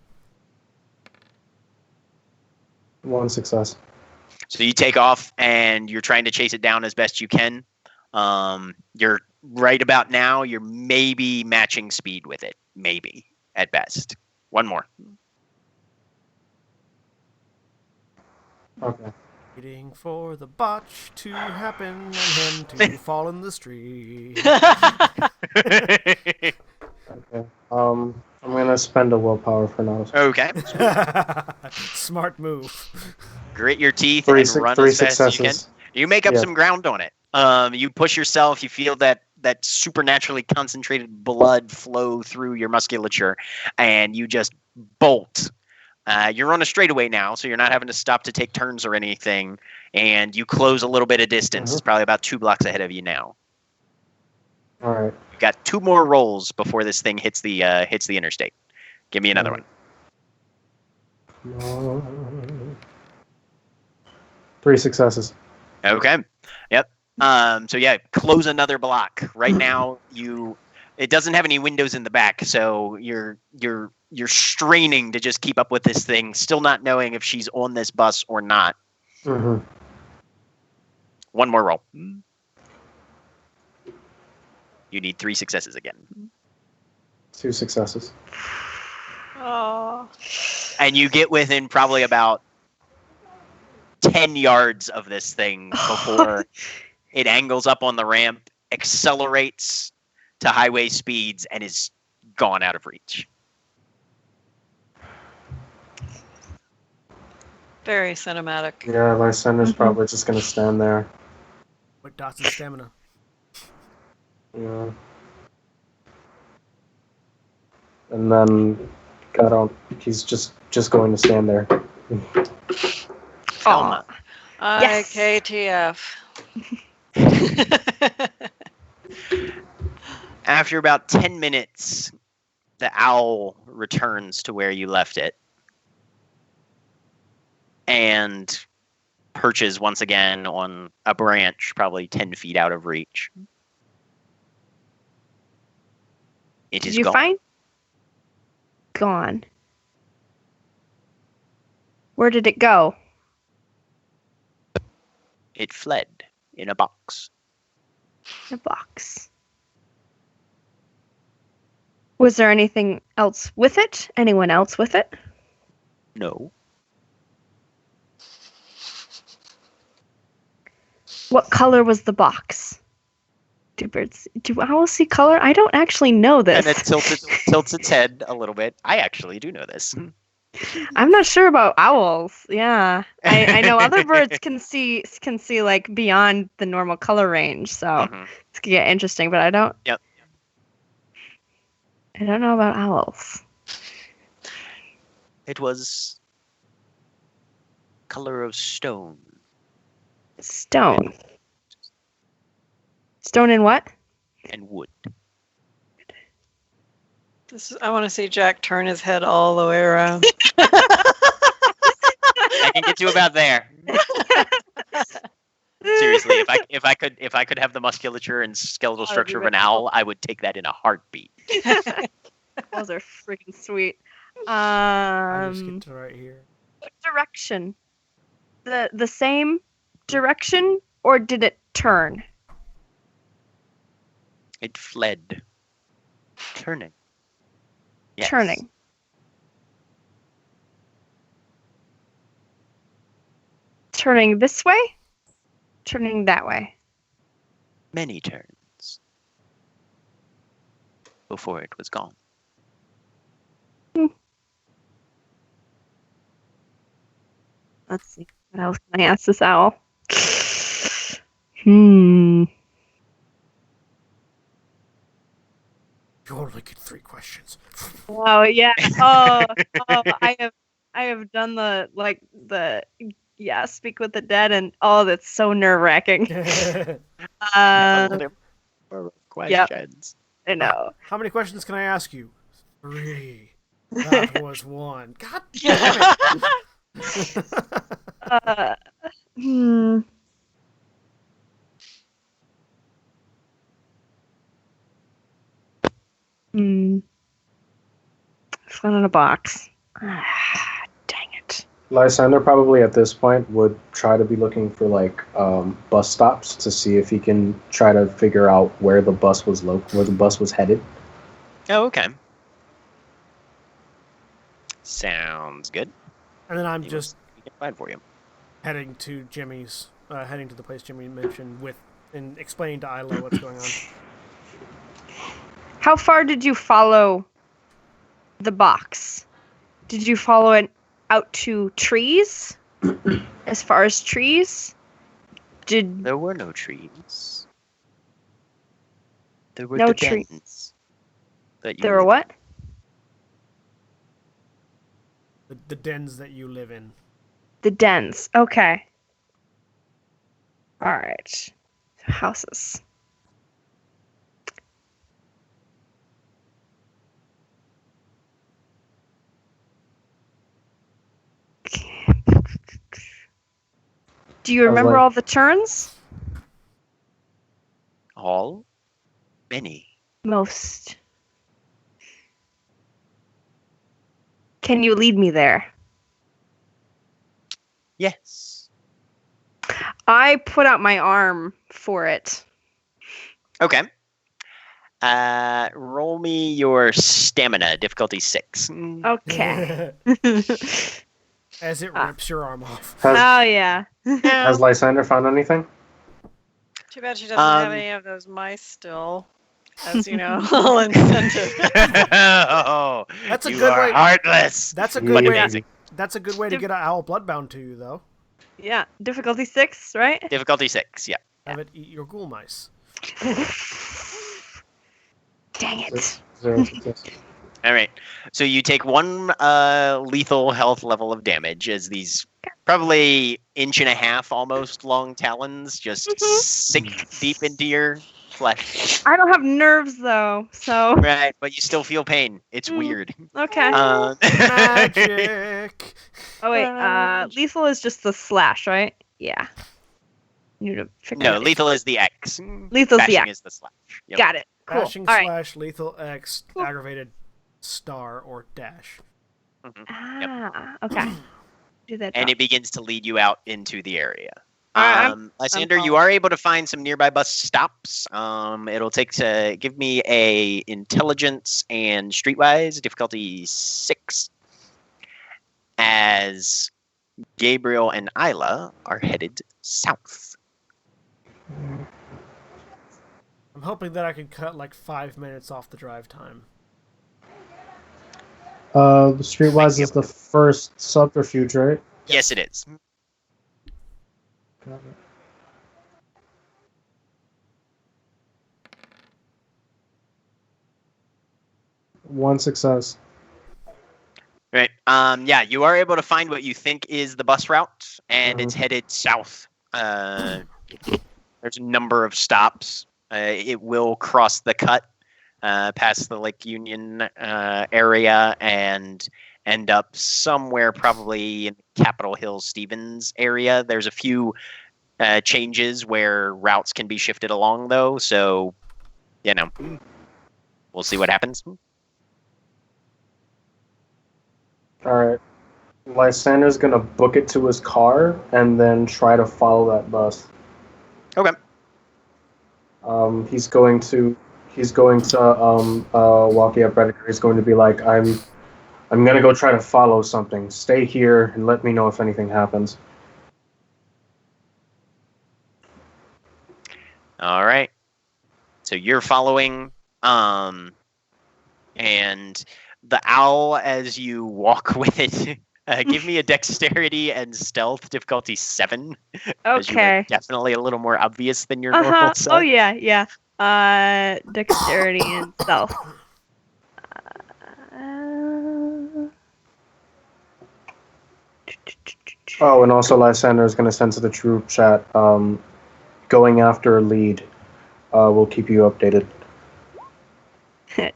1 success. So you take off and you're trying to chase it down as best you can. You're right about now. You're maybe matching speed with it. Maybe at best. 1 more. Okay. Waiting for the botch to happen and him to fall in the street. Okay. I'm gonna spend a willpower for now. Okay. Smart move. Grit your teeth 3 and run as fast as you can. You make up some ground on it. You push yourself. You feel that supernaturally concentrated blood flow through your musculature, and you just bolt. You're on a straightaway now, so you're not having to stop to take turns or anything, and you close a little bit of distance. It's probably about 2 blocks ahead of you now. All right. You've got 2 more rolls before this thing hits the interstate. Give me another one. 3 successes. Okay. Yep. So yeah, close another block. Right now, it doesn't have any windows in the back, so you're straining to just keep up with this thing, still not knowing if she's on this bus or not. 1 more roll. You need 3 successes again. 2 successes. Oh. And you get within probably about 10 yards of this thing before it angles up on the ramp, accelerates to highway speeds, and is gone out of reach. Very cinematic. Yeah, Lysander's probably just gonna stand there. With dots of stamina. Yeah. And then he's just going to stand there. Thelma. Yes. IKTF. After about 10 minutes, the owl returns to where you left it and perches once again on a branch, probably 10 feet out of reach. It is Did you gone. find? Gone. Where did it go? It fled in a box. In a box. Was there anything else with it? Anyone else with it? No. What color was the box? Do owls see color? I don't actually know this. And it tilts its head a little bit. I actually do know this. I'm not sure about owls. Yeah, I know other birds can see like beyond the normal color range, so it's gonna get interesting. But I don't. Yep. I don't know about owls. It was color of stone. Stone. Stone and what? And wood. I want to see Jack turn his head all the way around. I can get you about there. Seriously, if I could have the musculature and skeletal structure of an owl, I would take that in a heartbeat. Those are freaking sweet. I just get to right here. What direction? The same direction, or did it turn? It fled. Turning. Yes. Turning. Turning this way? Turning that way? Many turns. Before it was gone. Let's see. What else can I ask this owl? You only get 3 questions. Oh yeah. Oh, I have done the speak with the dead, and that's so nerve-wracking. Questions. I know. How many questions can I ask you? 3. That was 1. God damn it. Fun in a box. Dang it. Lysander probably at this point would try to be looking for like bus stops to see if he can try to figure out where the bus was headed. Oh, okay. Sounds good. And then I'm just fine for you. heading to the place Jimmy mentioned and explaining to Isla what's going on. How far did you follow the box? Did you follow it out to trees? As far as trees? There were no trees. There were no the trees. dens. There were what? The dens that you live in. The dens. Okay. All right. Houses. Do you remember all the turns? All? Many. Most. Can you lead me there? Yes. I put out my arm for it. Okay. Roll me your stamina, difficulty 6. Okay. As it rips your arm off. Yeah. Has Lysander found anything? Too bad she doesn't have any of those mice still. As you know, all incentive. Oh, That's a you good are way. Heartless. That's a good way. Amazing. That's a good way to get an owl bloodbound to you, though. Yeah. Difficulty 6, right? Difficulty 6. Yeah. Have it eat your ghoul mice. Dang it. All right. So you take 1 lethal health level of damage as these probably 1.5 inch almost long talons just sink deep into your flesh. I don't have nerves though, so. Right, but you still feel pain. It's weird. Okay. Magic. Oh wait, lethal is just the slash, right? Yeah. You need to figure No, it out. lethal is the X. Lethal's the Bashing X. is the slash. Yep. Got it. Cool. Bashing All right. slash lethal X aggravated star or dash. Okay. Do that. And it begins to lead you out into the area. Lysander, I'm you are able to find some nearby bus stops. It'll give me a intelligence and streetwise difficulty 6. as Gabriel and Isla are headed south. I'm hoping that I can cut like 5 minutes off the drive time. The Streetwise is the first subterfuge, right? Yes, it is. Got it. One success. Right. Yeah, you are able to find what you think is the bus route, and it's headed south. There's a number of stops. It will cross the cut past the Lake Union area and end up somewhere probably in Capitol Hill, Stevens area. There's a few changes where routes can be shifted along, though. So, we'll see what happens. All right. Lysander's gonna book it to his car and then try to follow that bus. Okay. He's going to walk up Predator. He's going to be like, I'm gonna go try to follow something. Stay here and let me know if anything happens. All right. So you're following, and the owl, as you walk with it, give me a dexterity and stealth difficulty 7. Okay. Definitely a little more obvious than your normal self. Oh yeah. Dexterity and stealth. Oh, and also Lysander is going to send to the troop chat, going after a lead. We'll keep you updated.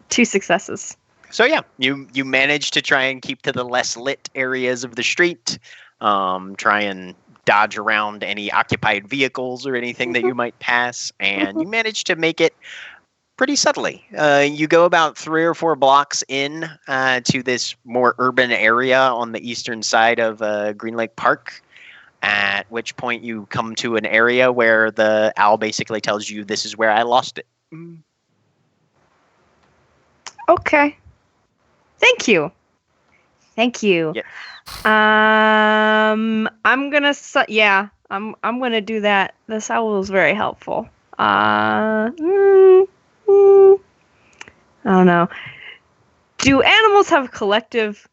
2 successes. So yeah, you manage to try and keep to the less lit areas of the street, try and dodge around any occupied vehicles or anything that you might pass, and you manage to make it pretty subtly. You go about 3 or 4 blocks in to this more urban area on the eastern side of Green Lake Park, at which point you come to an area where the owl basically tells you, "This is where I lost it." Okay. Thank you. Yeah. I'm gonna I'm gonna do that. This owl is very helpful. I don't know. Do animals have a collective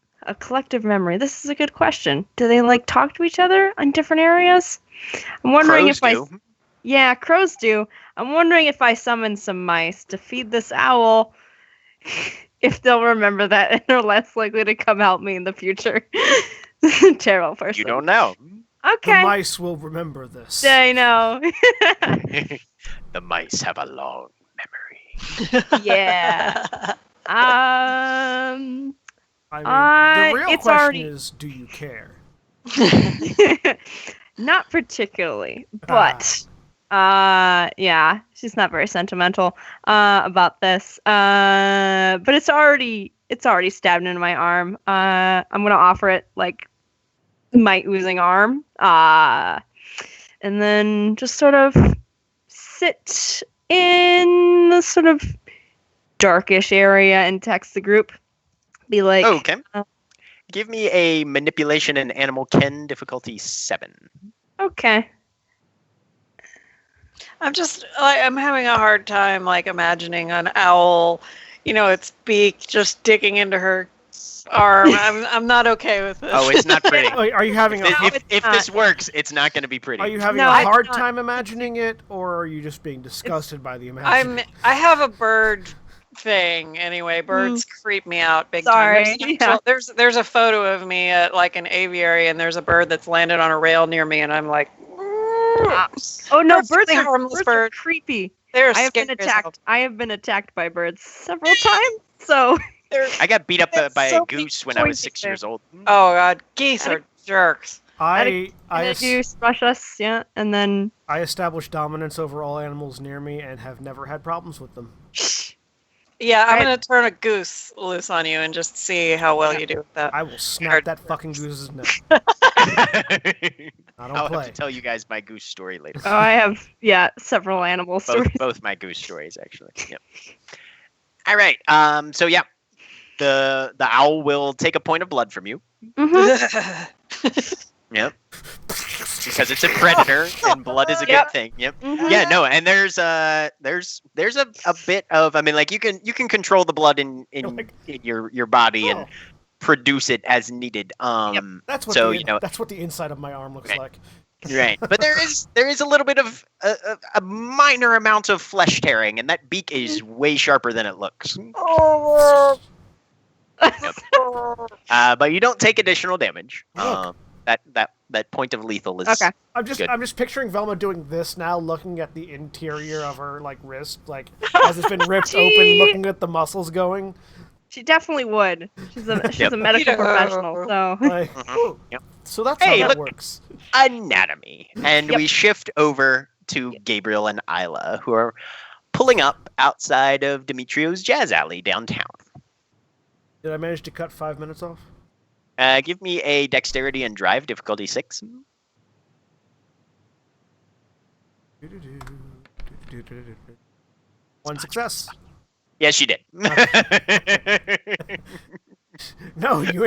memory? This is a good question. Do they like talk to each other in different areas? I'm wondering crows do. I'm wondering if I summon some mice to feed this owl, if they'll remember that and are less likely to come help me in the future. Terrible person. You don't know. Okay. The mice will remember this. I know. The mice have a long memory. Yeah. I mean, the real question is, do you care? Not particularly, but yeah, she's not very sentimental about this. But it's already stabbed into my arm. I'm gonna offer it like my oozing arm, and then just sort of sit in the sort of darkish area and text the group. Be like, okay. Give me a manipulation and animal ken difficulty 7. Okay. I'm having a hard time like imagining an owl, its beak just digging into her arm. I'm not okay with this. Oh, it's not pretty. Are you having if this works, it's not going to be pretty. Are you having a hard time imagining it, or are you just being disgusted by the imagining? I have a bird thing anyway. Birds creep me out big Sorry. time. There's a photo of me at like an aviary, and there's a bird that's landed on a rail near me, and I'm like, oh no, birds are are creepy. I have been attacked by birds several times. So I got beat up by so a goose when I was 6 years old. Oh god, geese are jerks. I smash us, yeah, and then I established dominance over all animals near me and have never had problems with them. Yeah, I'm gonna turn a goose loose on you and just see how well you do with that. I will snap that fucking goose's neck. I'll have to tell you guys my goose story later. Oh, I have several animal stories. Both my goose stories actually. Yep. All right. So yeah, the owl will take a point of blood from you. Yep. Because it's a predator and blood is a good thing. Yep. Yeah, no, and there's a bit of, I mean, like you can control the blood in your body and produce it as needed. That's what that's what the inside of my arm looks like. Right, but there is a little bit of a minor amount of flesh tearing, and that beak is way sharper than it looks. But you don't take additional damage. That point of lethal is okay. I'm just picturing Velma doing this now, looking at the interior of her wrist, as it's been ripped open, looking at the muscles going. She definitely would. She's a medical professional, so. So that's how that works. Anatomy, and we shift over to Gabriel and Isla, who are pulling up outside of Demetrio's Jazz Alley downtown. Did I manage to cut 5 minutes off? Give me a dexterity and drive, difficulty 6. One success. Yes, you did. No, you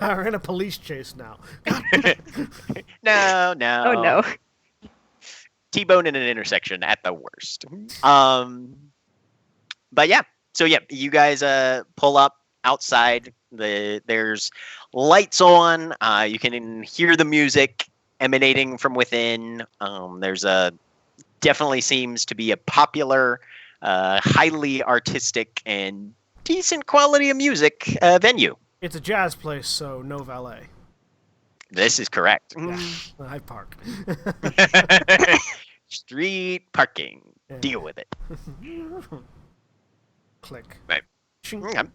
are in a police chase now. No. Oh no. T-bone in an intersection at the worst. But yeah, so you guys pull up outside. There's lights on. You can hear the music emanating from within. There's definitely seems to be a popular, highly artistic and decent quality of music venue. It's a jazz place, so no valet. This is correct. Yeah, I park. Street parking. Yeah. Deal with it. Click. Right. Get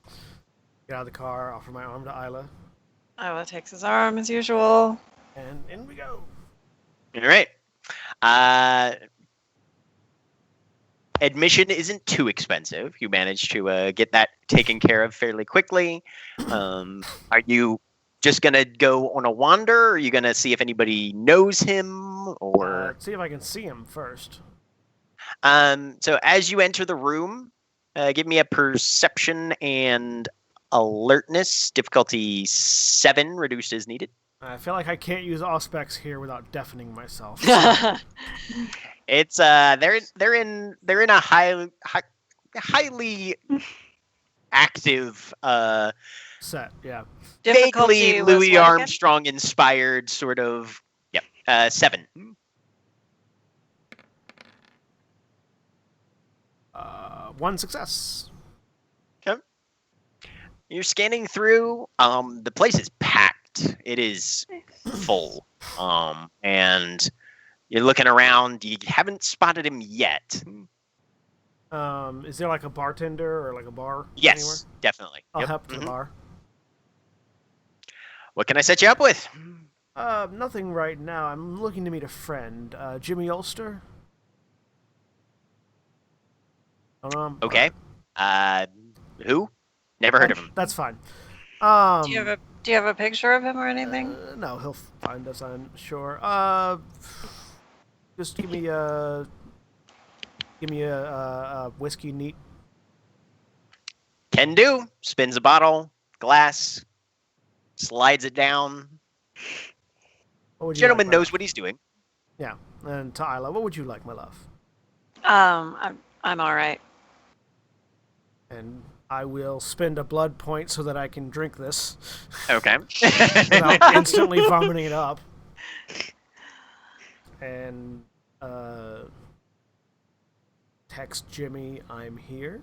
out of the car, offer my arm to Isla. Isla takes his arm as usual. And in we go. All right. Admission isn't too expensive. You managed to get that taken care of fairly quickly. Are you just going to go on a wander? Or are you going to see if anybody knows him? Or let's see if I can see him first. So as you enter the room, give me a perception and alertness, difficulty 7, reduced as needed. I feel like I can't use auspex here without deafening myself. It's they're in a highly active set, yeah. Vaguely Louis Armstrong inspired sort of 7. One success. Okay. You're scanning through. The place is packed. It is full. And you're looking around. You haven't spotted him yet. Is there like a bartender or like a bar? Yes, anywhere? Definitely. I'll help to the bar. What can I set you up with? Nothing right now. I'm looking to meet a friend. Jimmy Ulster. Okay. Who? Never heard of him. That's fine. Do you have a picture of him or anything? No, he'll find us, I'm sure. Just give me a whiskey neat. Can do. Spins a bottle, glass, slides it down. Gentleman knows what he's doing. Yeah. And to Isla, what would you like, my love? I'm all right. And I will spend a blood point so that I can drink this. Okay. Without instantly vomiting it up. And text Jimmy, I'm here.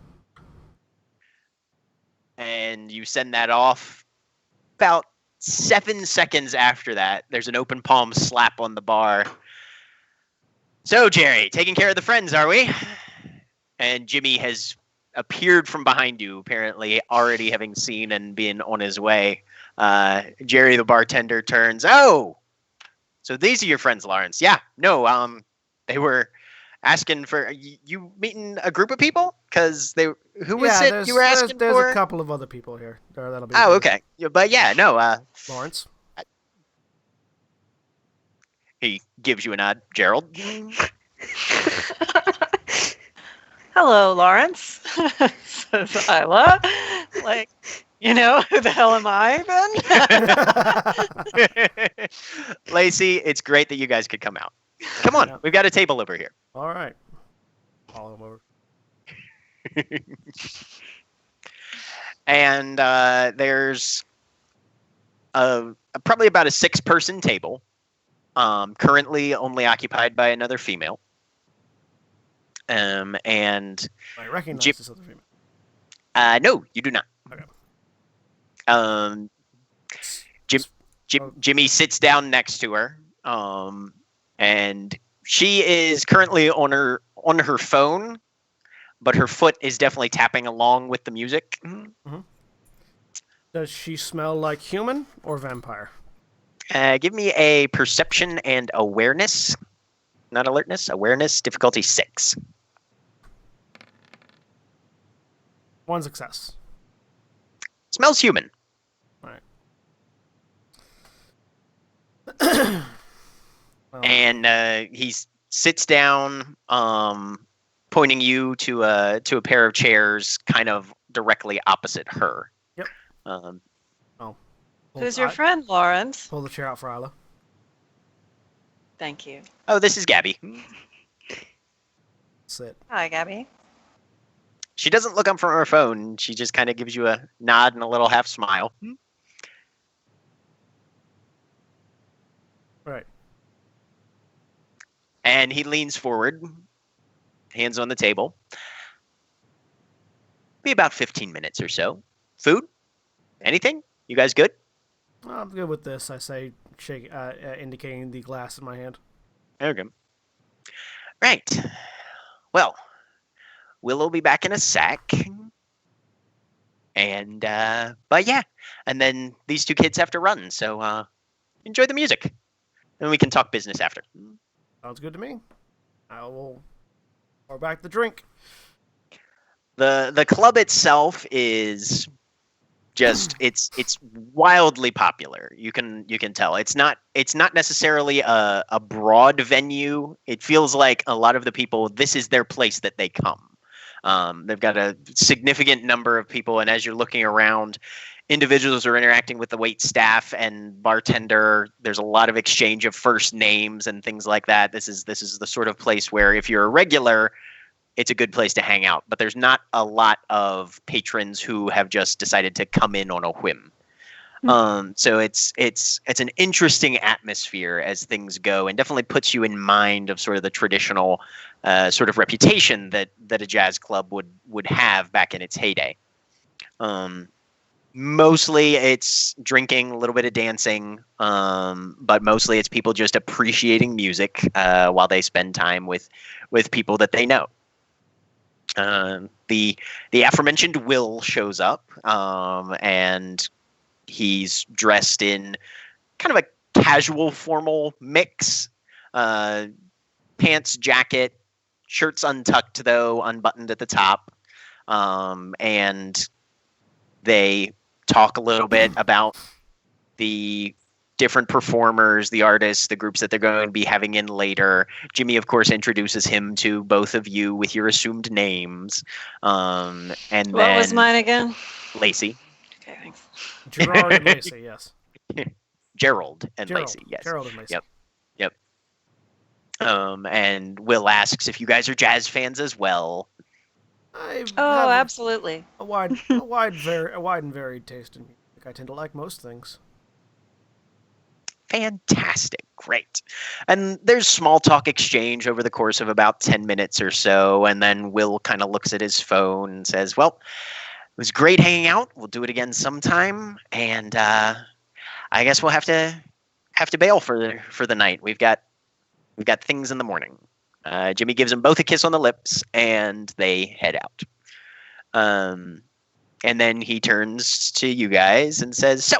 And you send that off. About 7 seconds after that, there's an open palm slap on the bar. So, Jerry, taking care of the friends, are we? And Jimmy has appeared from behind you, apparently already having seen and been on his way. Jerry, the bartender, turns. Oh, so these are your friends, Lawrence? Yeah, no, they were asking for you meeting a group of people because who was it you were asking there's for? There's a couple of other people here. That'll be okay, but yeah, no. Lawrence. He gives you a nod, Gerald. Hello, Lawrence. Says Isla. You know, who the hell am I then? Lacey, it's great that you guys could come out. Come on, Yeah. we've got a table over here. All right. Follow him over. And there's probably about a 6-person table, currently only occupied by another female. And I recognize Jim- this other female. no, you do not. Okay. Jimmy sits down next to her, and she is currently on her phone, but her foot is definitely tapping along with the music. Does she smell like human or vampire? Give me a perception and awareness, not alertness, awareness, difficulty 6. 1 success. Smells human. All right. Well, And he sits down, pointing you to a pair of chairs, kind of directly opposite her. Yep. Um, Who's your friend, Lawrence? Pull the chair out for Isla. Thank you. oh, this is Gabby. Sit. Hi, Gabby. She doesn't look up from her phone. She just kind of gives you a nod and a little half smile. Right. And he leans forward, hands on the table. Be about 15 minutes or so. Food? Anything? You guys good? I'm good with this, I say, indicating the glass in my hand. Okay. Right. Well, Will'll be back in a sec. And, but yeah. And then these 2 kids have to run, so enjoy the music. And we can talk business after. Sounds good to me. I will pour back the drink. The club itself is just it's wildly popular. You can tell. It's not necessarily a broad venue. It feels like a lot of the people, this is their place that they come. They've got a significant number of people, and as you're looking around, individuals are interacting with the wait staff and bartender. There's a lot of exchange of first names and things like that. This is the sort of place where if you're a regular, it's a good place to hang out. But there's not a lot of patrons who have just decided to come in on a whim. So it's an interesting atmosphere as things go, and definitely puts you in mind of sort of the traditional sort of reputation that a jazz club would have back in its heyday. Mostly it's drinking, a little bit of dancing, but mostly it's people just appreciating music while they spend time with people that they know. The aforementioned Will shows up, and he's dressed in kind of a casual, formal mix. Pants, jacket, shirt's untucked though, unbuttoned at the top, and they talk a little bit about the different performers, the artists, the groups that they're going to be having in later. Jimmy, of course, introduces him to both of you with your assumed names. And What was mine again? Lacey. Okay, thanks. Gerard and Lacey, yes. Gerald and Lacey, yes. Gerald and Lacey. Yep. And Will asks if you guys are jazz fans as well. I Oh, have absolutely. a wide and varied taste in music. I tend to like most things. Fantastic. Great. And there's small talk exchange over the course of about 10 minutes or so. And then Will kind of looks at his phone and says, well, it was great hanging out. We'll do it again sometime. And I guess we'll have to bail for the night. We've got things in the morning. Jimmy gives them both a kiss on the lips, and they head out. And then he turns to you guys and says, so,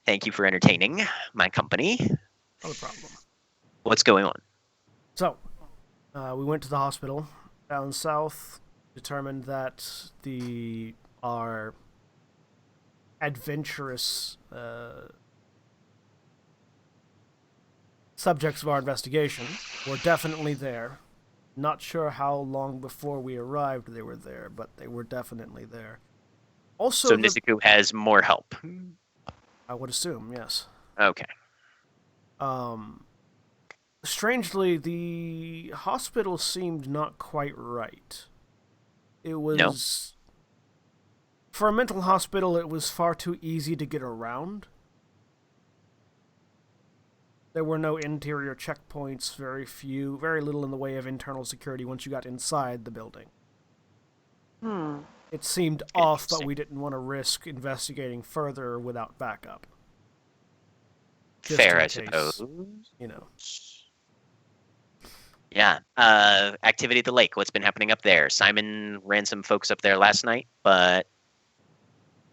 thank you for entertaining my company. Not a problem. What's going on? So, we went to the hospital down south, determined that our adventurous subjects of our investigation were definitely there. Not sure how long before we arrived they were there, but they were definitely there. Also, So Niziku has more help. I would assume, yes. Okay. Strangely, the hospital seemed not quite right. It was... No. For a mental hospital, it was far too easy to get around. There were no interior checkpoints, very little in the way of internal security once you got inside the building. It seemed off, but we didn't want to risk investigating further without backup. Fair, I suppose. You know. Yeah. Activity at the lake. What's been happening up there? Simon ran some folks up there last night, but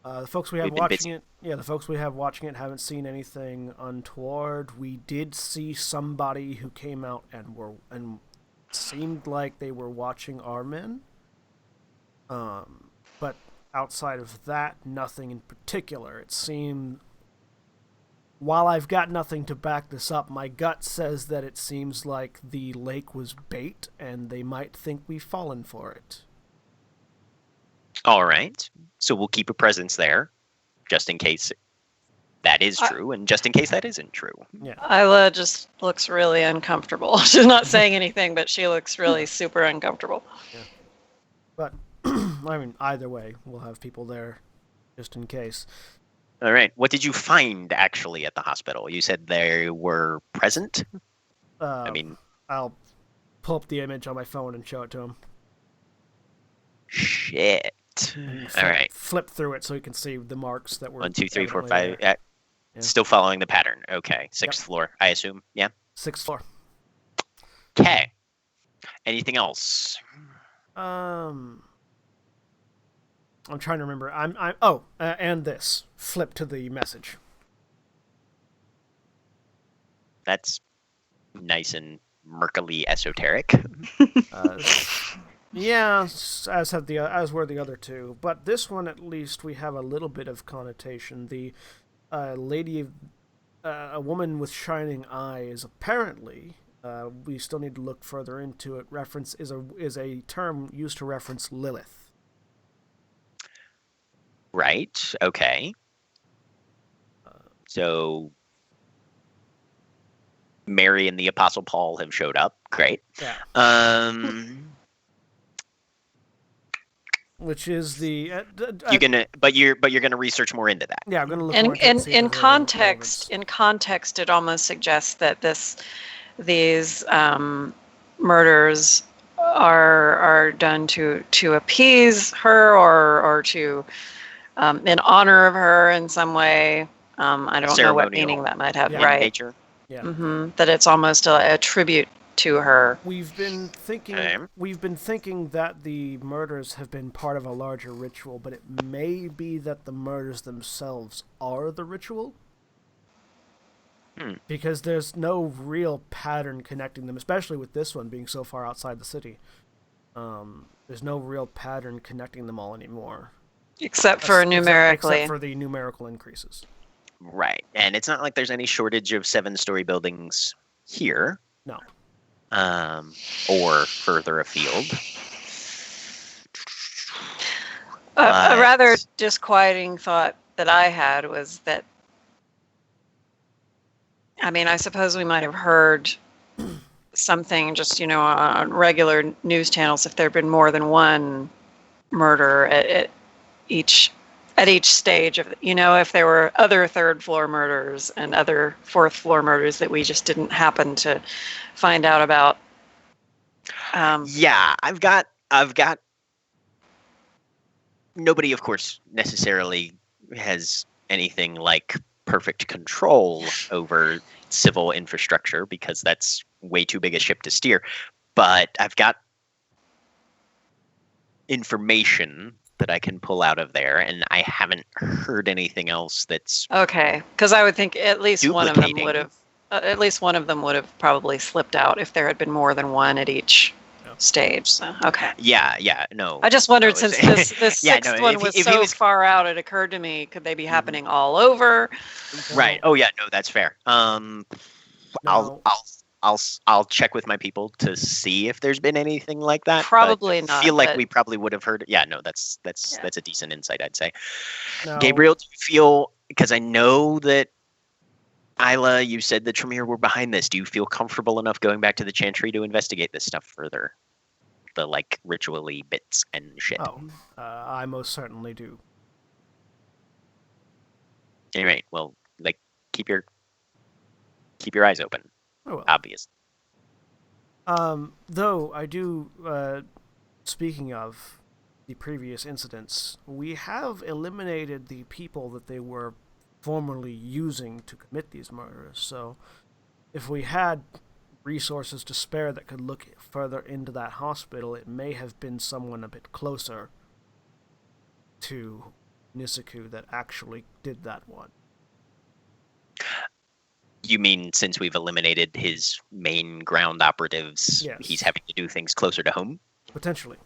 the folks we have watching it, the folks we have watching it haven't seen anything untoward. We did see somebody who came out and seemed like they were watching our men. But outside of that, nothing in particular. It seemed, while I've got nothing to back this up, my gut says that it seems like the lake was bait and they might think we've fallen for it. All right. So we'll keep a presence there, just in case that is true, and just in case that isn't true. Yeah. Isla just looks really uncomfortable. She's not saying anything, but she looks really super uncomfortable. Yeah. But, I mean, either way, we'll have people there, just in case. All right. What did you find, actually, at the hospital? You said they were present? I'll pull up the image on my phone and show it to him. Shit. All right. Flip through it so you can see the marks that were 1, 2, 3, 4, 5. there. Yeah. Yeah. Still following the pattern. Okay. 6th floor, I assume. Yeah. 6th floor. Okay. Anything else? I'm trying to remember. And this. Flip to the message. That's nice and murkily esoteric. Yeah, as were the other two, but this one at least we have a little bit of connotation. The a woman with shining eyes. Apparently, we still need to look further into it. Reference is a term used to reference Lilith. Right. Okay. So Mary and the Apostle Paul have showed up. Great. Yeah. Which is the you're gonna research more into that. Yeah, I'm gonna look more into in context. In context, it almost suggests that these murders are done to appease her or to in honor of her in some way. I don't know what meaning that might have. Yeah. Right. Nature. Yeah. Mm-hmm. That it's almost a tribute to her. We've been thinking that the murders have been part of a larger ritual, but it may be that the murders themselves are the ritual. Because there's no real pattern connecting them, especially with this one being so far outside the city. There's no real pattern connecting them all anymore. Except for numerically. Except for the numerical increases. Right. And it's not like there's any shortage of 7-story buildings here. No. Or further afield. A rather disquieting thought that I had was that, I mean, I suppose we might have heard something just, on regular news channels if there had been more than one murder at each stage of, if there were other 3rd floor murders and other 4th floor murders that we just didn't happen to find out about. Yeah, I've got nobody, of course, necessarily has anything like perfect control over civil infrastructure because that's way too big a ship to steer. But I've got information that I can pull out of there, and I haven't heard anything else that's okay. Because I would think at least one of them would have probably slipped out if there had been more than one at each stage. So okay. Yeah, no. I just wondered since this sixth one was so far out, it occurred to me, could they be happening all over? Right. Oh yeah, no, that's fair. I'll I'll check with my people to see if there's been anything like that. Probably but not, feel like but- we probably would have heard. Yeah, no, that's Yeah. a decent insight, I'd say. Now, Gabriel, do you feel, because I know that Isla, you said the Tremere were behind this. Do you feel comfortable enough going back to the Chantry to investigate this stuff further? The like ritually bits and shit. I most certainly do. All right. Well, like keep your eyes open. Oh, well. Obvious. Though I do. Speaking of the previous incidents, we have eliminated the people that they were formerly using to commit these murders. So, if we had resources to spare that could look further into that hospital, it may have been someone a bit closer to Nisaku that actually did that one. You mean since we've eliminated his main ground operatives, Yes. he's having to do things closer to home? Potentially.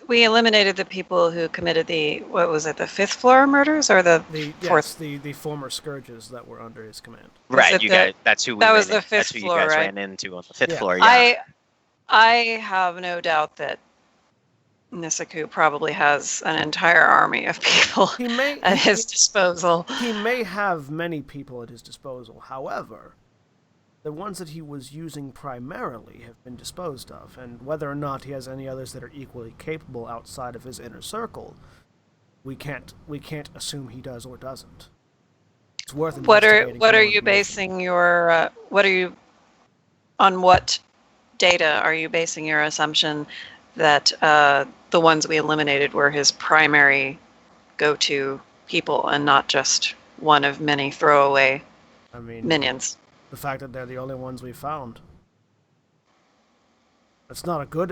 We eliminated the people who committed the 5th floor murders or the fourth? The former scourges that were under his command. Right, it you the- guys. That's who we that was ran the fifth that's who floor, you guys right? ran into on the 5th Yeah. floor. Yeah. I have no doubt that Nisaku probably has an entire army of people He may at his disposal. he may have many people at his disposal. However, the ones that he was using primarily have been disposed of, and whether or not he has any others that are equally capable outside of his inner circle, we can't assume he does or doesn't. It's worth investigating. What for are more you information. basing your on what data are you basing your assumption that the ones we eliminated were his primary go-to people and not just one of many throwaway I mean, minions? the fact that they're the only ones we found. It's not a good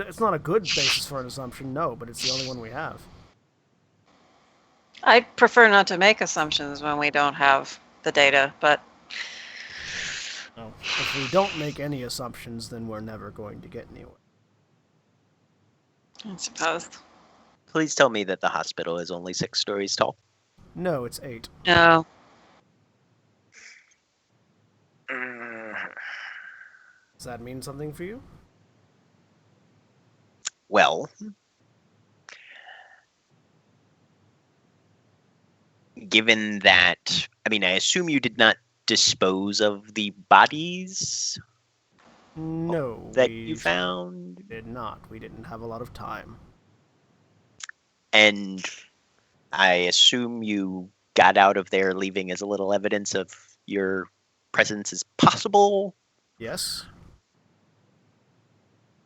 basis for an assumption, no, but it's the only one we have. I prefer not to make assumptions when we don't have the data, but No. If we don't make any assumptions, then we're never going to get anywhere. I suppose. Please tell me that the hospital is only 6 stories tall. No, it's 8. No. Does that mean something for you? Well, given that, I mean, I assume you did not dispose of the bodies No, that we you found, did not. We didn't have a lot of time. and I assume you got out of there leaving as little evidence of your presence as possible. Yes?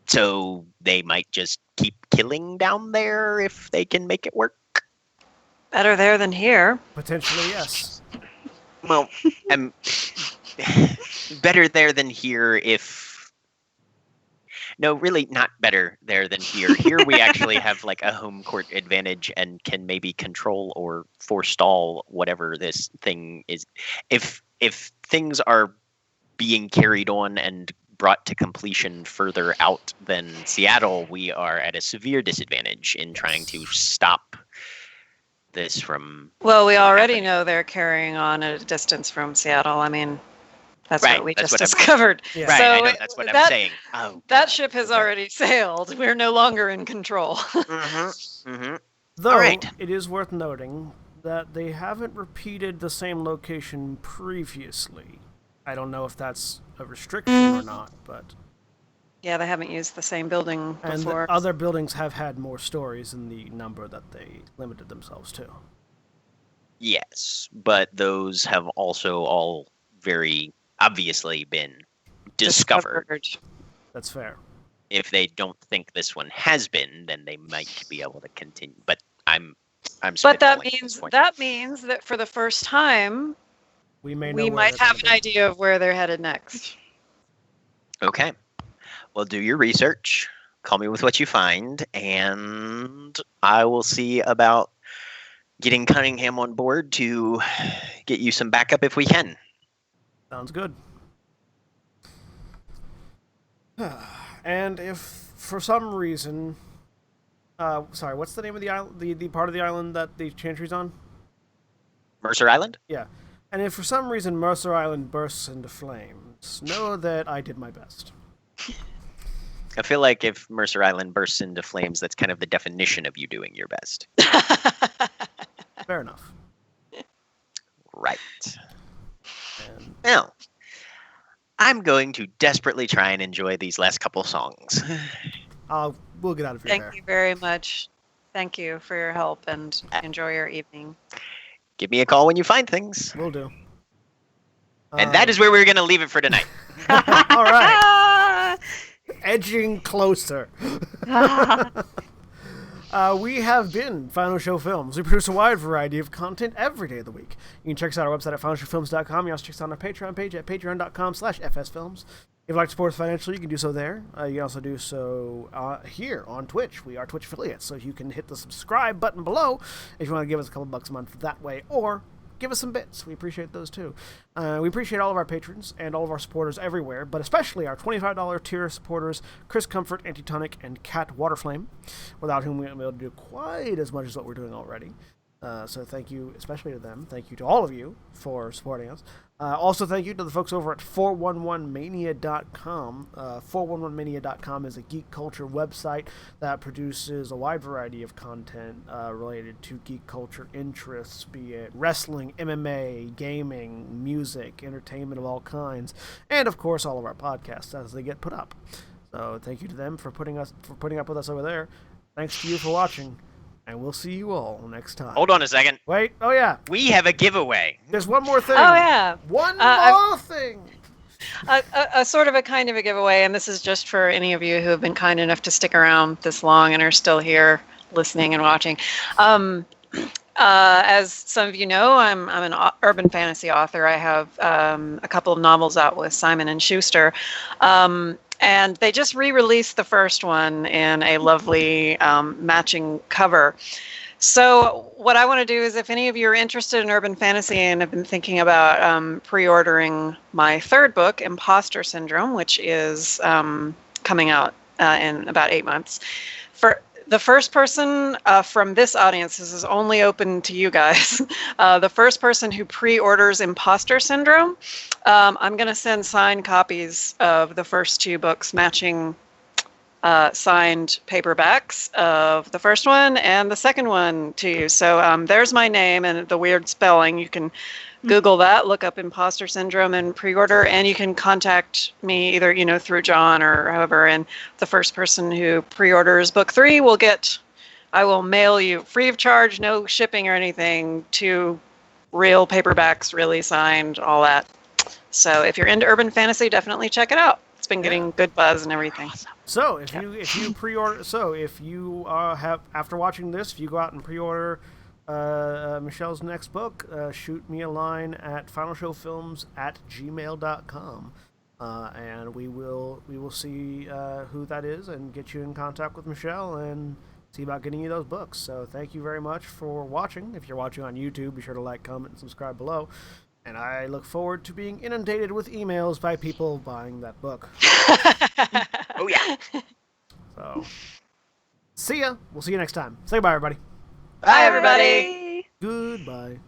So they might just keep killing down there if they can make it work. Better there than here. Potentially, yes. Well, I'm better there than here if... No, really not better there than here. Here we actually have like a home court advantage and can maybe control or forestall whatever this thing is. If things are being carried on and brought to completion further out than Seattle, we are at a severe disadvantage in trying to stop this from... Well, we already know they're carrying on at a distance from Seattle. I mean, that's Right, what we that's just what I'm- discovered. Yeah. Right, So I know, that's what I'm saying. Oh, That ship has Okay. already sailed. We're no longer in control. Though, Alright. it is worth noting that they haven't repeated the same location previously. I don't know if that's a restriction or not, but... Yeah, they haven't used the same building And before. other buildings have had more stories than the number that they limited themselves to. Yes, but those have also all very obviously been discovered. That's fair. If they don't think this one has been, then they might be able to continue. But I'm But that spitballing at this means point. that for the first time, We may know we where might they're have an gonna be. idea of where they're headed next. Okay. Well, do your research. Call me with what you find, and I will see about getting Cunningham on board to get you some backup if we can. Sounds good. And if for some reason, sorry, what's the name of the island? The part of the island that the Chantry's on? Mercer Island? Yeah. And if for some reason Mercer Island bursts into flames, know that I did my best. I feel like if Mercer Island bursts into flames, that's kind of the definition of you doing your best. Fair enough. Right. And Now, I'm going to desperately try and enjoy these last couple songs. we'll get out of here. Thank you very much. Thank you for your help and enjoy your evening. Give me a call when you find things. We'll do. And that is where we're going to leave it for tonight. All right. Edging closer. We have been Final Show Films. We produce a wide variety of content every day of the week. You can check us out on our website at finalshowfilms.com. You also check us out on our Patreon page at patreon.com/fsfilms. If you'd like to support us financially, you can do so there. You can also do so here on Twitch. We are Twitch affiliates, so you can hit the subscribe button below if you want to give us a couple bucks a month that way, or give us some bits. We appreciate those too. We appreciate all of our patrons and all of our supporters everywhere, but especially our $25 tier supporters, Chris Comfort, Antitonic, and Cat Waterflame, without whom we wouldn't be able to do quite as much as what we're doing already. So thank you especially to them. Thank you to all of you for supporting us. Also, thank you to the folks over at 411mania.com. 411mania.com is a geek culture website that produces a wide variety of content related to geek culture interests, be it wrestling, MMA, gaming, music, entertainment of all kinds, and of course all of our podcasts as they get put up. So thank you to them for putting up with us over there. Thanks to you for watching. And we'll see you all next time. Hold on a second. Wait. Oh, yeah. We have a giveaway. There's one more thing. Oh, yeah. One more thing. A sort of a kind of a giveaway, and this is just for any of you who have been kind enough to stick around this long and are still here listening and watching. As some of you know, I'm an urban fantasy author. I have a couple of novels out with Simon & Schuster. And they just re-released the first one in a lovely matching cover. So what I want to do is, if any of you are interested in urban fantasy and have been thinking about pre-ordering my third book, Imposter Syndrome, which is coming out in about 8 months, for the first person from this audience, this is only open to you guys, the first person who pre-orders Imposter Syndrome, I'm going to send signed copies of the first 2 books, matching signed paperbacks of the first one and the second one to you. So there's my name and the weird spelling. You can Google that, look up Imposter Syndrome and pre-order, and you can contact me either, through John or however. And the first person who pre-orders book 3 I will mail you free of charge, no shipping or anything, 2 real paperbacks, really signed, all that. So if you're into urban fantasy, definitely check it out. It's been getting good buzz and everything. So if you pre-order, if you have, after watching this, if you go out and pre-order Michelle's next book, shoot me a line at finalshowfilms@gmail.com, and we will see who that is and get you in contact with Michelle and see about getting you those books. So thank you very much for watching. If you're watching on YouTube, be sure to like, comment, and subscribe below. And I look forward to being inundated with emails by people buying that book. Oh yeah. So see ya. We'll see you next time. Say bye, everybody. Bye, everybody. Goodbye.